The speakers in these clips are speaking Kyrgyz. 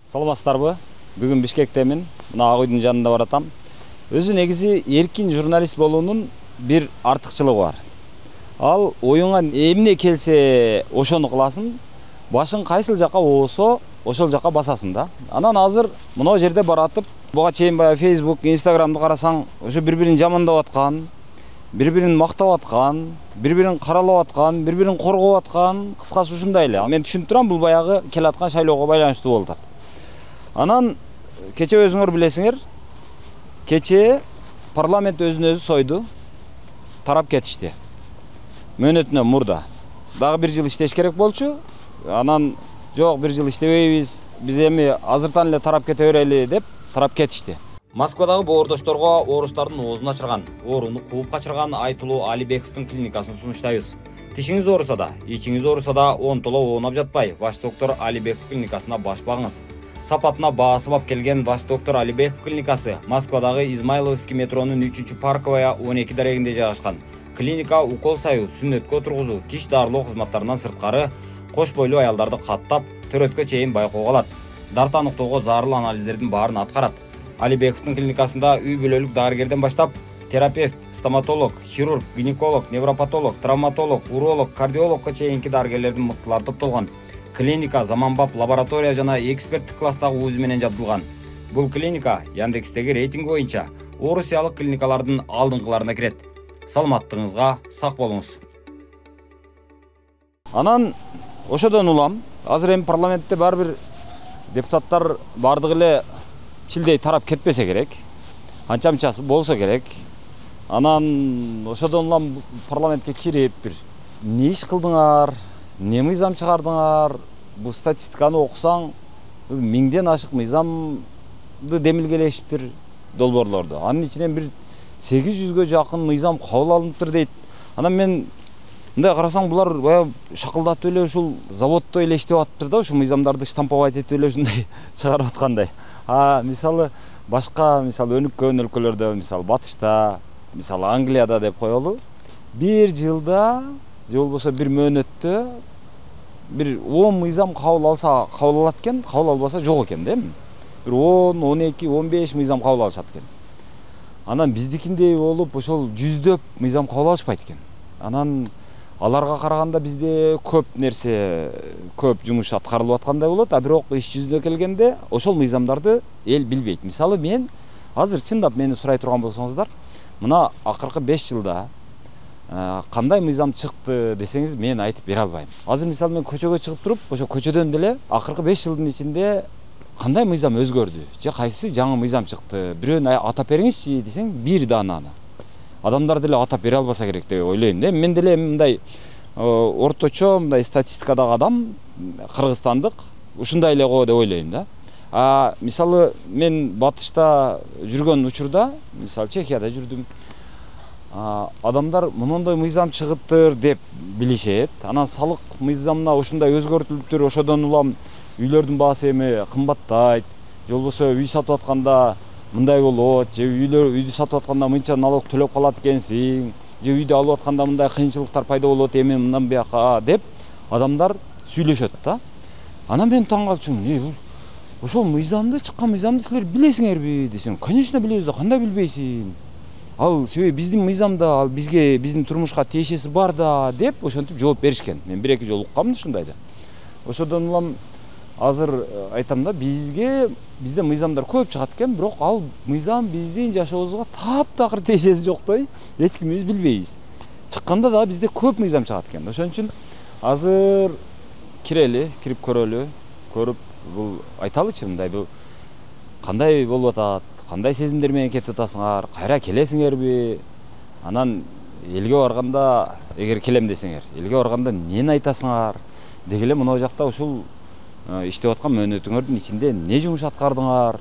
Саламатсыздарбы? Бүгүн Бишкектемин. Мына Ак үйдүн жанында баратам. Өзү негизи эркин журналист болуунун бир артыкчылыгы бар. Ал оюңа эмне келсе ошону кыласың. Башың кайсыл жакка оосо, ошол жакка басасың да. Анан азыр мына жерде баратып, буга чейин баягы Facebook, Instagramды карасаң, ошо бири-бирин жамандап аткан, бири-бирин мактап аткан, бири-бирин каралап аткан, бири-бирин коргоп аткан, кыскасы ушундай эле. Мен түшүнүп турам, бул баягы келаткан шайлоого байланыштуу болуп атат. Анан кече өзүңөр билесиңер, кече парламент өзүн өзү сойду, тарап кетишти. Мөөнөтүнөн мурда. Дагы 1 жыл иштеш керек болчу. Анан жок, 1 жыл иштебейбиз, биз эми азыртан эле тарап кете берели деп тарап кетишти. Москвадагы боордошторго оорустардын оозун ачырган, ооруну кууп качырган Айтылуу Алибековдун клиникасын сунуштайбыз. Тишиңиз ооруса да, ичиңиз ооруса да, онтоло оонап жатпай, Ваш доктор Алибеков клиникасына баш багыңыз. Сапатына баасы бап келген Ваш доктор Алибеков клиникасы Москвадагы Измайловский метронун 3-Парковая 12 дарегинде жайгашкан. Клиника укол саю, сүннөткө отургузуу, тиш дарылоо кызматтарынан сырткары кош бойлуу аялдарды каттап, төрөткө чейин байкоого алат. Дарт аныктоого зарыл анализдердин баарын аткарат. Алибековдун клиникасында үй бүлөлүк дарыгерден баштап терапевт, стоматолог, хирург, гинеколог, невропатолог, травматолог, уролог, кардиологко чейинки дарыгерлердин мыктылары топтолгон. Клиника заманбап лаборатория жана эксперттик класстагы УЗИ менен жабдылган. Бул клиника Яндекстеги рейтинг боюнча орусиялык клиникалардын алдыңкыларына кирет. Саламаттыгыңызга сак болуңуз. Анан ошодон улам, азыр эми парламентте бар бир депутаттар бардыгы эле чилдей тарап кетпесе керек. Анча-мынчасы болсо керек. Анан ошодон улам парламентке кирип бир эмне иш кылдыңар, эмне мыйзам чыгардыңар? Бул статистиканы окусаң, 1000ден ашык мыйзамды демилгелешиптир долбоорлордо. Анын ичинен бир 800гө жакын мыйзам кабыл алыныптыр дейт. Анан мен мындай карасаң, булар баягы шакылдатып эле ушул заводдо эле иштеп атыптыр да, ушул мыйзамдарды штамповать этип эле ушундай чыгарып аткандай. Мисалы башка, мисалы өнүккөн өлкөлөрдө, мисалы Батышта, мисалы Англияда деп коелу, 1 жылда же болбосо 1 мөөнөттө бир 10 мыйзам кабыл алса кабыл алат экен, кабыл албаса жок экен да эми. Бир 10, 12, 15 мыйзам кабыл алышат экен. Анан биздикиндей болуп ошол жүздөп мыйзам кабыл алышпайт экен. Анан аларга караганда бизде көп нерсе, көп жумуш аткарылып аткандай болот, бирок иш жүзүнө келгенде ошол мыйзамдарды эл билбейт. Мисалы мен азыр чындап мени сурай турган болсоңуздар, мына акыркы 5 жылда кандай мыйзам чыкты десеңиз, мен айтып бере албайм. Азыр мисалы мен көчөгө чыгып туруп, ошо көчөдөн деле акыркы 5 жылдын ичинде кандай мыйзам өзгөрдү же кайсы жаңы мыйзам чыкты, бирөөнү атап бериңизчи десең, бир даананы адамдар деле атап бере албаса керек деп ойлойм да. Мен деле мындай орточо мындай статистикадагы адам, кыргызстандык, ушундай эле го деп ойлойм да. Мисалы мен Батышта жүргөн учурда, мисалы Чехияда жүрдүм. Адамдар мындай мыйзам чыгыптыр деп билишет. Анан салык мыйзамына ушундай өзгөртүлүптүр, ошодон улам үйлөрдүн баасы эми кымбаттайт. Же болбосо үй сатып атканда мындай болот, же үйдү сатып атканда мынча налог төлөп калат экенсиң, же үйдү алып атканда мындай кыйынчылыктар пайда болот эми мындан бияка деп адамдар сүйлөшөт да. Анан мен таң калчумун, ошол мыйзамды чыккан мыйзамды силер билесиңерби десем, конечно билебиз да, кандай билбейсиң? Ал себеби биздин мыйзамда, ал бизге, биздин турмушка тиешеси бар да деп ошентип жооп беришкен. Мен 1-2 жолу уккам ушундай да. Ошодон улам азыр айтам да, bizde мыйзамдар көп чыгат экен, бирок ал мыйзам биздин жашообузга таптакыр тиешеси жоктой, эч кимибиз билбейбиз. Чыкканда да бизде көп мыйзам чыгат экен. Ошон үчүн азыр кирип көрөлү, көрүп бул айталычы, мындай бул кандай болуп атат, кандай сезимдер менен кетип атасыңар, кайра келесиңерби? Анан элге барганда, эгер келем десеңер, элге барганда эмнени айтасыңар? Дегеле мына жакта ушул иштеп аткан мөөнөтүңөрдүн ичинде эмне жумуш аткардыңар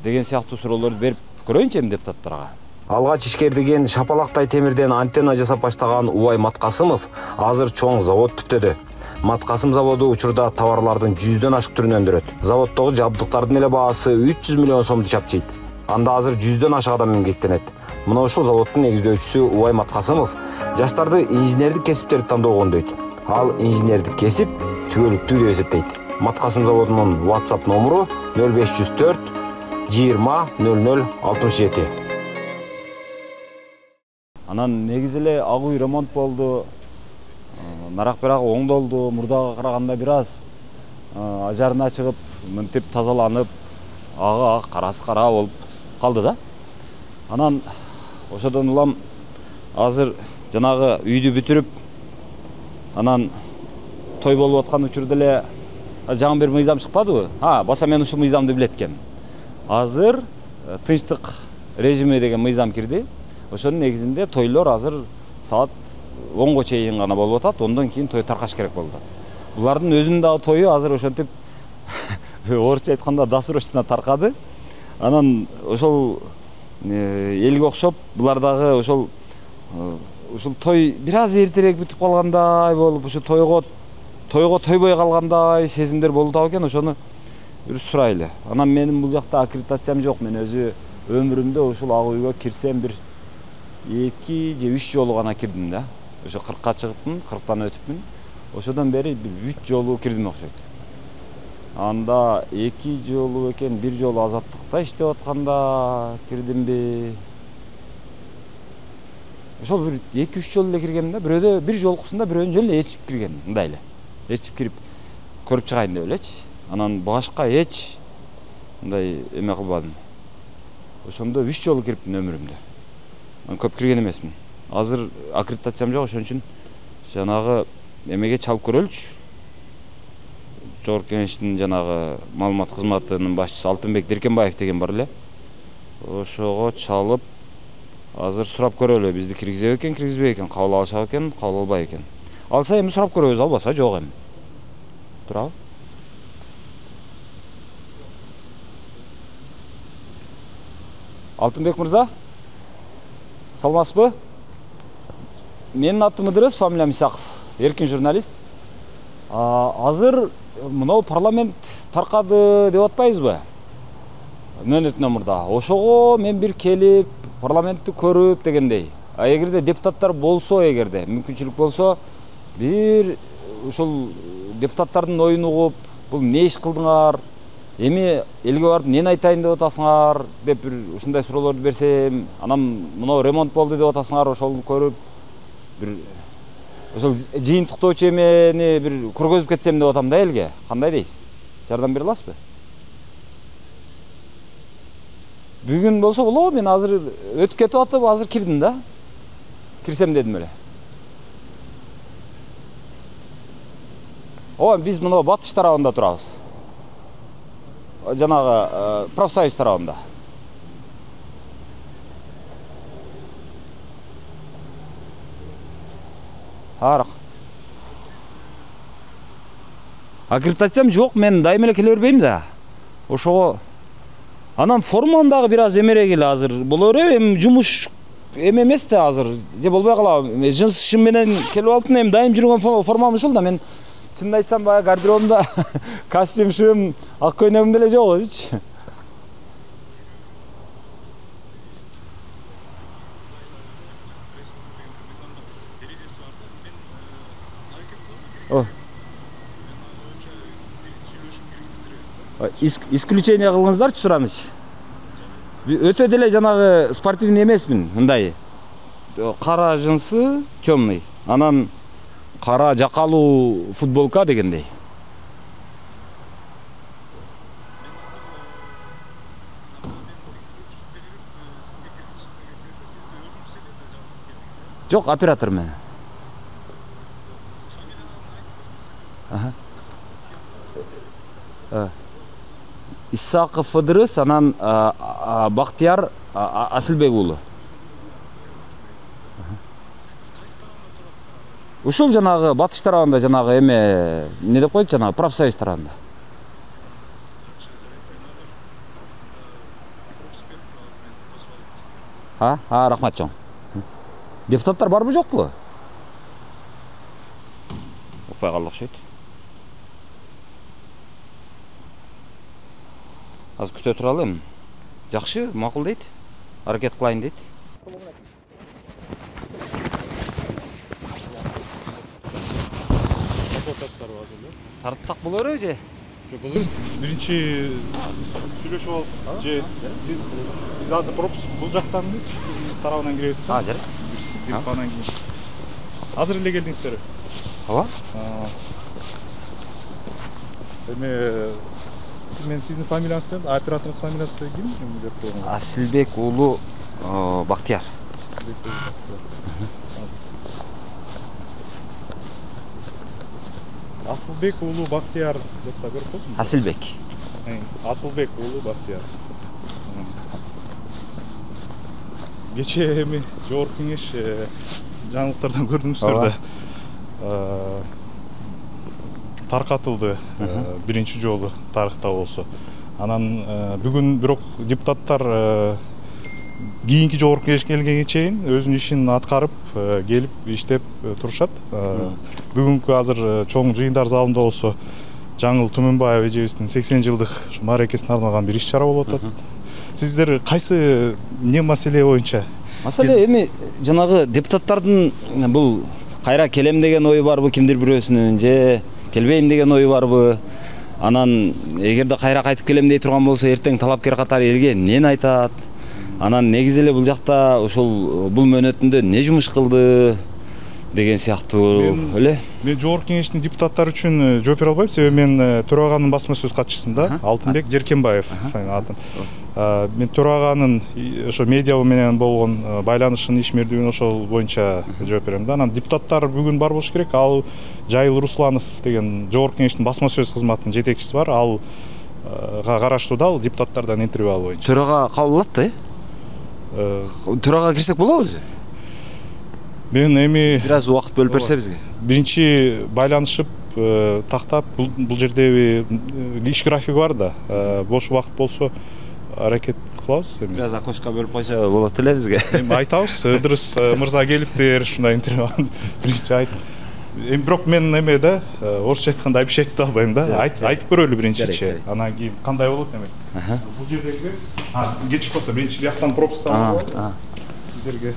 деген сыяктуу суроолорду берип көрөйүнчү эми депутаттарга. Алгач ишкердиген шапалактай темирден антенна жасап баштаган Убай Маткасымов азыр чоң завод түптөдү. Маткасым заводу учурда товарлардын 100дөн ашык түрүн өндүрөт. Заводдогу жабдыктардын эле баасы 300 миллион сомду чапчыйт. Анда азыр 100дөн ашык адам эмгектенет. Мына ушул заводдун негиздөөчүсү Убай Маткасымов жаштарды инженердик кесиптерди тандоого кондойт. Ал инженердик кесип түбөлүктүү деп эсептейт. Маткасым заводунун WhatsApp номеру 0504 20 00 67. Анан негизи эле ак үй ремонт болду. Нарак бирак оңдолду. Мурдага караганда бир аз ажарына чыгып, мынтип тазаланып, ага ак, карасы кара болуп калды да. Анан ошодон улам азыр жанагы үйдү бүтүрүп, анан той болуп аткан учурда эле жаңы бир мыйзам чыкпадыбы? Баса мен ушул мыйзамды билет экенмин. Азыр тынчтык режими деген мыйзам кирди. Ошонун негизинде тойлор азыр саат 10го чейин гана болуп атат, ондон кийин той таркаш керек болуп атат. Булардын өзүнүн дагы тою азыр ошентип орусча айтканда досрочно таркады. Анан ошол элге окшоп булар дагы ошол той бир аз эртерээк бүтүп калгандай болуп, ошо тойго тойбой калгандай сезимдер болду экен. Ошону бир сурайлы. Анан менин бул жакта аккредитациям жок. Мен өзү өмүрүмдө ушул ак үйгө кирсем бир 2 же 3 жолу гана кирдим да. Ошо 40ка чыгыпмын, 40тан өтүпмүн. Ошодон бери бир 3 жолу кирдим окшойт. Анда 2 жолу экен, 1 жолу азаттыкта иштеп атканда кирдимби? Ошол бир 2-3 жолу эле киргем да. Бирөөдө бир жолкусунда бирөөнү жөн эле ээрчип киргем, мындай эле. Ээрчип кирип көрүп чыгайын деп элечи. Анан башка эч мындай эме кылбадым. Ошондо 3 жолу кириптин өмүрүмдө. Мен көп кирген эмесмин. Азыр аккредитациям жок, ошон үчүн жанагы эмеге чалып көрөлүчү. Жогорку Кеңештин жанагы маалымат кызматынын башчысы Алтынбек Деркенбаев деген бар эле. Ошого чалып азыр сурап көрөлү, бизди киргизебек экен, киргизбейт экен, кабыл алышат экен, кабыл албайт экен. Алса эми сурап көрөбүз, албаса жок эми. Турабы? Алтынбек мырза? Саламатсызбы? Менин атым Ыдырыс, фамилиям Исаков. Эркин журналист. Азыр мынау парламент таркады деп атпайбызбы? Мөөнөтүнөн мурда. Ошого мен бир келип, парламентти көрүп дегендей. Эгерде депутаттар болсо, эгерде мүмкүнчүлүк болсо, бир ушул депутаттардын оюн угуп, бул не иш кылдыңар? Эми элге барып эмне айтайын деп атасыңар деп бир ушундай суроолорду берсем, анан мынау ремонт болду деп атасыңар, ошол көрүп бир ошол жыйынтыктоочу эмени бир көргөзүп кетсем деп атам да элге. Кандай дейсиз? Жардам бере аласызбы? Бүгүн болсо болобу, мен азыр өтүп кетип атып, азыр кирдим да. Кирсем дедим эле. Биз мына батыш тарабында турабыз. Жанагы профсоюз тарабында. Арак. Аккредитациям жок, мен дайым эле келе бербейм да. Ошого анан форманы дагы бир аз эмерек эле азыр боло береби, эми жумуш эме эмес да азыр. Же болбой калабы. Жынс шым менен келип алыптын, эми дайым жүргөн формам ушул да. Мен чынын айтсам баягы гардеробумда костюм, шым, ак көйнөгүм деле жок өзүчү. Исключение кылыңыздарчы, сураныч. Өтө деле жанагы спортивный эмесмин, мындай. Кара жынсы, темный. Анан кара жакалуу футболка дегендей. Жок, оператор мен. Исаков Ыдырыс, анан Бактияр Асылбек уулу. Ушул жанагы батыш тарабында, жанагы эме не деп коет, жанагы профсоюз тарабында. Рахмат чоң. Депутаттар барбы жокпу? Укпай калды окшойт. Аз күтө туралы эми. Жакшы, макул дейт. Аракет кылайын дейт. Тартсак болор же? Биринчи сүйлөшүп алып же сиз биз азыр пропуск бул жактанбыз тарабынан киребиз да. Жарайт. Кирип анан кийин азыр эле келдиңиздер. Ооба. Эми сиздин фамилияңыз ким? Операторыңыз фамилиясы ким деп коюңуз? Асилбек уулу Бактияр. Асылбек уулу Бактияр деп та көрүп коесуңбу? Асилбек. Асылбек уулу Бактияр. Кече эми жогорку кеңеш жаңылыктардан көрдүңүздөр да. Таркатылды биринчи жолу тарыхта болсо. Анан бүгүн бирок депутаттар кийинки жогорку кеңешке келгенге чейин өзүнүн ишин аткарып келип иштеп турушат. Бүгүнкү азыр чоң жыйындар залында болсо Жаңыл Түмөнбаев эжебиздин 80 жылдык мааракесине арналган бир иш-чара болуп атат. Сиздер кайсы эмне маселе боюнча? Маселе эми жанагы депутаттардын бул кайра келем деген ою барбы кимдир бирөөсүнүн же келбейм деген ою барбы? Анан эгерде кайра кайтып келем дей турган болсо эртең талапкер катары элге эмнени айтат? Анан негизи эле бул жакта ушул бул мөөнөтүндө не жумуш кылды деген сыяктуу эле. Мен жогорку кеңештин депутаттары үчүн жооп бере албайм, себеби мен төраганын басма сөз катчысымын да, Алтынбек Жеркенбаев атым. Мен төраганын ошо медиа менен болгон байланышын ишмердигин ошол боюнча жооп берем да. Анан депутаттар бүгүн бар болуш керек. Ал Жайыл Русланов деген жогорку кеңештин басма сөз кызматынын жетекчиси бар. Ал караштуу да, ал депутаттардан интервью алуу боюнча. Төрага кабыл алат да? Төрага кирсек болобу өзү? Мен эми бираз убакыт бөлүп берсе бизге. Биринчи байланышып тактап бул жерде иш графиги бар да. Бош убакыт болсо аракет кылабыз эми. Бираз окошко бөлүп койсо болот эле бизге. Эми айтабыз, Ыдырыс мырза келиптир, ушундай интервью биринчи айтып. Эми бирок мен эме да, орусча айтканда айып айта албайм да. Айтып көрөлү биринчичи. Анан кийин кандай болот эми? Бул жерде киребиз. Кечик болсо биринчи бияктан пропуск алып сиздерге.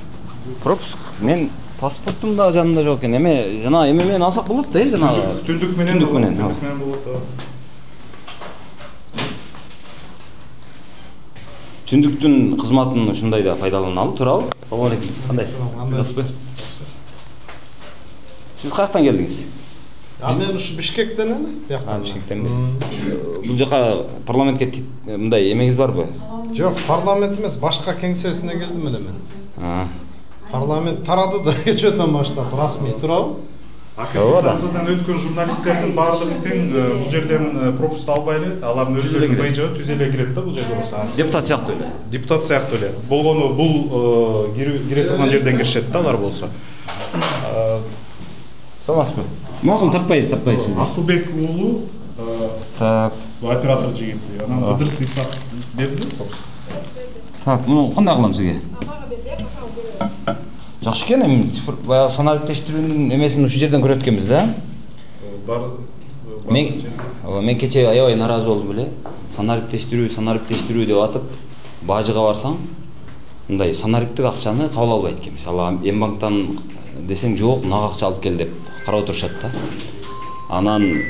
Пропуск? Мен паспортум да жанымда жок экен. Эме жана эме менен алсак болот да, жанагы. Түндүк менен болот. Түндүктүн кызматын ушундай да пайдаланалы турабы? Ассалам алейкум. Кандайсыз? Жакшыбы? Сиз каяктан келдиңиз? Мен ушу Бишкектен эле. Бишкектенби? Бул жака парламентке мындай эмеңиз барбы? Жок, парламент эмес, башка кеңсесине келдим эле мен. Парламент тарады да кечөөдөн баштап расмий турабы? Аккредитациядан өткөн журналисттердин баардыгы тең бул жерден пропуск албай эле, алардын өздөрүнүн быйжы түз эле кирет да бул жерде болсо. Депутат сыяктуу эле. Депутат сыяктуу эле. Болгону бул кире турган жерден киришет да алар болсо. Саламатсызбы? Макул таппайсыз. Асылбек уулу так, оператор жигит. Анан Ыдырыс Исак берди пропуск. Так, муну кандай кылам сизге? Жакшы экен, эми баягы санариптештирүүнүн эмесин ушул жерден көрөт экенбиз да. Мен кече аябай наразы болдум эле. Санариптештирүү деп атып, бажыга барсаң, мындай санариптик акчаны кабыл албайт экен. Мисалы, Эмбанктан десең жок, нак акча алып кел деп карап отурушат да. Анан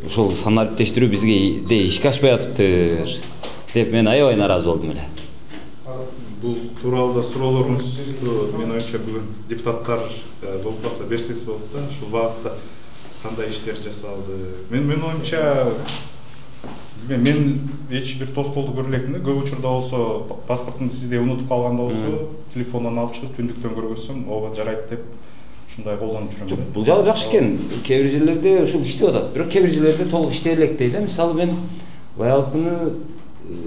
ушул санариптештирүү бизге де ишке ашпай атыптыр деп мен аябай наразы болдум эле. Бул тууралуу суроолоруңузду мен оюмча бүгүн депутаттар болбаса берсеңиз болот да. Ушул багытта кандай иштер жасалды? Мен оюмча мен эч бир тоскоолдук көрө элекмин да. Көп учурда болсо паспортумду сизде унутуп калганда болсо телефондон алып чыгып түндүктөн көргөзсөм, ооба жарайт деп ушундай колдонуп жүрөм да. Бул жагы жакшы экен. Кээ бир жерлерде ушул иштеп атат. Бирок кээ бир жерлерде толук иштей элек дейт. Мисалы мен баягы күнү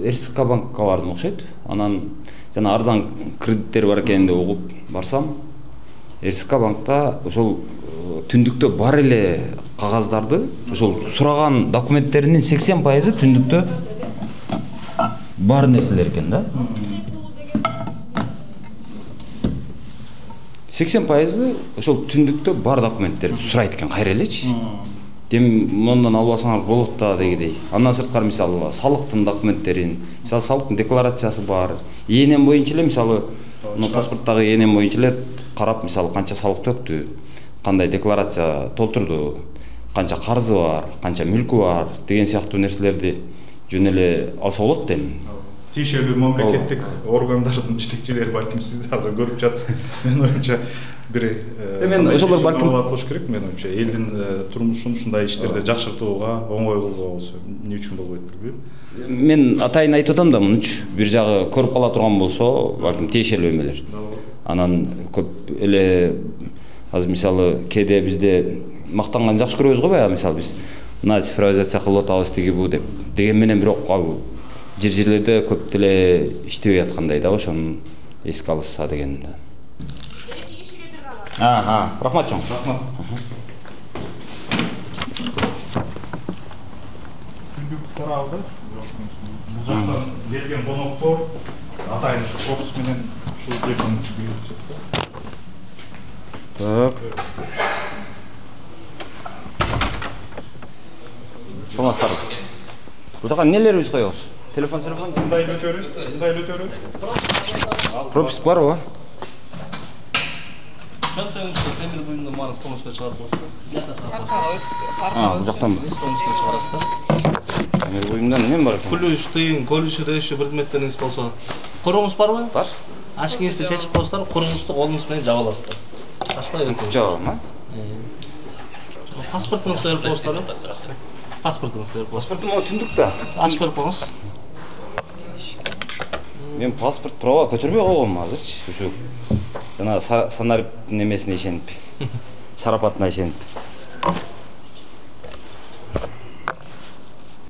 РСК банкка бардым окшойт. Анан жана арзан кредиттер бар экен деп угуп барсам, РСК банкта ошол түндүктө бар эле кагаздарды, ошол сураган документтеринин 80% түндүктө бар нерселер экен да. 80% ошол түндүктө бар документтерди сурайт экен кайра элечи. Дем мондан албасаңар болот да дегидей. Андан сырткары мисалы салыктын документтерин, мисалы салыктын декларациясы бар. ИНН боюнча эле мисалы паспорттагы ИНН боюнча эле карап, мисалы канча салык төктү, кандай декларация толтурду, канча карзы бар, канча мүлкү бар деген сыяктуу нерселерди жөн эле алса болот дейм. Тиешелүү мамлекеттик органдардын жетекчилери балким сизди азыр көрүп жатса, менин оюмча бир мен ошолор балким болуш керек, менин оюмча элдин турмушун ушундай иштерде жакшыртууга, оңой кылууга болсо эмне үчүн болбойт билбейм. Мен атайын айтып атам да, мунчу бир жагы көрүп кала турган болсо, балким тиешелүү эмелер. Анан көп эле азыр мисалы кээде бизде мактанган жакшы көрөбүз го, баягы мисалы биз мына цифровизация кылып атабыз тиги бу деп. Деген менен бирок ал жерлерде көп деле иштебей аткандай да, ошону эске алышса деген. Рахмат чоң. Рахмат. Күндүк тарабы бул жактан келген коноктор атайын ушу пропуск менен ушул жерден билишет. Так. Саламатсыздар. Бул жака нелерибиз коебуз? Телефон. Мындай өтөрүз. Пропуск барбы? Çantayımızda temir bölümünde mağarası tonusuna çıkarıp olsun. Бул жактан. Tonusuna çıkarasın. Темир буюмдан эмне бар экен? Kulüş, tıyın, kolüşü, reşi, birmetleriniz olsa. Korunuz var mı? Бар. Aşkınızda çeşip postlar, korunuzda kolunuz beni cavalasın. Aşma yok. Жок, ма? Pasportunuzda yer postları. Pasportunuzda yer postları. Паспортум түндүк да. Açıp verip olunuz. Мен паспорт права көтөрбөй койгом азырчы. Ушу жана санарип немесине ишенип, шарапатына ишенип.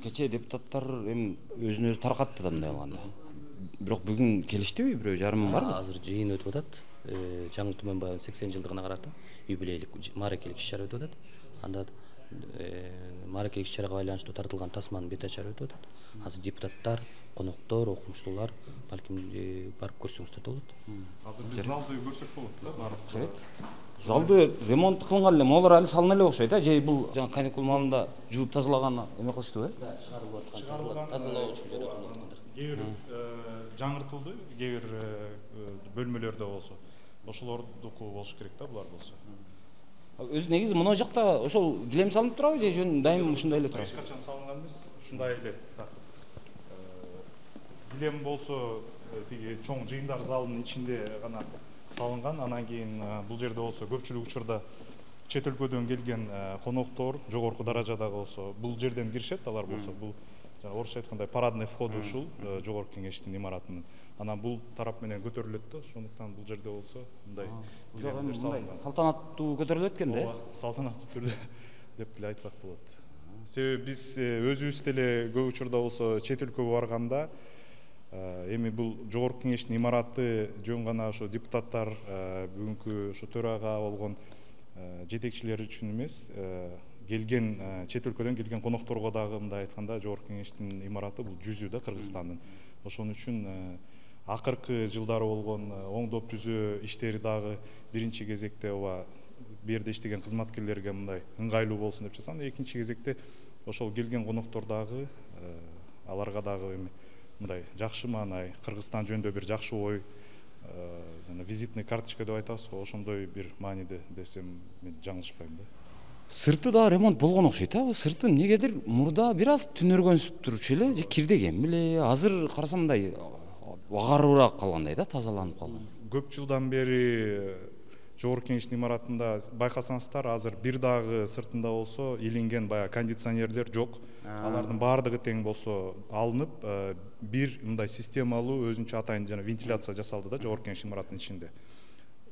Кечээ депутаттар эми өзүн өзү таркатты да мындай кылганда. Бирок бүгүн келиштиби, бирөө жарым барбы? Азыр жыйын өтүп атат. Жаңы Түмөн байынын 80 жылдыгына карата юбилейлик мааракелик иш-чара өтүп атат. Анда мааракелик иш-чарага байланыштуу тартылган тасманын бет ачары өтүп атат. Азыр депутаттар, коноктор, окумуштуулар балким барып көрсөңүздөр да болот. Азыр биз залды көрсөк болот да, барып. Залды ремонт кылынган эле, могулар али салына эле окшойт да. Же бул жаңы каникул маалында жууп тазалаган эме кылыштыбы? Чыгарылып аткан тазалоо үчүн жаратылып аткандар. Кээ бир жаңыртылды, кээ бир бөлмөлөрдө болсо. Ошолордуку болуш керек да, булар болсо. Өзү негизи мына жакта ошол килем салынып турабы же жөн дайым ушундай эле турабы? Эч качан салынган эмес, ушундай эле. Килем болсо тиги чоң жыйындар залынын ичинде гана салынган. Анан кийин бул жерде болсо көпчүлүк учурда чет өлкөдөн келген коноктор жогорку даражадагы болсо бул жерден киришет, алар болсо бул орусча айткандай парадный входу ушул жогорку кеңештин имаратынын. Анан бул тарап менен көтөрүлөт да, ошондуктан бул жерде болсо мындай килемдер салынган. Салтанаттуу көтөрүлөт экен да. Салтанаттуу түрдө деп деле айтсак болот. Себеби биз өзүбүз деле көп учурда болсо чет өлкөгө барганда эми бул жогорку кеңештин имараты жөн гана ошо депутаттар бүгүнкү ошо төрага болгон жетекчилер үчүн эмес, келген чет өлкөдөн келген конокторго дагы мындай айтканда жогорку кеңештин имараты бул жүзү да Кыргызстандын. Ошон үчүн акыркы жылдары болгон оңдоп түзөө иштери дагы биринчи кезекте ооба бу жерде иштеген кызматкерлерге мындай ыңгайлуу болсун деп жасаган. Экинчи кезекте ошол келген коноктор дагы аларга дагы эми мындай жакшы маанай, Кыргызстан жөнүндө бир жакшы ой, жана визитный карточка деп айтабыз го, ошондой бир мааниде десем мен жаңылышпайм да. Сырты да ремонт болгон окшойт да. Сырты эмнегедир мурда бир аз түнөргөнсүп турчу эле, же кирдеген беле. Азыр карасам мындай агарыбыраак калгандай да, тазаланып калган. Көп жылдан бери жогорку кеңештин имаратында байкасаңыздар, азыр бир дагы сыртында болсо илинген баягы кондиционерлер жок. Алардын баардыгы тең болсо алынып, бир мындай системалуу өзүнчө атайын жана вентиляция жасалды да жогорку кеңеш имаратынын ичинде.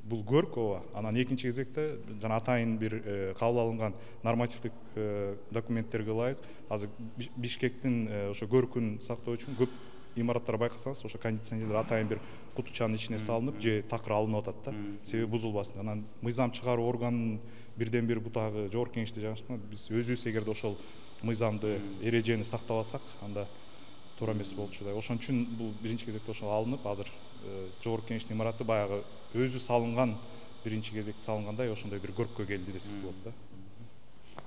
Бул көрк ооба. Анан экинчи кезекте жана атайын бир кабыл алынган нормативдик документтерге ылайык азыр Бишкектин ошо көркүн сактоо үчүн көп имараттар байкасаңыз ошо кондиционерлер атайын бир кутучанын ичине салынып же такыр алынып атат да, себеби бузулбасын. Анан мыйзам чыгаруу органынын бирден бир бутагы жогорку кеңеште жайгашкан. Биз өзүбүз эгерде ошол мыйзамды, эрежени сактабасак, анда туура эмес болчу да. Ошон үчүн бул биринчи кезекте ошол алынып, азыр жогорку кеңештин имараты баягы өзү салынган, биринчи кезекте салынгандай ошондой бир көрккө келди десек болот да.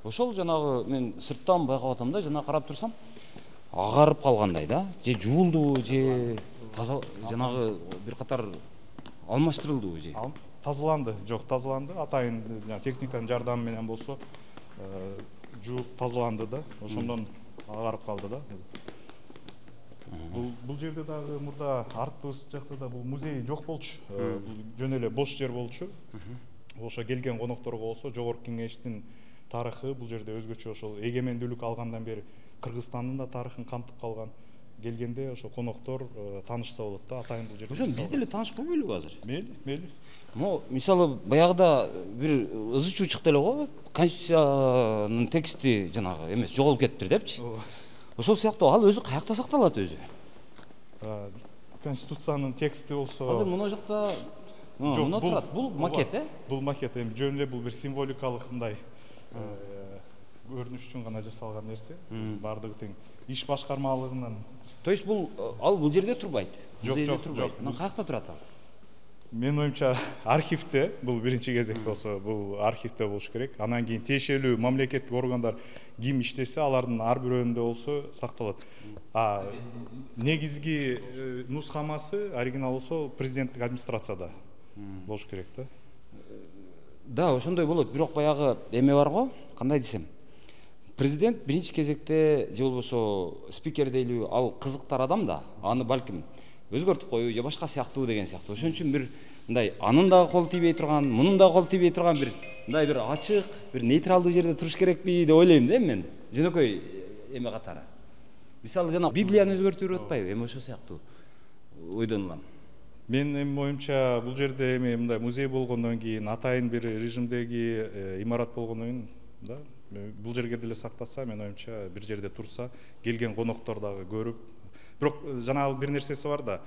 Ошол жанагы мен сырттан байкап атам да, жана карап турсам агарып калгандай да. Же жуулдубу, же таза жанагы бир катар алмаштырылдыбы же? Тазаланды, жок, тазаланды. Атайын техниканын жардамы менен болсо жууп тазаланды да, ошондон агарып калды да. Бул жерде дагы мурда артыбыз жакта да бул музей жок болчу. Жөн эле бош жер болчу. Ошо келген конокторго болсо жогорку кеңештин тарыхы бул жерде өзгөчө ошол эгемендүүлүк алгандан бери Кыргызстандын да тарыхын камтып калган. Келгенде ошо коноктор таанышса болот да, атайын бул жерде. Ошо биз деле тааныш болбойлубу азыр? Мейли. Мисалы баягыда бир ызы чуу чыкты эле го, Конституциянын тексти жанагы эмес жоголуп кетиптир депчи. Ошол сыяктуу ал өзү каякта сакталат өзү? Конституциянын тексти болсо Азыр мына жакта мына турат. Бул макет, Бул макет, эми жөн эле бул бир символикалык мындай көрүнүш үчүн гана жасалган нерсе. Бардыгы тең иш башкармалыгынын. То есть бул жерде турбайт. Жок. Мына каякта турат ал? Менин оюмча архивде, бул биринчи кезекте болсо, бул архивде болуш керек. Анан кийин тиешелүү мамлекеттик органдар ким иштесе, алардын ар бирөөнүндө болсо сакталат. Негизги нускамасы оригинал болсо президенттик администрацияда болуш керек да. Да, ошондой болот. Бирок баягы эме бар го, кандай десем, президент биринчи кезекте же болбосо спикер дейлүү ал кызыктар адам да, аны балким өзгөртүп коюу же башка сыяктуу деген сыяктуу. Ошон үчүн бир мындай анын дагы колу тийбей турган, мунун дагы колу тийбей турган бир мындай бир ачык, бир нейтралдуу жерде туруш керекпи деп ойлойм да мен. Жөнөкөй эме катары. Мисалы жана Библияны өзгөртүп атпайбы? Эми ошол сыяктуу ойдон улам. Мен эми оюмча бул жерде эми мындай музей болгондон кийин, атайын бир режимдеги имарат болгондон кийин да, бул жерге деле сактаса, мен оюмча бир жерде турса, келген коноктор дагы көрүп. Бирок жанагы бир нерсеси бар да,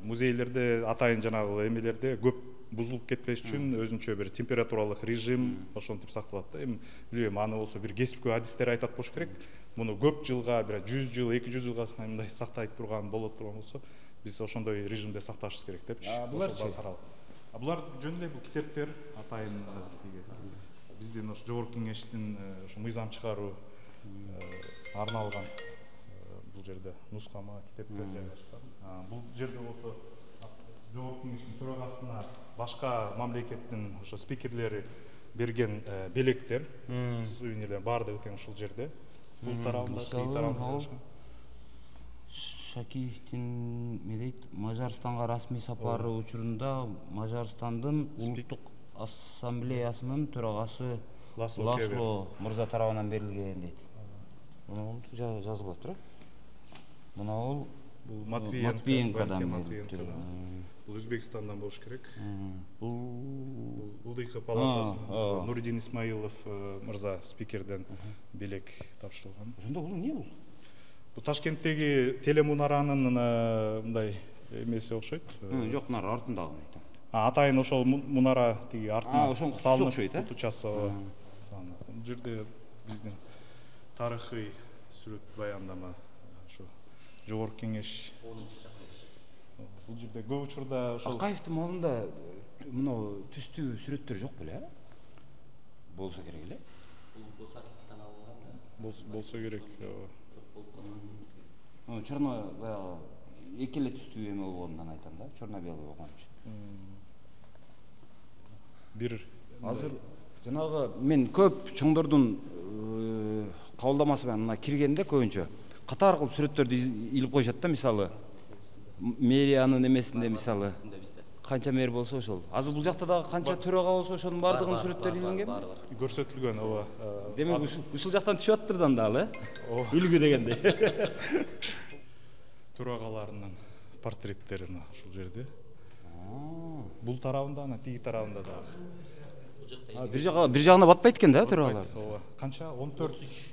музейлерде атайын жанагы эмелерде көп бузулуп кетпеш үчүн өзүнчө бир температуралык режим ошентип сакталат да. Эми билбейм, аны болсо бир кесипкөй адистер айтат болуш керек. Муну көп жылга, бир 100 жыл, 200 жылга мындай сактайт турган болот турган болсо, биз ошондой режимде сакташыбыз керек депчи. Булар жөн эле бул китептер, атайын биздин ошо жогорку кеңештин ошо мыйзам чыгаруу арналган бул жерде нускама китептер жайгашкан. Бул жерде болсо жогорку кеңештин төрагасына башка мамлекеттин ошо спикерлери берген белектер, сувенирлер бардыгы тең ушул жерде. Бул тарабында, тиги тарабында Шакиевдин медейт Мажарстанга расмий сапары учурунда Мажарстандын улуттук ассамблеясынын төрагасы Ласло мырза тарабынан берилген дейт. Муну жазылып атыр. Мына бул Матвиенкодан берилген. Бул Өзбекстандан болуш керек. Бул УДИХ палатасынан Нуридин Исмаилов мырза спикерден белек тапшырылган. Ошондо бул эмне бул? Бул Ташкенттеги телемунаранын мындай эмеси окшойт. Жок, мына артындагы айтам. Атайын ошол мунара тиги артына салынып тутучасы салынат. Бул жерде биздин тарыхый сүрөт баяндама ошо жогорку кеңеш. Бул жерде көп учурда ошол Акаевдин малында мына түстүү сүрөттөр жок беле? Болсо керек эле. Бул архивден алынган да. Болсо керек. Черно баягы эки эле түстүү эме болгондон айтам да, черно-белый болгон үчүн. Бир азыр жанагы мен көп чоңдордун кабылдамасы менен мына киргенде көбүнчө катар кылып сүрөттөрдү илип коюшат да, мисалы мэриянын эмесинде мисалы канча мэр болсо ошол. Азыр бул жакта дагы канча төрага болсо ошонун бардыгынын сүрөттөрү илингенби? Көрсөтүлгөн, ооба. Демек ушул жактан түшүп атыптыр да анда ал, үлгү дегенде. Төрагаларынын портреттери мына ушул жерде. Бул тарабында, ана тиги тарабында дагы. Бир жагына батпайт экен да төрагалар. Ооба. Канча? 14.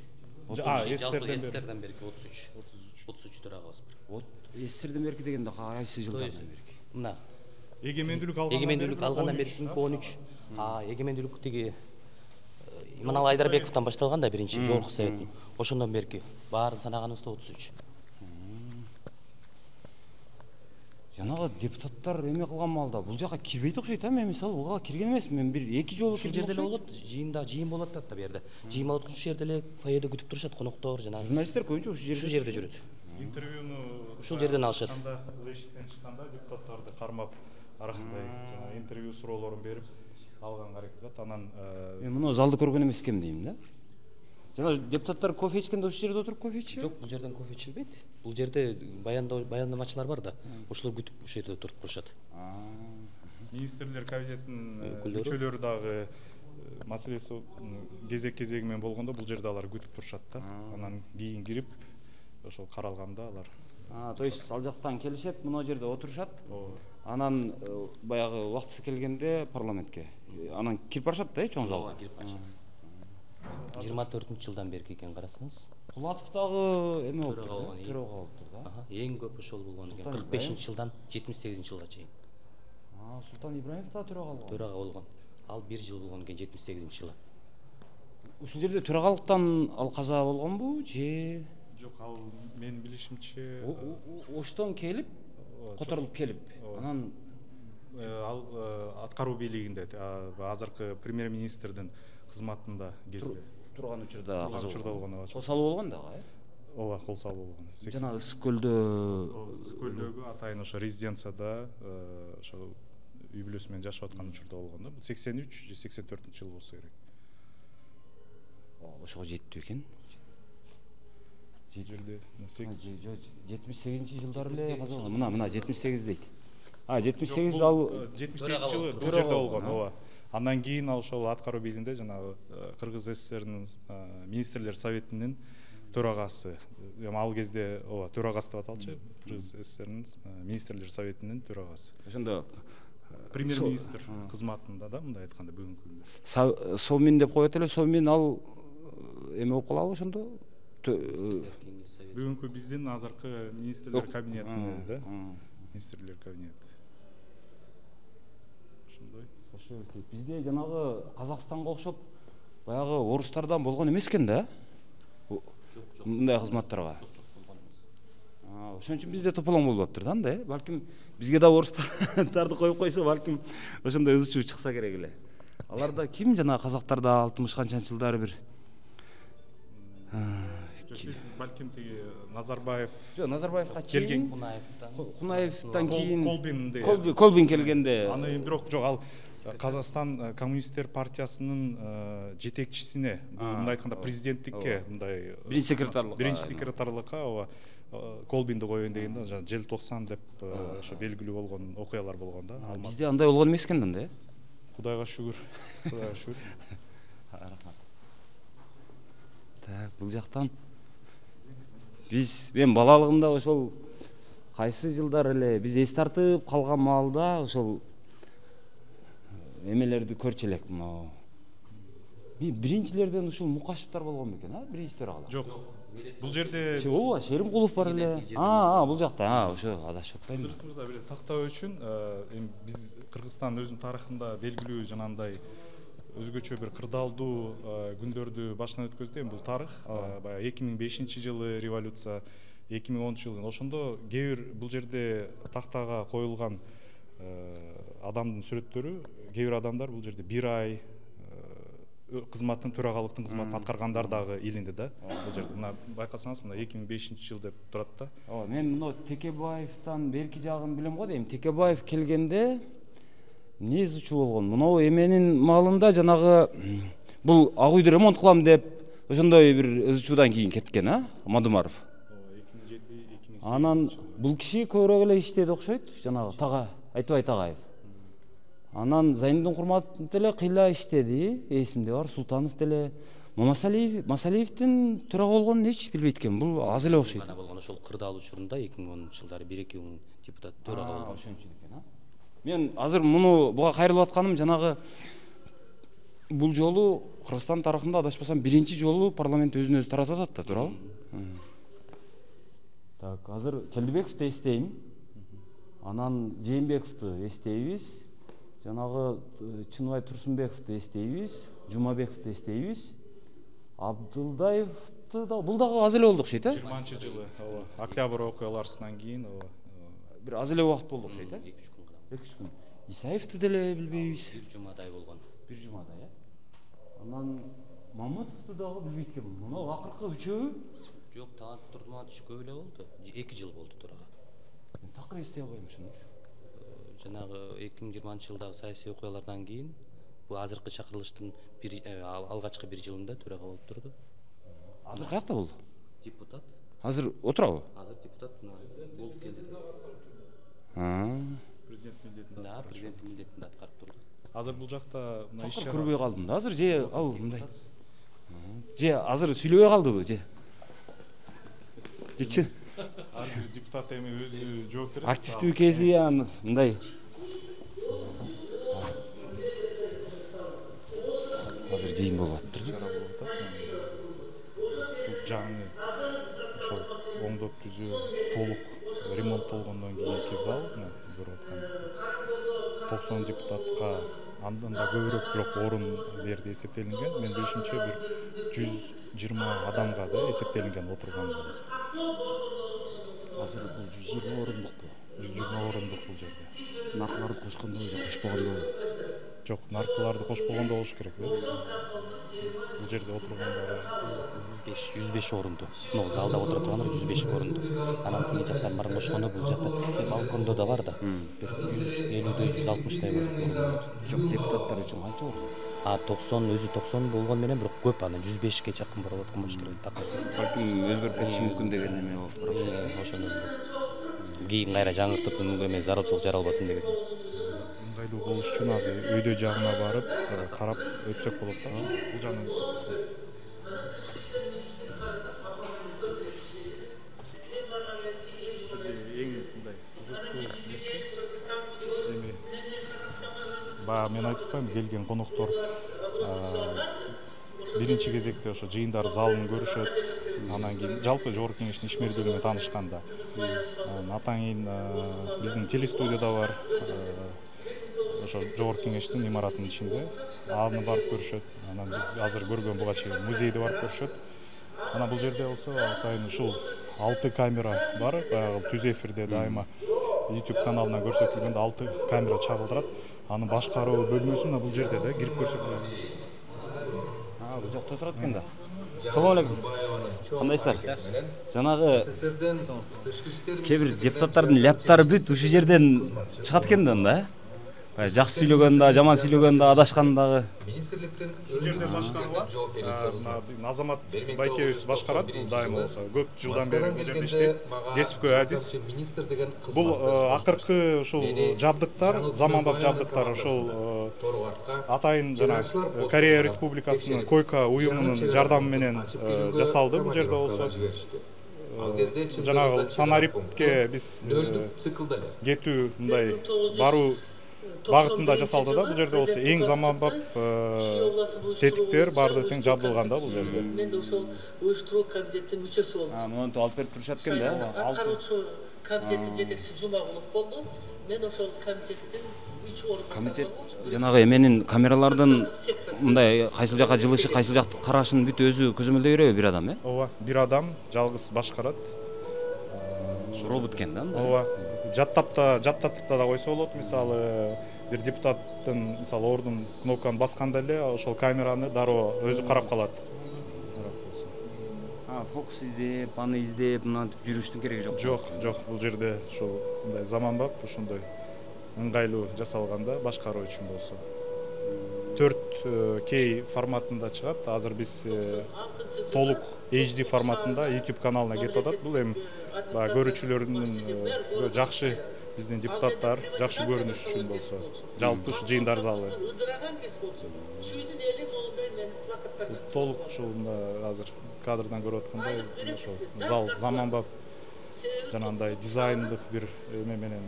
СССРден берки 33 төрагабыз бар. СССРден берки дегенде кайсы жылдардан берки? Мына Эгемендүүлүк алгандан берки 13. Эгемендүүлүк тиги Иманалы Айдарбековдон башталган да биринчи жогорку советтин. Ошондон берки баарын санаганыбызда 33. Жанагы депутаттар эме кылган маалда бул жака кирбейт окшойт а, мен мисалы буга кирген эмесмин. Мен бир эки жолу ушул жерде эле болот, жыйын болот да бу жерде. Жыйын болот, ушул жерде эле фойеде күтүп турушат коноктор, жана журналисттер көбүнчө ушул жерде жүрөт. Интервьюну ушул жерден алышат. Эшиктен чыкканда депутаттарды кармап ар кандай жана интервью суроолорун берип алганга аракет кылат. Анан мен муну залды көргөн эмес экенмин дейм да. Жана депутаттар кофе ичкенде ушул жерде отуруп кофе ичишет? Жок, бул жерден кофе ичилбейт. Бул жерде баяндамачылар бар да. Ошолор күтүп ушул жерде отуруп турушат. Министрлер кабинетинин Өкүлдөрү. мүчөлөрү дагы маселеси кезек менен болгондо бул жерде алар күтүп турушат да. Анан кийин кирип ошол каралганда алар. То есть ал жактан келишет, мына жерде отурушат. Анан баягы убактысы келгенде парламентке. Анан кирип барышат да, чоң залга. Кирип барышат. 24-жылдан берки экен карасаңыз. Кулатов дагы эме болуп Төрага болгон. төрага болуптур да. Эң көп ошол болгон экен. 45-жылдан 78-жылга чейин. Султан Ибраев да төрага алган. Төрага болгон. Ал 1 жыл болгон экен 78-жылы. Ушул жерде төрагалыктан ал каза болгонбу же Жок, ал менин билишимче оштон келип, которулуп келип, анан ал аткаруу бийлигинде азыркы премьер-министрдин кызматында кезде турган учурда болгон. кол салуу болгон дагы, ооба, кол салуу болгон. жана Ысык көлдө Көлдөгү атайын ошо резиденцияда ошо үй бүлөсү менен жашап аткан учурда болгон да. Бул 83 же 84-жыл болсо керек. ошого жеттү экен. Жерде 78-жылдары эле каза болгон. Мына 78 дейт. 78 ал 78-жылы бул жерде болгон, ооба. Андан кийин ал ошол аткаруу бийлигинде жанагы Кыргыз СССРнин министрлер советинин төрагасы. Ал кезде ооба, төрагасы деп аталчу. Кыргыз СССРнин министрлер советинин төрагасы. ошондо Премьер-министр кызматында да, мындай айтканда бүгүнкү күндө. Совмин деп коет эле, Совмин ал эме болуп калабы ошондо? Бүгүнкү биздин азыркы министрлер кабинетинде да. Министрлер кабинети. Ошондой. Бизде жанагы Казакстанга окшоп баягы орустардан болгон эмес экен да? Мындай кызматтарга. Ошон үчүн бизде тополоң болуп атыптыр да анда, балким бизге да орустарды коюп койсо, балким ошондой ызычуу чыкса керек эле. Аларда ким жана казактарда 60 канчанчы жылдары бир Сиз балким тиги Назарбаев Назарбаевка келген, Кунаевтан кийин Колбин келгенде аны бирок жок, ал Казакстан коммунисттер партиясынын жетекчисине, мындай айтканда президенттикке, мындай биринчи секретарлыкка ооба Колбинди коеюн дегенде желтоқсан деп ошо белгилүү болгон окуялар болгон да. Бизде андай болгон эмес экен да. Кудайга шүгүр. Кудайга шүгүр. Так, бул жактан мен балалыгымда ошол кайсы жылдар эле биз эс тартып калган маалда ошол эмелерди көрчү элек. Мен биринчилерден ушул Мукашевтер болгон бекен, биринчи төрагалар. Жок. Бул жерде ооба, Шеримкулов бар эле. Бул жакта, ошо адашып атпайбы. Мырза бир тактоо үчүн биз Кыргызстан өзүнүн тарыхында белгилүү жанагындай өзгөчө бир кырдаалдуу күндөрдү башынан өткөздү. Бул тарых баягы 2005-жылы революция, 2010-жылы ошондо кээ бир бул жерде тактага коюлган адамдын сүрөттөрү, кээ бир адамдар бул жерде 1 ай кызматтын төрагалыктын кызматын аткаргандар дагы илинде да. Бул жерде мына байкасаңыз, мына 2005-жыл деп турат да. Мен мына Текебаевтан берки жагын билем го дейм. Текебаев келгенде эмне ызычуу болгон? Мына эменин маалында жанагы бул ак үйдү ремонт кылам деп ошондой бир ызычуудан кийин кеткен, Мадумаров. 2007-2008. Анан бул киши көбүрөөк эле иштеди окшойт, жанагы Айтбай Тагайев. Анан Зайниндин курматы деле кыйла иштеди, эсимде бар, Султанов деле. Масалиевдин төрага болгонун эч билбейт экен. Бул аз эле окшойт. Гана болгон ошол кырдаал учурунда 2010-жылдары 1-2 мың депутат төрага болгон. Ошон үчүн экен, Мен азыр буга кайрылып атканым жанагы бул жолу Кыргызстан тарыхында адашпасам биринчи жолу парламент өзүн өзү таратып атат да, туурабы? Так, азыр Келдибековду эстейм. Анан Жээнбековду эстейбиз. Жанагы Чыныбай Турсунбековду эстейбиз, Жумабековду эстейбиз. Абдылдаевду да бул дагы аз эле болду окшойт, 20-жылы, октябрь окуяларынан кийин бир аз эле убакыт болду окшойт, 2-3 күн гана. 2-3 күн. Исаевду деле билбейбиз. Бир жумадай болгон. Бир жумадай, Анан Мамытовду дагы билбейт экенмин. Мына акыркы үчөө Жок, Талант Турдуматович көп эле болду. 2 жыл болду турага. Такыр эстей албайм ошону. Жанагы 2020-жылдагы саясий окуялардан кийин бул азыркы чакырылыштын алгачкы 1 жылында төрага болуп турду. Азыр каякта бул? Депутат. Азыр отурабы? Азыр депутат болуп келди. Президент милдетин. Да, президенттин милдетин аткарып турду. Азыр бул жакта мына иш-чара Көрбөй калдым да азыр же ал мындай. Же азыр сүйлөбөй калдыбы же? Жечи Азыр депутат эми өзү жооп берет. активдүү кези мындай. Азыр жыйын болуп атыптыр. Бул жаңы ошол оңдоп түзүү толук ремонттолгондон кийинки зал көрүп аткан 90 депутатка андан да көбүрөөк бирок орун берди эсептелинген. Мен билишимче бир 120 адамга да эсептелинген отурган. Азыр бул 120 орундукпу? 120 орундук бул жерде. Наркыларды кошкондо же кошпогондо? Жок, наркыларды кошпогондо болуш керек да. Бул жерде отургандары 105 орунду. Но залда отуруп тургандар 105 орунду. Анан тиги жактан барын кошкондо бул жакта балкондо да бар да. Бир 150 160 бар. Жок, депутаттар үчүн канча орун? 90 өзү 90 болгон менен бирок көп анан 105ке чакын барып аткан болуш керек такырса. Балким өзгөрүп кетиши мүмкүн деген неме болуп турат. Ошондой кийин кайра жаңыртып эме зарылчылык жаралбасын деген. ыңгайлуу болуш үчүн азыр өйдө жагына барып карап өтсөк болот да. Бул жагынан эң мындай кызыктуу нерсе эми баягы мен айтып атпаймынбы, келген коноктор биринчи кезекте ошо жыйындар залын көрүшөт. Анан кийин жалпы жогорку кеңештин ишмердиги менен таанышканда андан кийин биздин телестудияда бар ошо жогорку кеңештин имаратынын ичинде аны барып көрүшөт. Анан биз азыр көргөн буга чейин музейди барып көрүшөт. Анан бул жерде болсо атайын ушул 6 камера бар. Баягы түз эфирде дайыма YouTube каналынан көрсөтүлгөндө 6 камера чагылдырат. Анын башкаруу бөлмөсү бул жерде да, кирип көрсөк болот. Бул жакта турат экен да. Салам алейкум. Кандайсыздар? Жанагы кээ бир депутаттардын ляптары бүт ушул жерден чыгат экен да. Жакшы сүйлөгөндө, жаман сүйлөгөндө, адашкандагы. Министрликтен ушул жерде башкарылат. Азамат Байкебиз башкарат дайыма болсо. Көп жылдан бери бул жерде иштейт. Кесипкөй адис. Министр деген кызмат. Бул акыркы ушул жабдыктар, заманбап жабдыктар ушул атайын жана Корея Республикасынын койка уюмунун жардамы менен жасалды бул жерде болсо. Ал кезде жанагы Санарипке биз циклда кетүү мындай баруу багытында жасалды да. Бул жерде болсо эң заманбап тетиктер баардыгы тең жабдылган да бул жерде. Мен де ошол уюштуруу комитеттин мүчөсү болдум. Мынтип алып берип турушат экен да. Аткаруучу комитеттин жетекчиси Жумагулов болду. Мен ошол комитеттин 3 орунбасары. Комитет жанагы эменин камералардын мындай кайсыл жакка жылышы, кайсыл жакты карашын бүт өзү көзөмөлдөй береби бир адам, Ооба, бир адам жалгыз башкарат. Робот экен да. Ооба. Жаттатып да койсо болот. Мисалы бир депутаттын мисалы ордун кнопканы басканда эле ошол камераны дароо өзү карап калат. Фокус издеп, аны издеп, мынантип жүрүштүн кереги жок. Жок, бул жерде ушул мындай заманбап, ушундай ыңгайлуу жасалган да башкаруу үчүн болсо. 4K форматында чыгат. Азыр биз толук HD форматында YouTube каналына кетип атат. Бул эми көрүүчүлөрдүн жакшы биздин депутаттар жакшы көрүнүш үчүн болсо, жалпы ушу жыйындар залы. Толук ушул азыр кадрдан көрүп аткандай ошо зал заманбап жанагындай дизайндык бир эме менен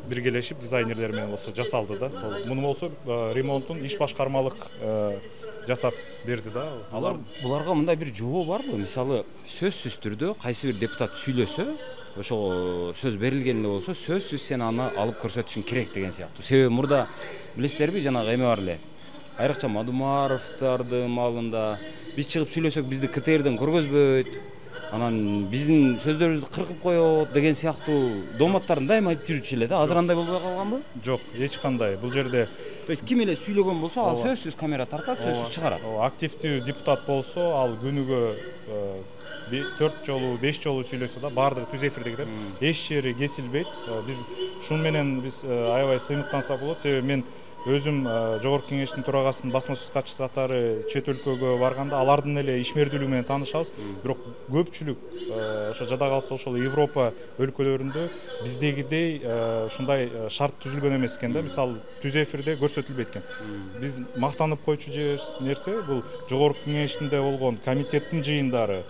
биргелешип дизайнерлер менен болсо жасалды да. Муну болсо ремонтун иш башкармалык жасап берди да. Буларга мындай бир жобо барбы? Мисалы, сөзсүз түрдө кайсы бир депутат сүйлөсө, ошол сөз берилген эле болсо, сөзсүз сен аны алып көрсөтүшүң керек деген сыяктуу. Себеби мурда билесиздерби, жанагы эме бар эле. Айрыкча Мадумаровдардын маалында биз чыгып сүйлөсөк бизди КТРден көргөзбөйт. Анан биздин сөздөрүбүздү кыркып коет деген сыяктуу дооматтарын дайыма айтып жүрчү эле да. Азыр андай болбой калганбы? Жок, эч кандай. Бул жерде то есть ким эле сүйлөгөн болсо, ал сөзсүз камера тартат, сөзсүз чыгарат. Активдүү депутат болсо, ал күнүгө 4 жолу, 5 жолу сүйлөсө да баардыгы түз эфирде кетет. Эч жери кесилбейт. Биз шуну менен аябай сыймыктансак болот. Себеби мен өзүм жогорку кеңештин төрагасын басма сөз катчысы катары чет өлкөгө барганда алардын эле ишмердүүлүгү менен таанышабыз. Бирок көпчүлүк ошо жада калса ошол Европа өлкөлөрүндө биздегидей ушундай шарт түзүлгөн эмес экен да. Мисалы түз эфирде көрсөтүлбөйт экен. Биз мактанып койчу нерсе бул жогорку кеңештинде болгон комитеттин жыйындары,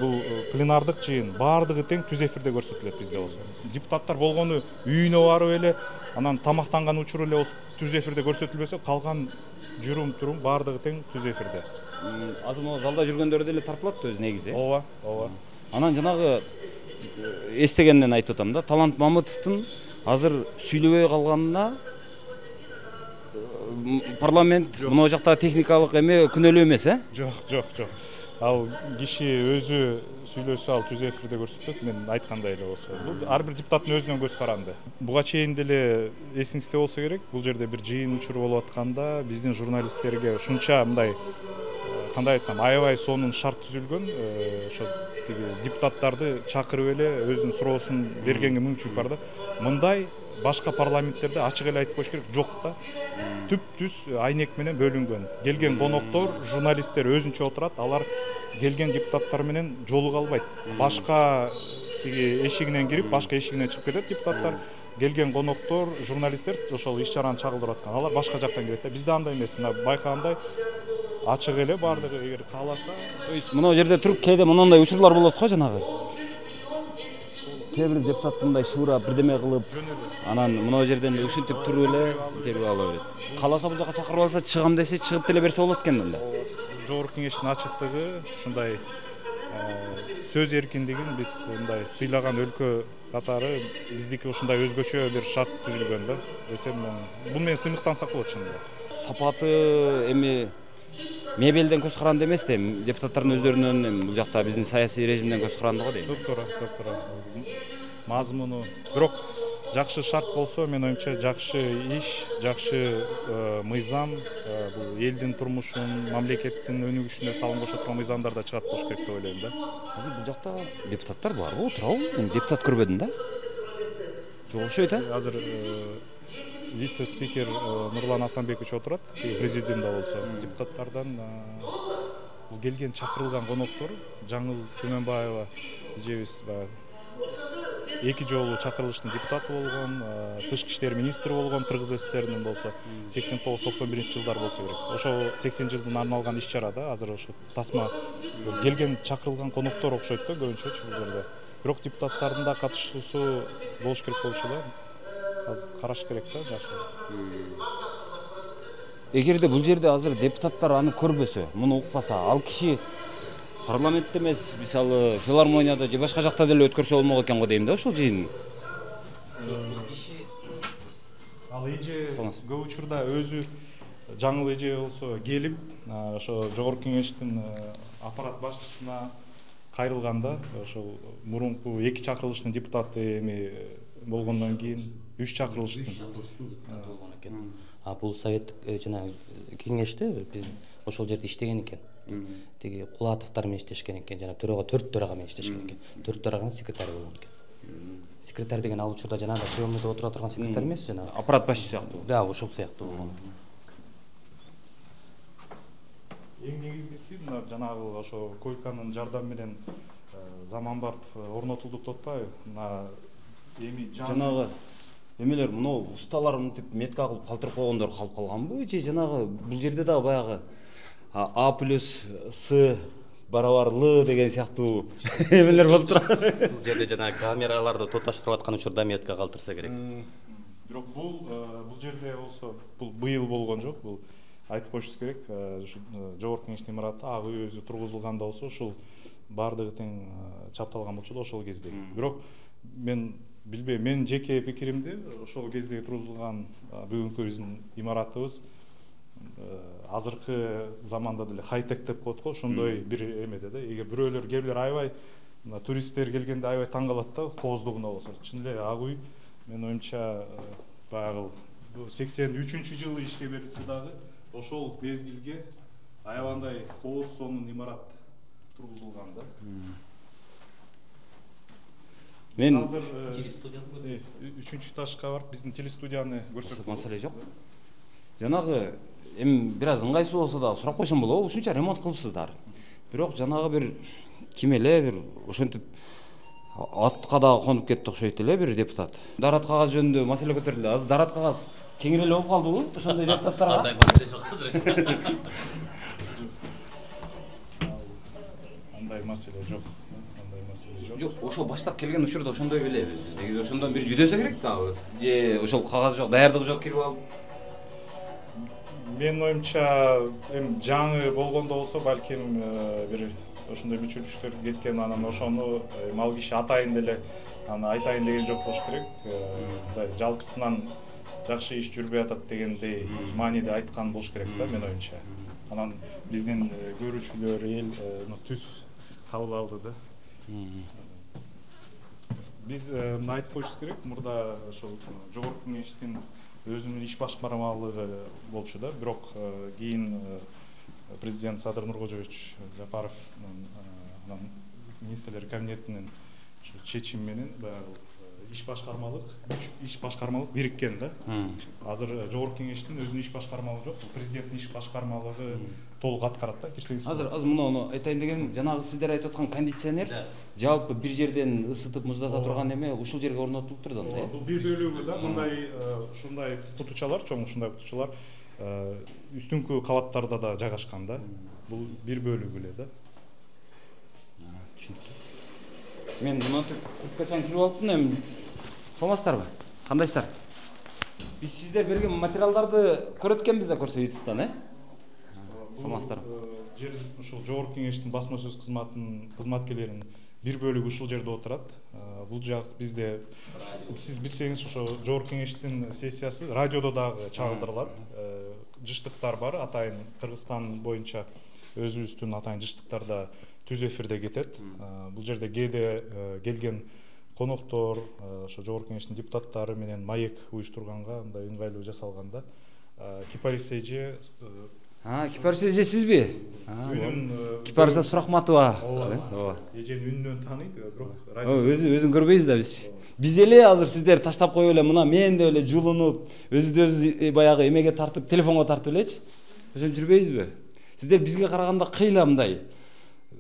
бул пленардык жыйын баардыгы тең түз эфирде көрсөтүлөт бизде болсо. Депутаттар болгону үйүнө барып эле анан тамактанган учуру эле түз эфирде көрсөтүлбөсө, калган жүрүм турум баардыгы тең түз эфирде. Азыр могу залда жүргөндөр деле тартылат да өзү негизи. Ооба, ооба. Анан жанагы эстегенден айтып атам да, Талант Мамытовдун азыр сүйлөбөй калганына парламент мына жакта техникалык эме күнөөлүү эмес, Жок. Ал киши өзү сүйлөсө ал түз эфирде көрсөтөт, мен айткандай эле болсо. Бул ар бир депутаттын өзүнүн көз каранды. Буга чейин деле эсиңизде болсо керек, бул жерде бир жыйын учуру болуп атканда биздин журналисттерге ушунча мындай кандай айтсам, аябай сонун шарт түзүлгөн, ошо тиги депутаттарды чакырып эле өзүнүн суроосун бергенге мүмкүнчүлүк бар да. Мындай башка парламенттерде ачык эле айтып коюш керек, жок да. Түп-түз айнек менен бөлүнгөн. Келген коноктор, журналисттер өзүнчө отурат, алар келген депутаттар менен жолуга албайт. Башка тиги эшигинен кирип, башка эшигинен чыгып кетет депутаттар. Келген коноктор, журналисттер ошол иш чараны чагылдырып аткан. Алар башка жактан келет да. Бизде андай эмес. Мына байкагандай ачык эле баардыгы, эгер кааласа. То есть мына жерде туруп кээде мындай учурлар болот го жанагы. Кээ бир депутат мындай шуурап бирдеме кылып, анан мына жерден ушинтип туруп эле интервью ала берет. Кааласа бул жака чакырып алса, чыгам десе, чыгып деле берсе болот экен да. Жогорку кеңештин ачыктыгы, ушундай сөз эркиндигин биз мындай сыйлаган өлкө катары биздики ушундай өзгөчө бир шарт түзүлгөн да. Десем, бул менен сыймыктансак болот чынында. Сапаты эми мебелден көз каранды эмес да, депутаттардын өздөрүнүн бул жакта биздин саясий режимден көз каранды го дейм. Топтора. Мазмуну. Бирок жакшы шарт болсо, мен оюмча жакшы иш, жакшы мыйзам, бул элдин турмушун, мамлекеттин өнүгүшүнө салым кошо турган мыйзамдар да чыгат болуш керек деп ойлойм да. Азыр бул жакта депутаттар барбы, отурабы? Мен депутат көрбөдүм да. Жок окшойт, Азыр вице-спикер Нурлан Асанбекович отурат, президиумда болсо. Депутаттардан бул келген чакырылган коноктор, Жаңыл Төмөнбаева эжебиз эки жолу чакырылыштын депутаты болгон, тышкы иштер министри болгон, Кыргыз СССРинин болсо 89-91 жылдар болсо керек. Ошол 80 жылдын арналган иш чарада азыр ошо тасма келген чакырылган коноктор окшойт да көбүнчөчү бул жерде. Бирок депутаттардын да катышуусу болуш керек болчу да. Азыр караш керек да, жакшы. Эгерде бул жерде азыр депутаттар аны көрбөсө, муну укпаса, ал киши парламентте эмес, мисалы филармонияда же башка жакта деле өткөрсө болмок экен го дейм да, ошол жыйын. Ал эже көп учурда өзү Жаңыл эже болсо келип, ошо жогорку кеңештин аппарат башчысына кайрылганда, ошол мурунку эки чакырылыштын депутаты эми болгондон кийин 3 чакырылыштын болгон экен. Бул советтик жана кеңеште биз ошол жерде иштеген экен. Тиги Кулатовдор менен иштешкен экен, жана төрага 4 төрага менен иштешкен экен. 4 төраганын секретары болгон экен. Секретарь деген ал учурда жанагы приемныйда отура турган секретарь эмес, жанагы Аппарат башчысы сыяктуу. Да, ошол сыяктуу болгон. Эң негизгиси мына жанагы ошо койканын жардамы менен заманбап орнотулдук деп атпайбы? Мына эми жанагы эмелер мына усталар мынтип метка кылып калтырып койгондор калып калганбы же жанагы бул жерде да баягы А плюс С барабар Л деген сыяктуу эмелер болуп турат. Бул жерде жанагы камераларды тоташтырып аткан учурда метка калтырса керек. Бирок бул жерде болсо бул быйыл болгон жок, бул айтып коюшубуз керек. Жогорку кеңештин имараты ак үй өзү тургузулганда болсо ушул баардыгы тең чапталган болчу да ошол кезде. Бирок мен билбейм, менин жеке пикиримде ошол кезде тургузулган бүгүнкү биздин имаратыбыз азыркы заманда деле хай-тек деп коет го, ошондой бир эмеде да. Эгер бирөөлөр кээ бир аябай туристтер келгенде аябай таң калат да кооздугуна болсо. Чын эле ак үй мен оюмча баягы 83-жылы ишке берилсе дагы ошол мезгилге аябандай кооз сонун имарат тургузулган да. Мен азыр үчүнчү этажга барып биздин телестудияны көрсөтүп маселе жок. Жанагы эми бир аз ыңгайсыз болсо да сурап койсом болобу? Ушунча ремонт кылыпсыздар. Бирок жанагы бир ким эле бир ошентип атка да конуп кетти окшойт эле бир депутат. Дарат кагаз жөнүндө маселе көтөрүлдү. Азыр дарат кагаз кеңири эле болуп калдыбы ошондой депутаттарга? Андай маселе жок азыр. андай маселе жок. Жок, ошол баштап келген учурда ошондой белебиз. Негизи ошондон бир жүдөсө керек дагы. Же ошол кагаз жок, даярдык жок кирип алып. Менин оюмча эми жаңы болгондо болсо балким бир ошондой бүчүлүштөр кеткен, анан ошону ал киши атайын деле аны айтайын деген жок болуш керек. Мындай жалпысынан жакшы иш жүрбөй атат дегендей мааниде айткан болуш керек да менин оюмча. Анан биздин көрүүчүлөр эл түз кабыл алды да. Биз мына айтып коюшубуз керек, мурда ошол жогорку кеңештин өзүнүн иш башкармалыгы болчу да, бирок кийин президент Садыр Нуркожоевич Жапаров анан министрлер кабинетинин чечими менен баягы иш башкармалык бириккен да. Азыр жогорку кеңештин өзүнүн иш башкармалыгы жок, президенттин иш башкармалыгы толук аткарат да. Кирсеңиз азыр муну айтайын деген, жанагы сиздер айтып аткан кондиционер жалпы бир жерден ысытып муздата турган эме ушул жерге орнотулуптур да. Бул бир бөлүгү да, мындай ушундай кутучалар, чоң ушундай кутучалар үстүңкү кабаттарда да жайгашкан да. Бул бир бөлүгү эле да. Түшүнүктүү. Мен мынтип курткачан кирип алыптын, эми саламатсыздарбы? Кандайсыздар? Биз сиздер берген материалдарды көрөт экенбиз да, көрсө YouTube'дан, саламатсыздарбы? Жер ушул жогорку кеңештин басма сөз кызматкерлеринин бир бөлүгү ушул жерде отурат. Бул жак бизде, сиз билсеңиз, ошо жогорку кеңештин сессиясы радиодо дагы чагылдырылат. Жыштыктар бар, атайын Кыргызстан боюнча өзүбүздүн атайын жыштыктар да түз эфирде кетет. Бул жерде кээде келген коноктор, ошо жогорку кеңештин депутаттары менен маек уюштурганга мындай ыңгайлуу жасалганда Кипарис эже Кипарис эже сизби? Кипарис Сурахматова. Эженин үнүнөн тааныйт, бирок өзүн көрбөйбүз да биз. Биз эле азыр сиздер таштап коюп эле мына мен деп эле жулунуп, өзүбүз баягы эмеге тартып, телефонго тартып элечи. Ошентип жүрбөйбүзбү? Сиздер бизге караганда кыйла мындай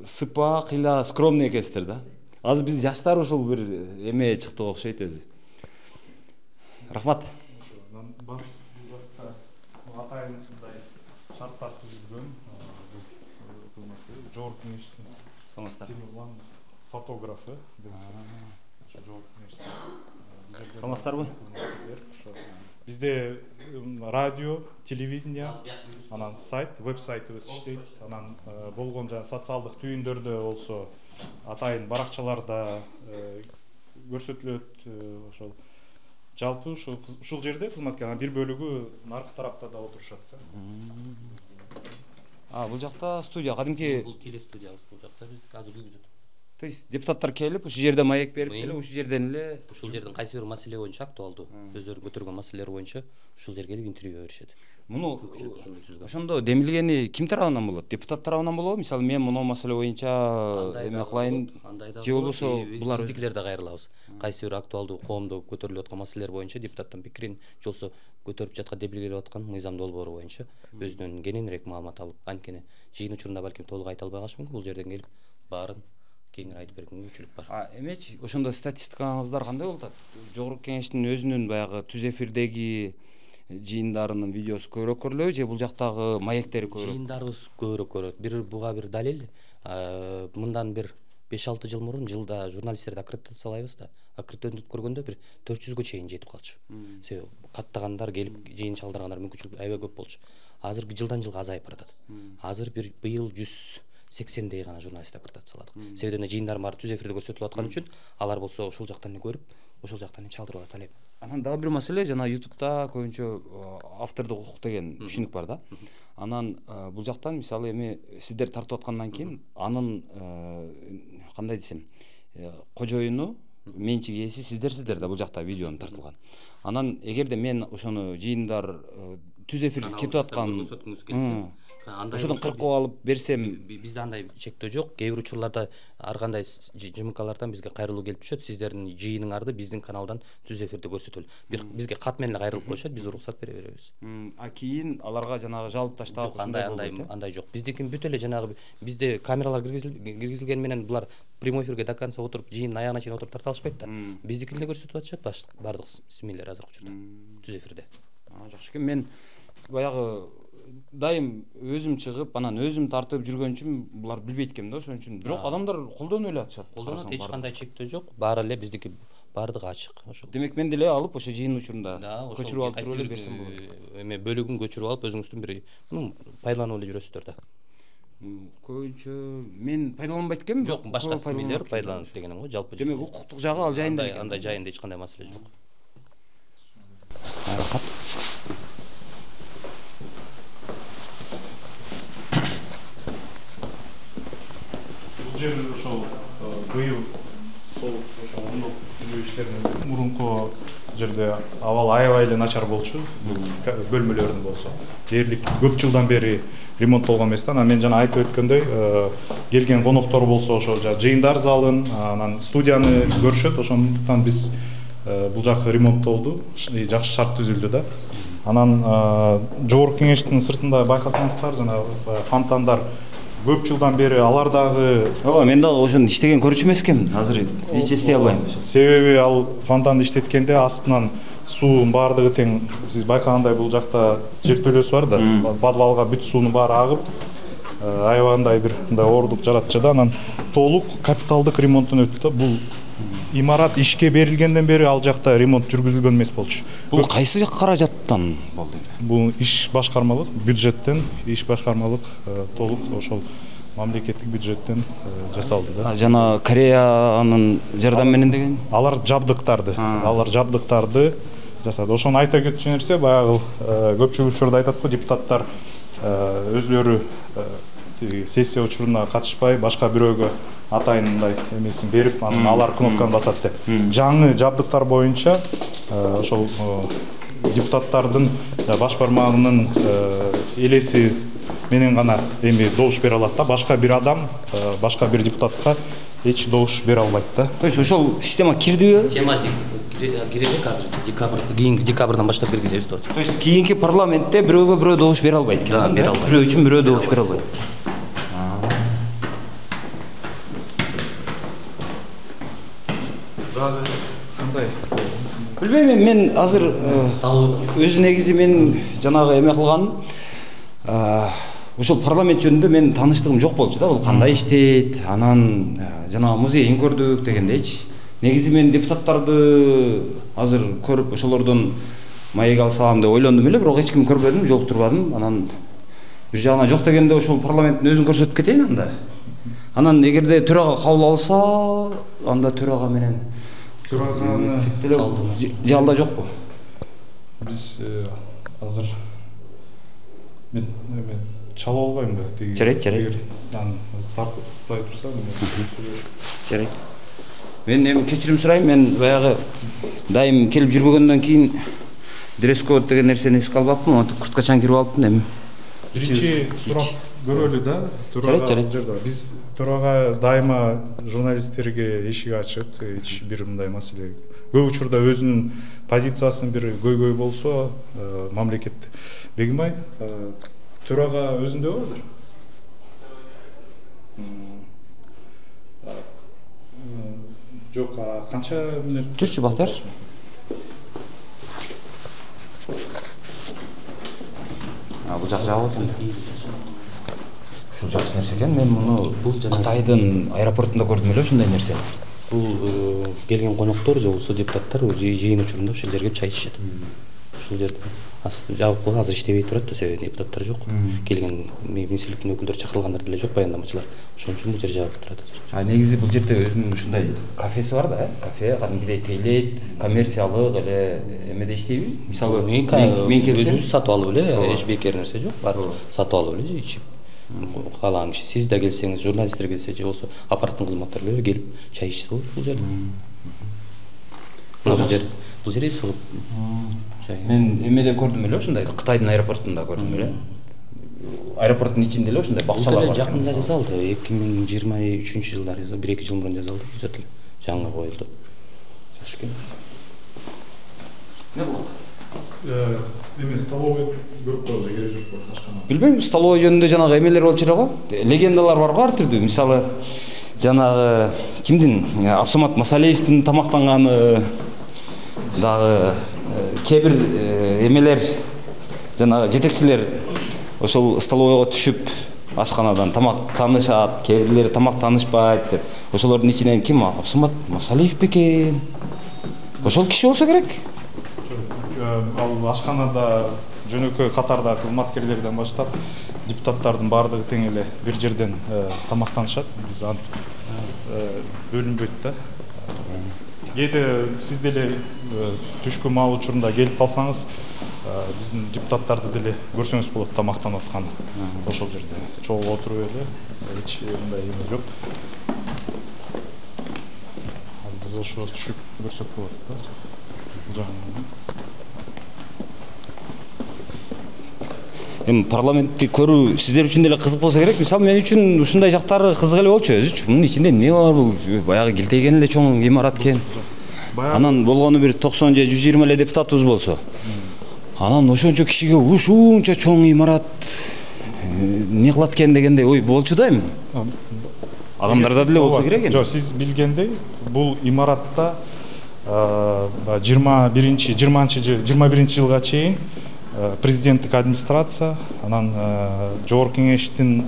сыпа, кыйла скромный экенсиздер да. Азыр биз жаштар ушул бир эме чыктык окшойт өзү. Рахмат. Бас жакта атайын мындай шарттар түзүлгөн кызматкер, жогорку кеңештин Тимурлан фотографы. Ошо жогорку кеңештин. Саламатсыздарбы? Бизде радио, телевидение, анан сайт, веб-сайтыбыз иштейт. Анан болгон жана социалдык түйүндөрдө болсо атайын баракчаларда көрсөтүлөт. Ошол жалпы ушул жерде кызматкер, бир бөлүгү наркы тарапта да отурушат да. Бул жакта студия, кадимки Бул телестудиябыз бул жакта биз азыр жүргүзөт. То есть депутаттар келип, ушул жерде маек берип эле, ушул жерден эле Ушул жердин кайсы бир маселе боюнча актуалдуу, өздөрү көтөргөн маселелер боюнча ушул жерге келип интервью беришет. Муну ошондо демилгени ким тарабынан болот? Депутат тарабынан болобу? Мисалы мен муну маселе боюнча эме кылайын, же болбосо булар биздикилер да кайрылабыз. Кайсы бир актуалдуу коомдо көтөрүлүп аткан маселелер боюнча депутаттын пикирин, же болбосо көтөрүп жаткан демилгелеп аткан мыйзам долбоору боюнча өзүнөн кененирээк маалымат алып, анткени жыйын учурунда балким толук айта албай калышы мүмкүн. Бул жерден келип баарын кеңири айтып берген мүмкүнчүлүк бар. Эмечи ошондо статистикаңыздар кандай болуп атат? Жогорку кеңештин өзүнүн баягы түз эфирдеги жыйындарынын видеосу көбүрөөк көрүлөбү, же бул жактагы маектери көбүрөөк? Жыйындарыбыз көбүрөөк көрөт. Буга бир далил, мындан бир 5-6 жыл мурун жылда журналисттерди аккредитациялайбыз да. Аккредитацияны өткөргөндө бир 400гө чейин жетип калчу. Себеби каттагандар келип жыйын чалдыргандар мүмкүнчүлүк аябай көп болчу. Азыр жылдан жылга азайып баратат. Азыр быйыл 180дей гана журналист аккредитацияладык. Себеби жыйындардын баары түз эфирде көрсөтүлүп аткан үчүн алар болсо ошол жактан көрүп, ошол жактан чалдырып атат эле. Анан дагы бир маселе, жана YouTube'да көбүнчө автордук укук деген түшүнүк бар да. Анан бул жактан мисалы эми сиздер тартып аткандан кийин анын кандай десем, кожоюну, менчик ээси сиздерсиздер да бул жакта видеону тартылган. Анан эгерде мен ошону жыйындар түз эфир кетип аткан ошодон кыркып алып берсем бизде андай чектөө жок. Кээ бир учурларда ар кандай жымкалардан бизге кайрылуу келип түшөт. Сиздердин жыйыныңарды биздин каналдан түз эфирде көрсөтөлү. Бизге кат менен кайрылып коюшат, биз уруксат бере беребиз. А кийин аларга жанагы жалып таштап андай жок. Биздики бүт эле жанагы бизде камералар киргизилгени менен булар прямой эфирге до конца отуруп, жыйындын аягына чейин отуруп тарта алышпайт да. Биздикини эле көрсөтүп атышат бардык СМИлер азыркы учурда түз эфирде. Жакшы экен. Мен баягы дайым өзүм чыгып, анан өзүм тартып жүргөн үчүн булар билбейт экен да, ошон үчүн. Бирок адамдар колдонуп эле атышат. Колдонот, эч кандай чектөө жок. Баары эле биздики бардыгы ачык. Ошол. Демек мен деле алып ошо жыйын учурунда көчүрүп алып туруп эле берсем болот. Эме бөлүгүн көчүрүп алып өзүңүздүн бир пайдаланып эле жүрөсүздөр да. Көбүнчө мен пайдаланбайт экенмин. Жок, башка СМИлер пайдаланат дегеним го, жалпы. Демек укуктук жагы ал жайында экен. Андай жайында эч кандай маселе жок. Рахмат. Жер ошол быйыл сол ошо ондук түзүү иштеринен мурунку жерде абал аябай эле начар болчу, бөлмөлөрүн болсо. Дээрлик көп жылдан бери ремонттолгон эмес да. Анан мен жана айтып өткөндөй, келген коноктор болсо ошо жыйындар залын, анан студияны көрүшөт. Ошондуктан биз бул жак ремонттолду, жакшы шарт түзүлдү да. Анан жогорку кеңештин сыртында байкасаңыздар, жана фонтандар көп жылдан бери алар дагы мен дагы ошону иштеген көрчү эмес экенмин. Азыр эч эстей албайм. Себеби ал фонтанды иштеткенде астынан суунун баардыгы тең, сиз байкагандай бул жакта жертөлөсү бар да, подвалга бүт суунун баары агып, аябагандай бир мындай оордук жаратчу да. Анан толук капиталдык ремонттон өттү да. Бул имарат ишке берилгенден бери ал жакта ремонт жүргүзүлгөн эмес болчу. Бул кайсы каражаттан болду? Бул иш башкармалык бюджеттен, иш башкармалык толук ошол мамлекеттик бюджеттен жасалды да. Жана Кореянын жардам менен деген? Алар жабдыктарды жасады. Ошону айта кетчү нерсе, баягы көпчүлүк учурда айтат го, депутаттар өзлөрү сессия учуруна катышпай, башка бирөөгө атайын мындай эмесин берип, анан алар кнопканы басат деп. Жаңы жабдыктар боюнча ошол депутаттардын баш бармагынын элеси менен гана эми добуш бере алат да. Башка бир адам, башка бир депутатка эч добуш бере албайт да. То есть ошол система кирдиби? Система кирелек азыр декабрдан баштап киргизебиз деп атышат. То есть кийинки парламентте бирөөгө бирөө добуш бере албайт экен. Да, бере албайт. Бирөө үчүн бирөө добуш бере албайт. Кандай? Билбейм, мен азыр өзү негизи мен жанагы эме кылган ошол парламент жөнүндө мен тааныштыгым жок болчу да. Бул кандай иштейт, анан жанагы музейин көрдүк дегендейчи. Негизи мен депутаттарды азыр көрүп ошолордон маек алсам деп ойлондум эле, бирок эч ким көрбөдүм, жолуктурбадым. Анан бир жагына жок дегенде ошол парламенттин өзүн көрсөтүп кетейин анда. Анан эгерде төрага кабыл алса, анда төрага менен Төраганы жалда жокпу? Биз азыр мен чала албайм да. Жарайт. Анан тартпай турса Жарайт. Мен эми кечирим сурайм, мен баягы дайым келип жүрбөгөндөн кийин дресс-код деген нерсени эске албаппын, курткачан кирип алыптын эми. Биринчи сурап көрөлү да. Жарайт. Биз төрага дайыма журналисттерге эшик ачык, эч бир мындай маселе. Көп учурда өзүнүн позициясын бир көйгөй болсо, мамлекетте. Бегимбай, төрага өзүндөбү азыр? Жок, канча мүнөт? Жүрчү Бактар. Бул жак жабык экен. Ушул жакшы нерсе экен. Мен муну Кытайдын аэропортунда көрдүм эле ушундай нерсе. Бул келген коноктор же болсо депутаттар жыйын учурунда ушул жерге чай ичишет. Ушул жерде жабык болуп азыр иштебей турат да, себеби депутаттар жок. Келген министрликтин өкүлдөрү чакырылгандар деле жок, баяндамачылар. Ошон үчүн бул жер жабык турат азыр. Негизи бул жерде өзүнүн ушундай кафеси бар да, кафе кадимгидей тейлейт, коммерциялык эле эмеде иштейби? Мисалы, мен келсем өзүбүз сатып алып эле, эч бекер нерсе жок, барып сатып алып эле ичип. Каалаган киши, сиз да келсеңиз, журналисттер келсе же болсо аппараттын кызматкерлери келип чай ичсе болот бул жерде. Бул жер эс кылып. Мен эмеде көрдүм эле ушундай, Кытайдын аэропортунда көрдүм эле. Аэропорттун ичинде эле ушундай бакчалар бар. Жакында жасалды, 2023-жылдары, 1-2 жыл мурун жасалды. Ошол эле жаңы коюлду. Жакшы экен. Эме столовый көрүп коюлду, керек жок го ашкана. Билбейм, столовый жөнүндө жанагы эмелер болчу эле го. Легендалар бар го ар түрдүү. Мисалы, жанагы кимдин? Абсамат Масалиевдин тамактанганы, дагы кээ бир эмелер, жанагы жетекчилер ошол столовойго түшүп ашканадан тамак таанышат, кээ бирлери тамак таанышпайт деп. Ошолордун ичинен ким? Абсамат Масалиев бекен. Ошол киши болсо керек. Ал ашканада жөнөкөй катарда кызматкерлерден баштап депутаттардын баардыгы тең эле бир жерден тамактанышат. Биз бөлүнбөйт да. Кээде сиз деле түшкү маал учурунда келип калсаңыз, биздин депутаттарды деле көрсөңүз болот тамактанып атканы. Ошол жерде чогуу отуруп эле, эч мындай эме жок. Азыр биз ошо түшүп көрсөк болот да. Эми парламентти көрүү сиздер үчүн деле кызык болсо керек. Мисалы, мен үчүн ушундай жактары кызык эле болчу өзүчү. Мунун ичинде эмне бар? Бул баягы килтейген эле чоң имарат экен. Анан болгону бир 90 же 120 эле депутатыбыз болсо. Анан ошончо кишиге ушунча чоң имарат эмне кылат экен дегендей ой болчу да эми. Адамдарда деле болсо керек экен. Жок, сиз билгендей, бул имаратта 21 жылга чейин президенттик администрация, анан жогорку кеңештин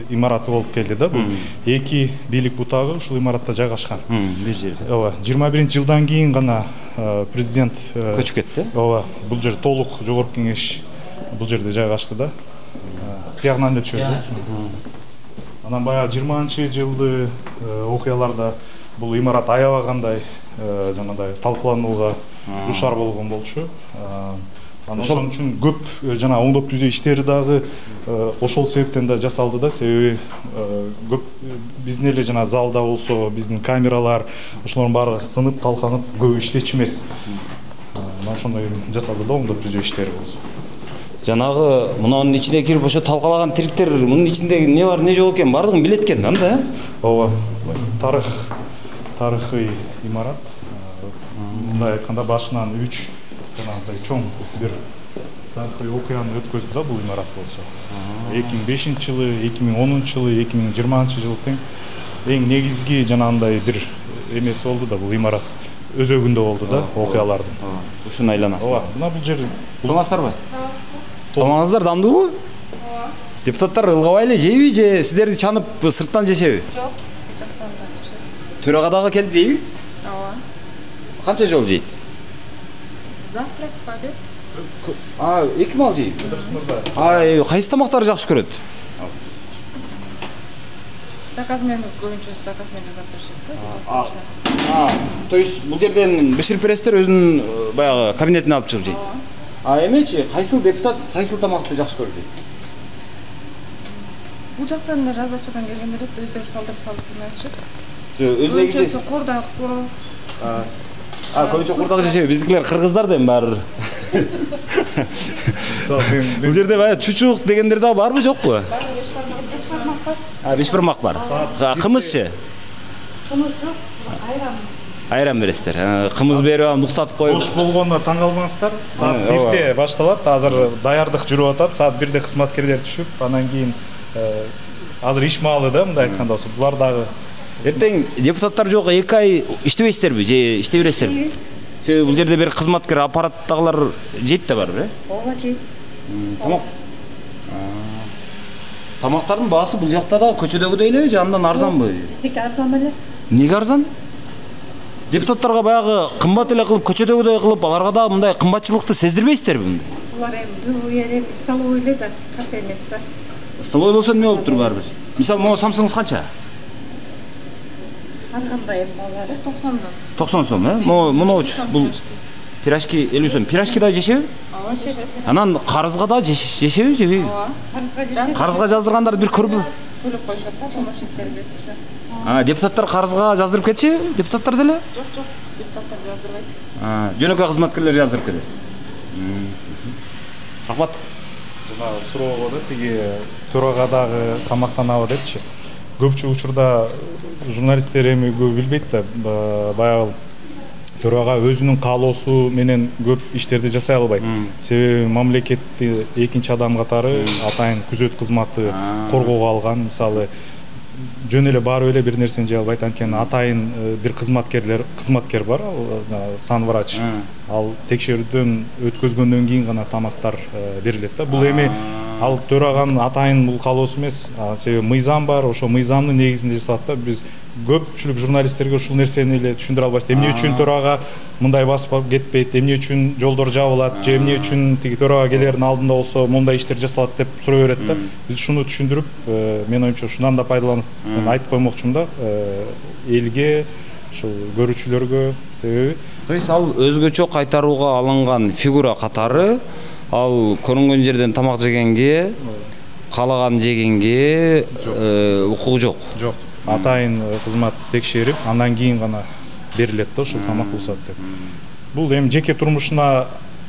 имараты болуп келди да. Бул эки бийлик бутагы ушул имаратта жайгашкан. Бир жерде. Ооба, 21 жылдан кийин гана президент көчүп кетти. Ооба, бул жер толук жогорку кеңеш бул жерде жайгашты да. Тиягынан эле түшөт. Анан баягы 20-жылды окуяларда бул имарат аябагандай жанагындай талкууланууга душар болгон болчу. Ошон үчүн көп жана оңдоп түзөө иштери дагы ошол себептен да жасалды да. Себеби көп биздин эле жана залда болсо, биздин камералар ошолордун баары сынып, талканып, көп иштечү эмес. Ошондой жасалды да, оңдоп түзөө иштери болсо. Жанагы мунун ичине кирип ошо талкалаган тириктер мунун ичинде эмне бар, эмне жок экен баардыгын билет экен да. Ооба. Тарыхый имарат. Мындай айтканда башынан 3 жанагындай чоң бир тарыхый окуяны өткөздү да бул имарат болсо. 2005-жылы, 2010-жылы, 2020-жылы тең эң негизги жанагындай бир эмеси болду да бул имарат. Өзөгүндө болду да окуялардын. Ушуну айланасы. Ооба, мына бул жер. Саламатсыздарбы? Тамагыңыздар дамдыбы? Ооба. Депутаттар ылгабай эле жейби же сиздерди чанып сырттан жешеби? Жок, жактан жешет. Төрага дагы келип жейби? Ооба. Канча жол жейт? Завтрак, обед. Эки мал жейби? Кайсы тамактарды жакшы көрөт? Заказ менен көбүнчө заказ менен жасап беришет да. То есть бул жерден биширип бересиздер, өзүнүн баягы кабинетине алып чыгып жейт. Эмечи, кайсыл депутат кайсыл тамакты жакшы көрүп жейт? Бул жактан разачадан келгендер өздөрү салып беришет. Өз негизи курдак плов. Көбүнчө курдак жешеби? Биздикилер кыргыздар да эми баары. Бул жерде баягы чучук дегендер да барбы, жокпу? Беш бармак бар. Кымызчы? Кымыз жок, айран. Айран бересиздер. Кымыз берип алып нуктатып коюп. Бош болгонуна таң калбаңыздар. Саат 1-де башталат. Азыр даярдык жүрүп атат. Саат 1-де кызматкерлер түшүп, анан кийин азыр иш маалы да, мындай айтканда болсо. Булар дагы эртең депутаттар жок 2 ай иштебейсиздерби же иштей бересиздерби? Себеби бул жерде бир кызматкер аппараттагылар жейт да барбы, Ооба, жейт. Тамактардын баасы бул жакта да көчөдөгүдөй элеби же андан арзанбы? Биздики арзан эле. Эмнеге арзан? Депутаттарга баягы кымбат эле кылып, көчөдөгүдөй кылып, аларга да мындай кымбатчылыкты сездирбейсиздерби мында? Булар эми бул эре столовый эле да, кафе эмес да. Столовый болсо эмне болуп тур барбыр? Мисалы, могу самсыңыз канча? Ар кандай эми балары 90 сом. 90 сом, Муну бул пирожки 50 сом. Пирожки да жешеби? Ооба, жешет. Анан карызга да жешеби, жеби? Ооба, карызга жешет. Карызга жаздыргандар бир көрбү? төлөп коюшат да помощниктерге. Депутаттар карызга жаздырып кетчи? Депутаттар деле? Жок, депутаттар жаздырбайт. Жөнөкөй кызматкерлер жаздырып кетет. Рахмат. Жана суроого да тиги төрагадагы тамактанабы депчи. Көпчү учурда журналисттер эми көп билбейт да, баягы төрага өзүнүн каалоосу менен көп иштерди жасай албайт. Себеби мамлекетти экинчи адам катары атайын күзөт кызматы коргоого алган. Мисалы жөн эле барып эле бир нерсени жей албайт. Анткени атайын бир кызматкер бар, санврач. Ал текшерүүдөн өткөзгөндөн кийин гана тамактар берилет да. Бул эми ал төраганын атайын бул каалоосу эмес, себеби мыйзам бар, ошо мыйзамдын негизинде жасалат да. Биз көпчүлүк журналисттерге ушул нерсени эле түшүндүрө албайбыз. Эмне үчүн төрага мындай басып кетпейт, эмне үчүн жолдор жабылат, же эмне үчүн тиги төрага келердин алдында болсо мындай иштер жасалат деп сурай берет да. Биз ушуну түшүндүрүп, мен оюмча ушундан да пайдаланып айтып коймокчумун да, элге, ушул көрүүчүлөргө. Себеби То есть ал өзгөчө кайтарууга алынган фигура катары ал көрүнгөн жерден тамак жегенге, каалаган жегенге укугу жок. Жок. Атайын кызмат текшерип, андан кийин гана берилет да ушул тамак рұқсат деп. Бул эми жеке турмушуна,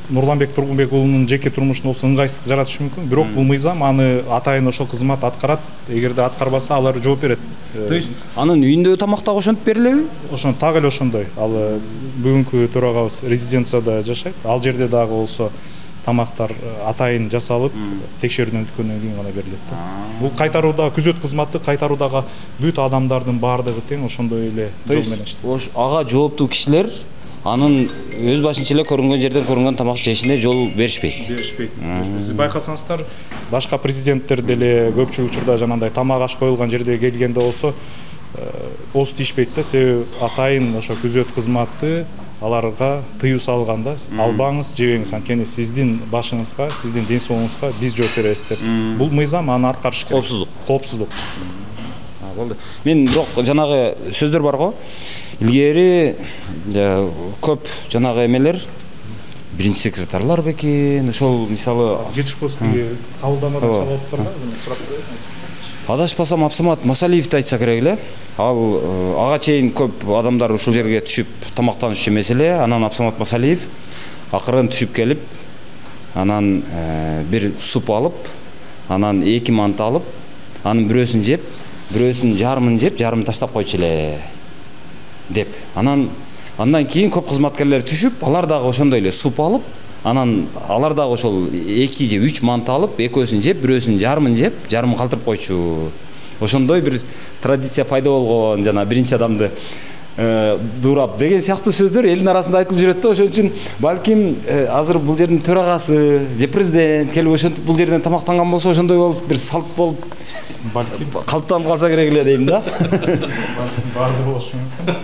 Нурланбек Тургунбек уулунун жеке турмушунда болсо ыңгайсыздык жаратышы мүмкүн. Бирок бул мыйзам аны атайын ошол кызмат аткарат. Эгерде аткарбаса, алар жооп берет. То есть анын үйүндөгү тамак дагы ошентип берилеби? Ошон так эле ошондой. Ал бүгүнкү төрагабыз резиденцияда жашайт. Ал жерде дагы болсо тамактар атайын жасалып, текшерүүдөн өткөндөн кийин гана берилет да. Бул кайтарууда күзөт кызматы, кайтаруудагы бүт адамдардын баардыгы тең ошондой эле жол менен иштейт. Ага жооптуу кишилер анын өз башынча эле көрүнгөн жерден көрүнгөн тамак жешине жол беришпейт. Сиз байкасаңыздар, башка президенттер деле көпчүлүк учурда жанагындай тамак аш коюлган жерде келгенде болсо оз тийишпейт да. Себеби атайын ошо күзөт кызматы аларга тыюу салганда, албаңыз, жебеңиз, анткени сиздин башыңызга, сиздин ден соолугуңузга биз жооп беребиз деп. Бул мыйзам аны аткарыш керек. Коопсуздук. Болду. Мен бирок жанагы сөздөр бар го. Илгери көп жанагы эмелер биринчи секретарлар бекен, ошол мисалы Гечпостуги кабылдамадан чалып турганбыз, мен сурап коеюн. Адашпасам Абсамат Масалиевди айтса керек эле. Ал ага чейин көп адамдар ушул жерге түшүп тамактанышчу маселе. Анан Абсамат Масалиев акырын түшүп келип, анан бир суп алып, анан 2 манты алып, анын бирөөсүн жеп, бирөөсүн жарымын жеп, жарымын таштап койчу эле деп. Андан кийин көп кызматкерлер түшүп, алар дагы ошондой эле суп алып, анан алар дагы ошол 2 же 3 манты алып, экөөсүн жеп, бирөөсүн жарымын жеп, жарымын калтырып койчу. Ошондой бир традиция пайда болгон, жана биринчи адамды дуурап деген сыяктуу сөздөр элдин арасында айтылып жүрөт да. Ошон үчүн балким азыр бул жердин төрагасы же президент келип ошентип бул жерден тамактанган болсо, ошондой болуп бир салт болуп балким калыптанып калса керек эле дейм да. Баардыгы болушу мүмкүн.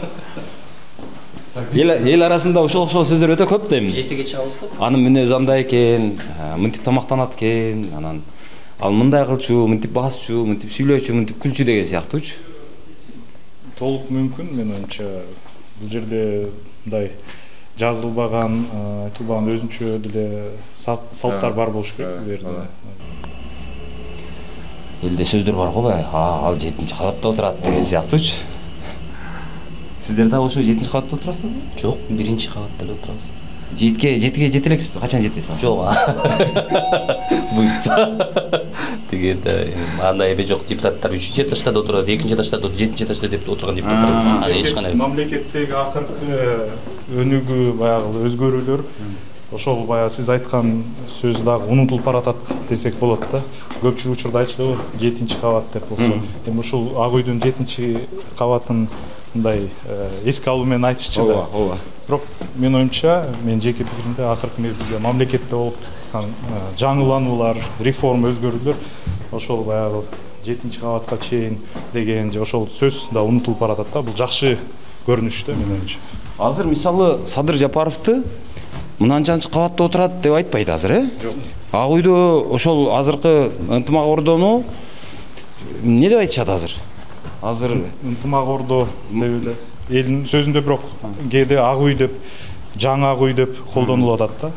Эл арасында ошол сөздөр өтө көп дейм. Жетиге чабызбы? Анын мүнөзү андай экен, мынтип тамактанат экен, анан ал мындай кылчу, мынтип басчу, мынтип сүйлөчү, мынтип күлчү деген сыяктуучу. Толук мүмкүн, мен оюмча бул жерде мындай жазылбаган, айтылбаган өзүнчө деле салттар бар болуш керек бул жерде. Элде сөздөр бар го, ал 7-чи кабатта отурат деген сыяктуучу. Сиздер дагы ошо 7-чи кабатта отурасызбы? Жок, 1-чи кабатта эле отурабыз. 7-ге жете элексизби? Качан жетесиз? Жок. Буйрса. Тигиде андай эбе жок, депутаттар 3-чи этажда отурат, 2-чи этажда, 7-чи этажда деп отурган депутаттар. Аны эч кандай мамлекеттеги акыркы өнүгүү баягы өзгөрүүлөр ошол баягы сиз айткан сөз дагы унутулуп баратат десек болот да. Көпчүлүк учурда айтылат 7-чи кабат деп болсо. Эми ушул Ак үйдүн 7-чи кабатын мындай эске алуу менен айтышчы да. Ооба. Бирок мен оюмча, мен жеке пикиримде акыркы мезгилде мамлекетте болуп жаңылануулар, реформа, өзгөрүүлөр ошол баягы 7-чи кабатка чейин деген же ошол сөз да унутулуп баратат да. Бул жакшы көрүнүш да мен оюмча. Азыр мисалы Садыр Жапаровду мынанчанчы кабатта отурат деп айтпайт азыр, Жок. Ак үйдө ошол азыркы ынтымак ордону эмне деп айтышат азыр? Азыр ынтымак ордо деп эле элдин сөзүндө, бирок кээде Ак үй деп, жаңы Ак үй деп колдонулуп атат да.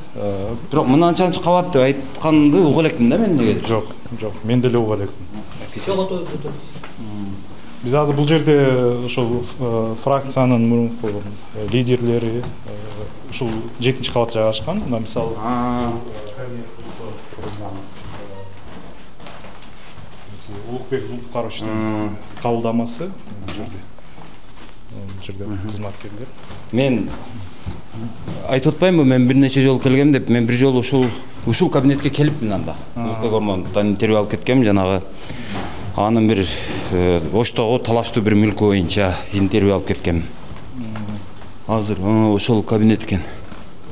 Бирок мынанчанчы кабат деп айтканды уга элекмин да мен негизи. Жок, мен деле уга элекмин. жоготуп өтөбүз. Биз азыр бул жерде ошол фракциянын мурунку лидерлери ушул 7-кабат жайгашкан. Мына мисалы Улукбек Зулукаровичтин кабылдамасы бул жерде кызматкерлер. Мен айтып атпаймынбы, мен бир нече жолу келгем деп, мен бир жолу ушул кабинетке келипмин анда. Улукбек Ормоновдон интервью алып кеткем, жанагы анын бир Оштогу талаштуу бир мүлкү боюнча интервью алып кеткем. Азыр ошол кабинет экен.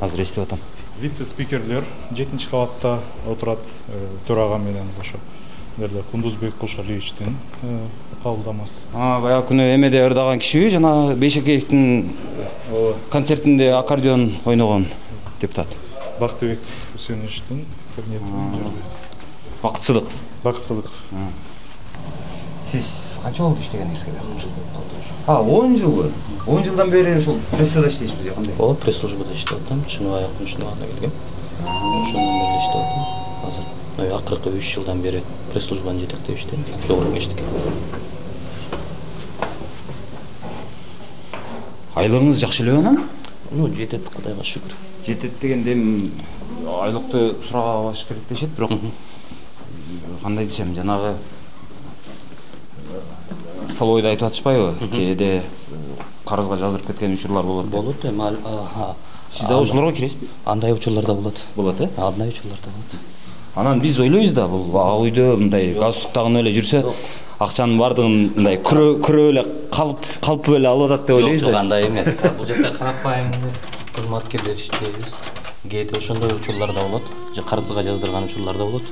Азыр эстеп атам. Вице-спикерлер 7-кабатта отурат, төрага менен ошо Кундузбек Кулшалиевичтин кабылдамасы. Баягы күнү эмеде ырдаган кишиби, жана Бейшекеевдин концертинде аккордеон ойногон депутат. Бактыбек Үсеновичтин кабинетинин Бакытсыздык. Бакытсыздык. Сиз канча болду иштегениңизге? 10 жылбы? 10 жылдан бери ошол прессада иштейсизби же кандай? Ооба, пресс-службада иштеп атам. Чыныбаевдин ушундагына келгем. Ошондон бери иштеп атам. Азыр акыркы 3 жылдан бери пресс-службаны жетектеп иштейм. Жогорку кеңештикке. Айлыгыңыз жакшы эле анан? Жетет, Кудайга шүгүр. Жетет дегенде айлыкты сурап алыш керек дешет, бирок кандай десем, жанагы столовойдо айтып атышпайбы? Кээде карызга жаздырып кеткен учурлар болот. Болот, Сиз да ошолорго киресизби? Андай учурлар да болот. Болот, Андай учурлар да болот. Анан биз ойлойбуз да, бул ак үйдө мындай галстуктагын эле жүрсө, акчанын бардыгын мындай күрөп эле калпып эле алып атат деп ойлойбуз да. Жок, андай эмес. Бул жерде карапайым кызматкерлер иштейбиз. Кээде ошондой учурлар да болот. Же карызга жаздырган учурлар да болот.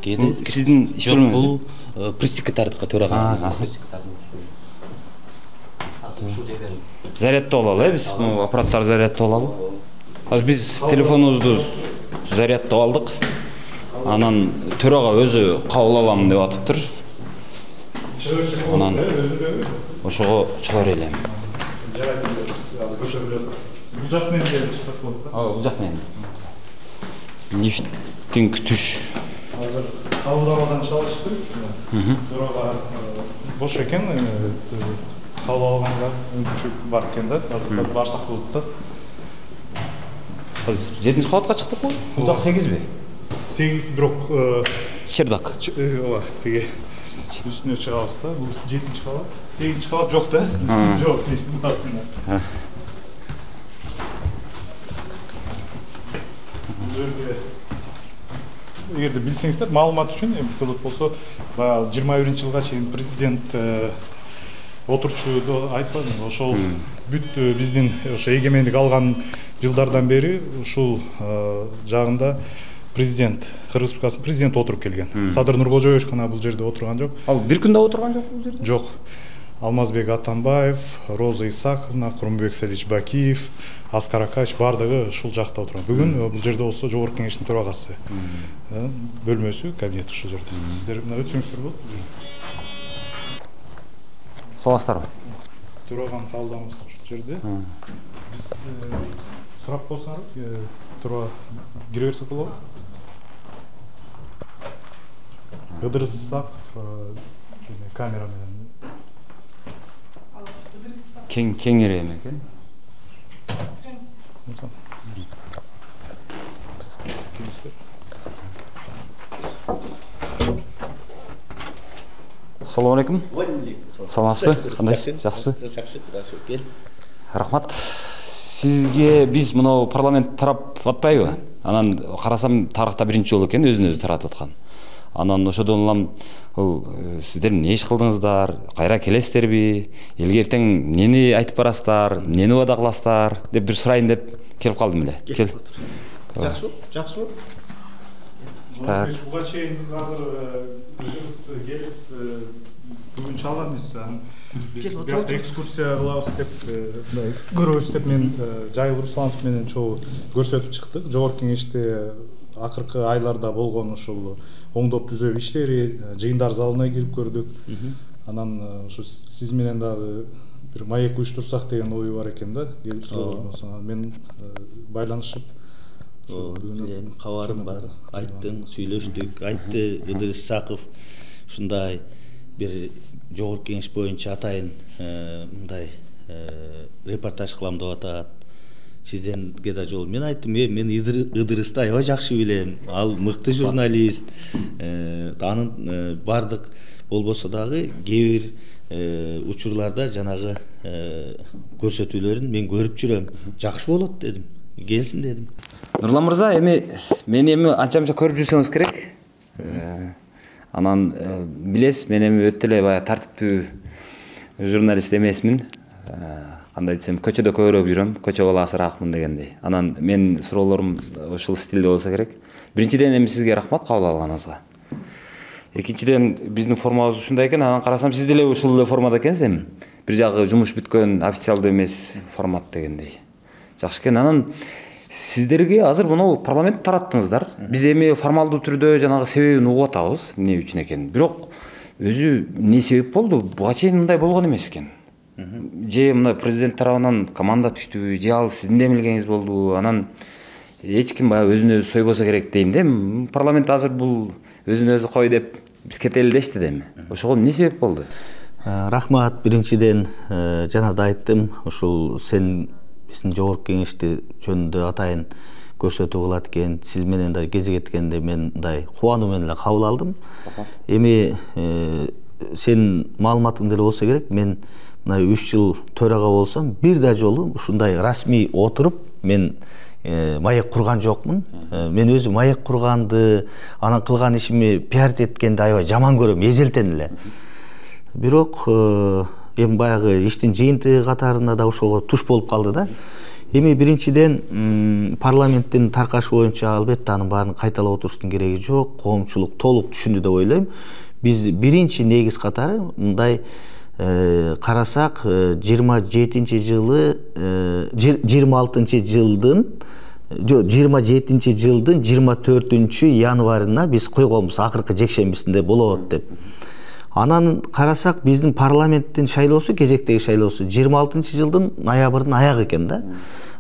Кээде сиздин иш бөлмөңүз? Бул пресс-секретардыкка төраган. Зарядтап алалы, биз аппараттарды зарядтап алалы. Азыр биз телефонубузду зарядтап алдык. Анан төрага өзү кабыл алам деп атыптыр. Анан ошого чыга берели. Бул жак менен чыксак болот да. Бул жак менен. Лифттин күтүш. Азыр кабылдамадан чалыштык. Төрага бош экен, кабыл алганга мүмкүнчүлүк бар экен да. Азыр барсак болот да. Азыр 7-кабатка чыктыкпы? Бул жак 8би? 8 бирок чердак. Ооба, тиги үстүнө чыгабыз да. Бул 7-кабат. 8-кабат жок да. Жок, эчтене бар. Эгерде билсеңиздер, маалымат үчүн кызык болсо, баягы 21-жылга чейин президент отурчуду айтпадым, ошол бүт биздин ошо эгемендик алган жылдардан бери ушул жагында президент, Кыргыз Республикасынын президенти отуруп келген. Садыр Нуркожоевич гана бул жерде отурган жок. Ал бир күндө отурган жок бул жерде? Жок. Алмазбек Атамбаев, Роза Исаковна, Курумбек Салич Бакиев, Аскар Акаевич бардыгы ушул жакта отурган. Бүгүн бул жерде болсо Жогорку кеңештин төрагасы бөлмөсү, кабинет ушул жерде. Сиздер мына өтсөңүздөр болот. Саламатсыздарбы? Төраганын кабылдамасы ушул жерде. Биз сурап болсоңуз, төрага кире берсек болобу? Ыдырыс Исаков камера менен кеңири эме экен. Assalamu алейкум. Саламатсызбы? Кандайсыз? Жакшысызбы? Жакшы, кудайга кел. Рахмат. Сизге биз мынау парламент тарап атпайбы? Анан карасам тарыхта биринчи жолу экен өзүн өзү таратып аткан. Анан ошодон улам сиздер эмне иш кылдыңыздар, кайра келесиздерби, элге эртең эмнени айтып барасыздар, эмнени убада кыласыздар деп бир сурайын деп келип калдым эле. Кел. Жакшы, жакшы. Так. Буга чейин биз азыр өзүбүз келип бүгүн чалган эмес. Биз биякта экскурсия кылабыз деп көрөбүз деп мен Жайыл Русланов менен чогуу көрсөтүп чыктык. Жогорку кеңеште акыркы айларда болгон ушул оңдоп түзөө иштери, жыйындар залына кирип көрдүк. Анан ушу сиз менен дагы бир маек уюштурсак деген ой бар экен да. Келип сураган мен байланышып Билем, кабарым бар. Айттың, сүйлөштүк. Айтты Ыдырыс Исаков ушундай бир жогорку кеңеш боюнча атайын мындай репортаж кылам деп атат. Сиздерге да жол. Мен айттым, мен Ыдырысты аябай жакшы билем. Ал мыкты журналист. Анын бардык болбосо дагы кээ бир учурларда жанагы көрсөтүүлөрүн мен көрүп жүрөм. Жакшы болот дедим. Келсин дедим. Нурлан мырза, мени анча-мынча көрүп жүрсөңүз керек. Анан билесиз, мен өтө эле баягы тартиптүү журналист эмесмин. Кандай десем, көчөдө көбүрөөк жүрөм, көчө баласыраакмын дегендей. Анан мен суроолорум ушул стилде болсо керек. Биринчиден эми сизге рахмат кабыл алганыңызга. Экинчиден биздин формабыз ушундай экен, анан карасам сиз деле ушул эле формада экенсиз. Бир жагы жумуш бүткөн, официалдуу эмес формат дегендей. Жакшы экен. Анан сиздерге азыр муну парламент тараттыңыздар. Биз эми формалдуу түрдө жанагы себебин угуп атабыз, эмне үчүн экенин. Бирок өзү эмне себеп болду? Буга чейин мындай болгон эмес экен. Же мына президент тарабынан команда түштүбү, же ал сиздин демилгениңиз болду. Анан эч ким баягы өзүн өзү сойбосо керек дейм да. Парламент азыр бул өзүн өзү кой деп биз кетели дешти да эми. Ошого эмне себеп болду? Рахмат. Биринчиден жана да айттым, ушул сен биздин жогорку кеңешти жөнүндө атайын көрсөтүү кылат экен, сиз менен да кезигеткенде мен мындай кубануу менен эле кабыл алдым. Эми сен маалыматың деле болсо керек, мен мына 3 жыл төрага болсом, бир да жолу ушундай расмий отуруп мен маек курган жокмун. Мен өзү маек курганды, анан кылган ишими пиарить эткенди аябай жаман көрөм, эзелтен эле. Бирок эми баягы иштин жыйынтыгы катарында да ошого туш болуп калды да. Эми биринчиден парламенттин таркашы боюнча албетте анын баарын кайталап отуруштун кереги жок. Коомчулук толук түшүндү деп ойлойм. Биз биринчи негиз катары мындай карасак 27-жылы 26-жылдын 24 январына биз койгонбуз акыркы жекшембисинде болот деп. Анан карасак биздин парламенттин шайлоосу, кезектеги шайлоосу 26-жылдын ноябрдын аягы экен да.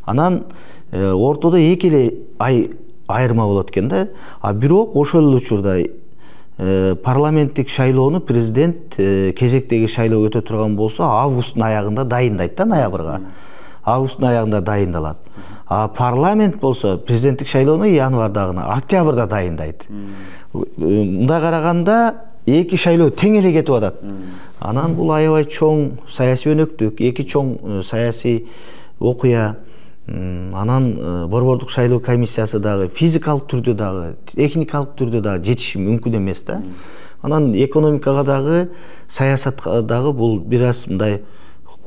Анан ортодо 2 эле ай айырма болот экен да. А бирок ошол эле учурда парламенттик шайлоону президент кезектеги шайлоо өтө турган болсо августтун аягында дайындайт да, ноябрга. Августтун аягында дайындалат. А парламент болсо президенттик шайлоону январдагына, октябрда дайындайт. Мындай караганда 2 шайлоо тең эле кетип атат. Анан бул аябай чоң саясий өнөктүк, 2 чоң саясий окуя. Анан борбордук шайлоо комиссиясы дагы физикалык түрдө дагы, техникалык түрдө дагы жетиши мүмкүн эмес да. Анан экономикага дагы, саясатка дагы бул бир аз мындай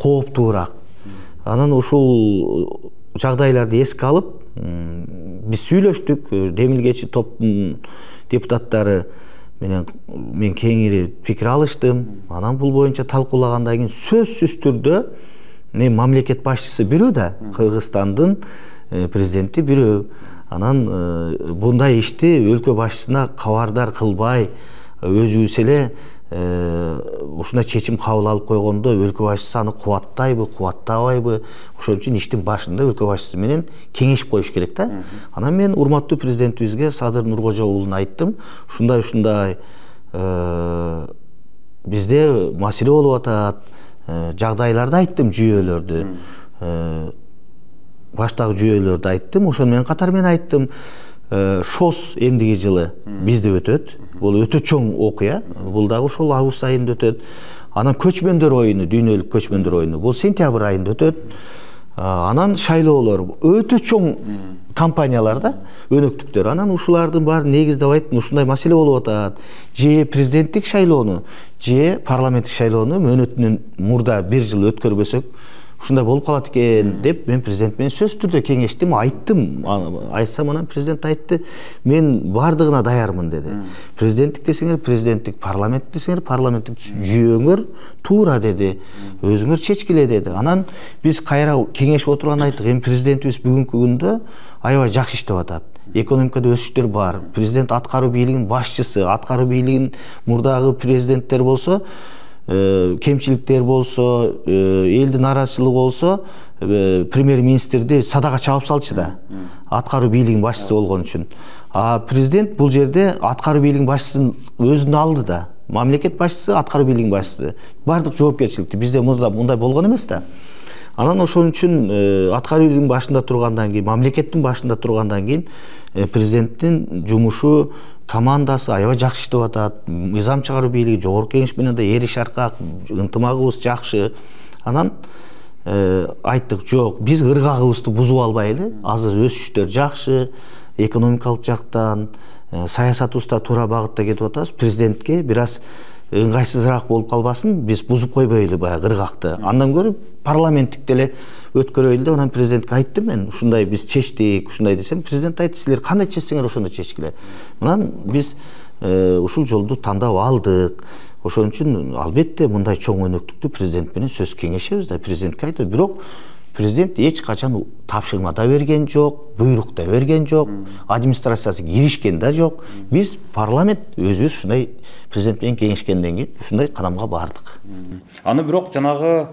кооптуураак. Анан ушул жагдайларды эске алып, биз сүйлөштүк, демилгечи топтун депутаттары мен кеңири пикир алыштым. Анан бул боюнча талкуулагандан кийин сөзсүз түрдө мамлекет башчысы бирөө да, Кыргызстандын президенти бирөө. Анан bunday ишти өлкө башчысына кабардар кылбай, өзүбүз эле ушундай чечим кабыл алып койгондо өлкө башчысы аны кубаттайбы, кубаттабайбы, ошон үчүн иштин башында өлкө башчысы менен кеңешип коюш керек да. Анан мен урматтуу президентибизге Садыр Нуркожо уулуна айттым, ушундай бизде маселе болуп атат, жагдайларды айттым, жүйөлөрдү, баштагы жүйөлөрдү айттым. Ошону менен катар мен айттым, ШОС эмдиги жылы бизде өтөт. Бул өтө чоң окуя. Бул дагы ошол август айында өтөт. Анан көчмөндөр оюну, дүйнөлүк көчмөндөр оюну, бул сентябрь айында өтөт. Анан шайлоолор өтө чоң компанияларда өнөктүктөр. Анан ушулардын баарын негиздеп айттым, ушундай маселе болуп атат. Же президенттик шайлоону, же парламенттик шайлоону мөөнөтүнөн мурда 1 жыл өткөрбөсөк, ушундай болуп калат экен деп мен президент менен сөзсүз түрдө кеңештим, айттым. Айтсам анан президент айтты, мен бардыгына даярмын деди. Президенттик десеңер президенттик, парламент десеңер парламенттик жүйөңөр туура деди. Өзүңөр чечкиле деди. Анан биз кайра кеңешип отурган айттык, эми президентибиз бүгүнкү күндө аябай жакшы иштеп атат. Экономикада өсүштөр бар. Президент аткаруу бийлигинин башчысы, аткаруу бийлигинин мурдагы президенттер болсо, кемчиликтер болсо, элдин нараазычылыгы болсо, премьер-министрди садага чабып салчу да. Аткаруу бийлигинин башчысы болгон үчүн. А президент бул жерде аткаруу бийлигинин башчысын өзүнө алды да. мамлекет башчысы, аткаруу бийлигинин башчысы. Бардык жоопкерчиликти бизде мындай болгон эмес да. Анан ошон үчүн аткаруу бийлигинин башында тургандан кийин, мамлекеттин башында тургандан кийин президенттин жумушу, командасы аябай жакшы иштеп атат. Мыйзам чыгаруу бийлиги жогорку кеңеш менен да эриш аркак, ынтымагыбыз жакшы. Анан айттык, жок, биз ыргагыбызды бузуп албайлы. Азыр өсүштөр жакшы, экономикалык жактан, саясатыбызда туура багытта кетип атабыз. Президентке бир аз ыңгайсызыраак болуп калбасын, биз бузуп койбойлу баягы ыргакты. Андан көрүп парламенттик деле өткөрөйлү деп, анан президентке айттым мен, ушундай биз чечтик, ушундай десем, президент айтты, силер кандай чечсеңер ошондой чечкиле. Мынан биз ушул жолду тандап алдык. Ошон үчүн албетте мындай чоң өнөктүктү президент менен сөз кеңешебиз да. Президентке айтты, бирок президент эч качан тапшырма да берген жок, буйрук да берген жок, администрациясы киришкен да жок. Биз парламент өзүбүз ушундай президент менен кеңешкенден кийин ушундай кадамга бардык. Аны бирок жанагы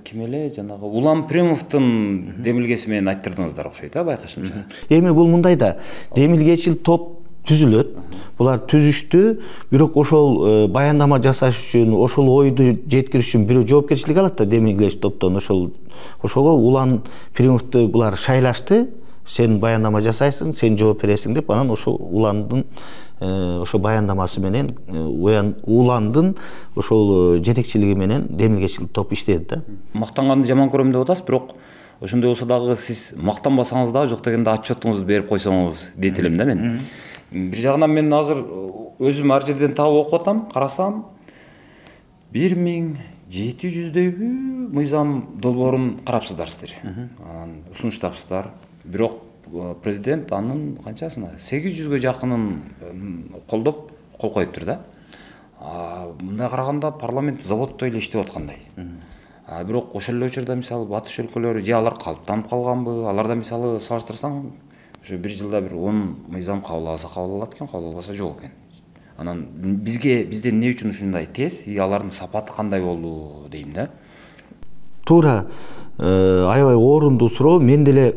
ким эле, жанагы Улам Примовдун демилгеси менен айттырдыңыздар окшойт, байкашымча. Эми бул мындай да, демилгечил топ түзүлөт. Булар түзүштү, бирок ошол баяндама жасаш үчүн, ошол ойду жеткириш үчүн бирөө жоопкерчилик алат да, демилгечил топтон. Ошого Улам Примовду булар шайлашты. Сен баяндама жасайсың, сен жооп бересиң деп, анан ошо Уламдын ошо баяндамасы менен Уламдын ошол жетекчилиги менен демилгечил топ иштеди да. Мактанганды жаман көрөм деп атасыз, бирок ошондой болсо дагы сиз мактанбасаңыз дагы жок дегенде отчетуңузду берип койсоңуз дейт элем да мен. Бир жагынан мен азыр өзүм ар жерден таап окуп атам, карасам 1700-дөйбү мыйзам долбоорун карапсыздар сиздер. Анан сунуштапсыздар. Бирок президент анын канчасына 800гө жакынын колдоп кол коюптур да. Мындай караганда парламент заводтой эле иштеп аткандай. Бирок ошол эле учурда мисалы батыш өлкөлөрү же алар калыптанып калганбы, аларда мисалы салыштырсаң ошо бир жылда бир 10 мыйзам кабыл алса кабыл алат экен, кабыл албаса жок экен. Анан бизде эмне үчүн ушундай тез, алардын сапаты кандай болду дейм да. Туура, аябай орундуу суроо. Мен деле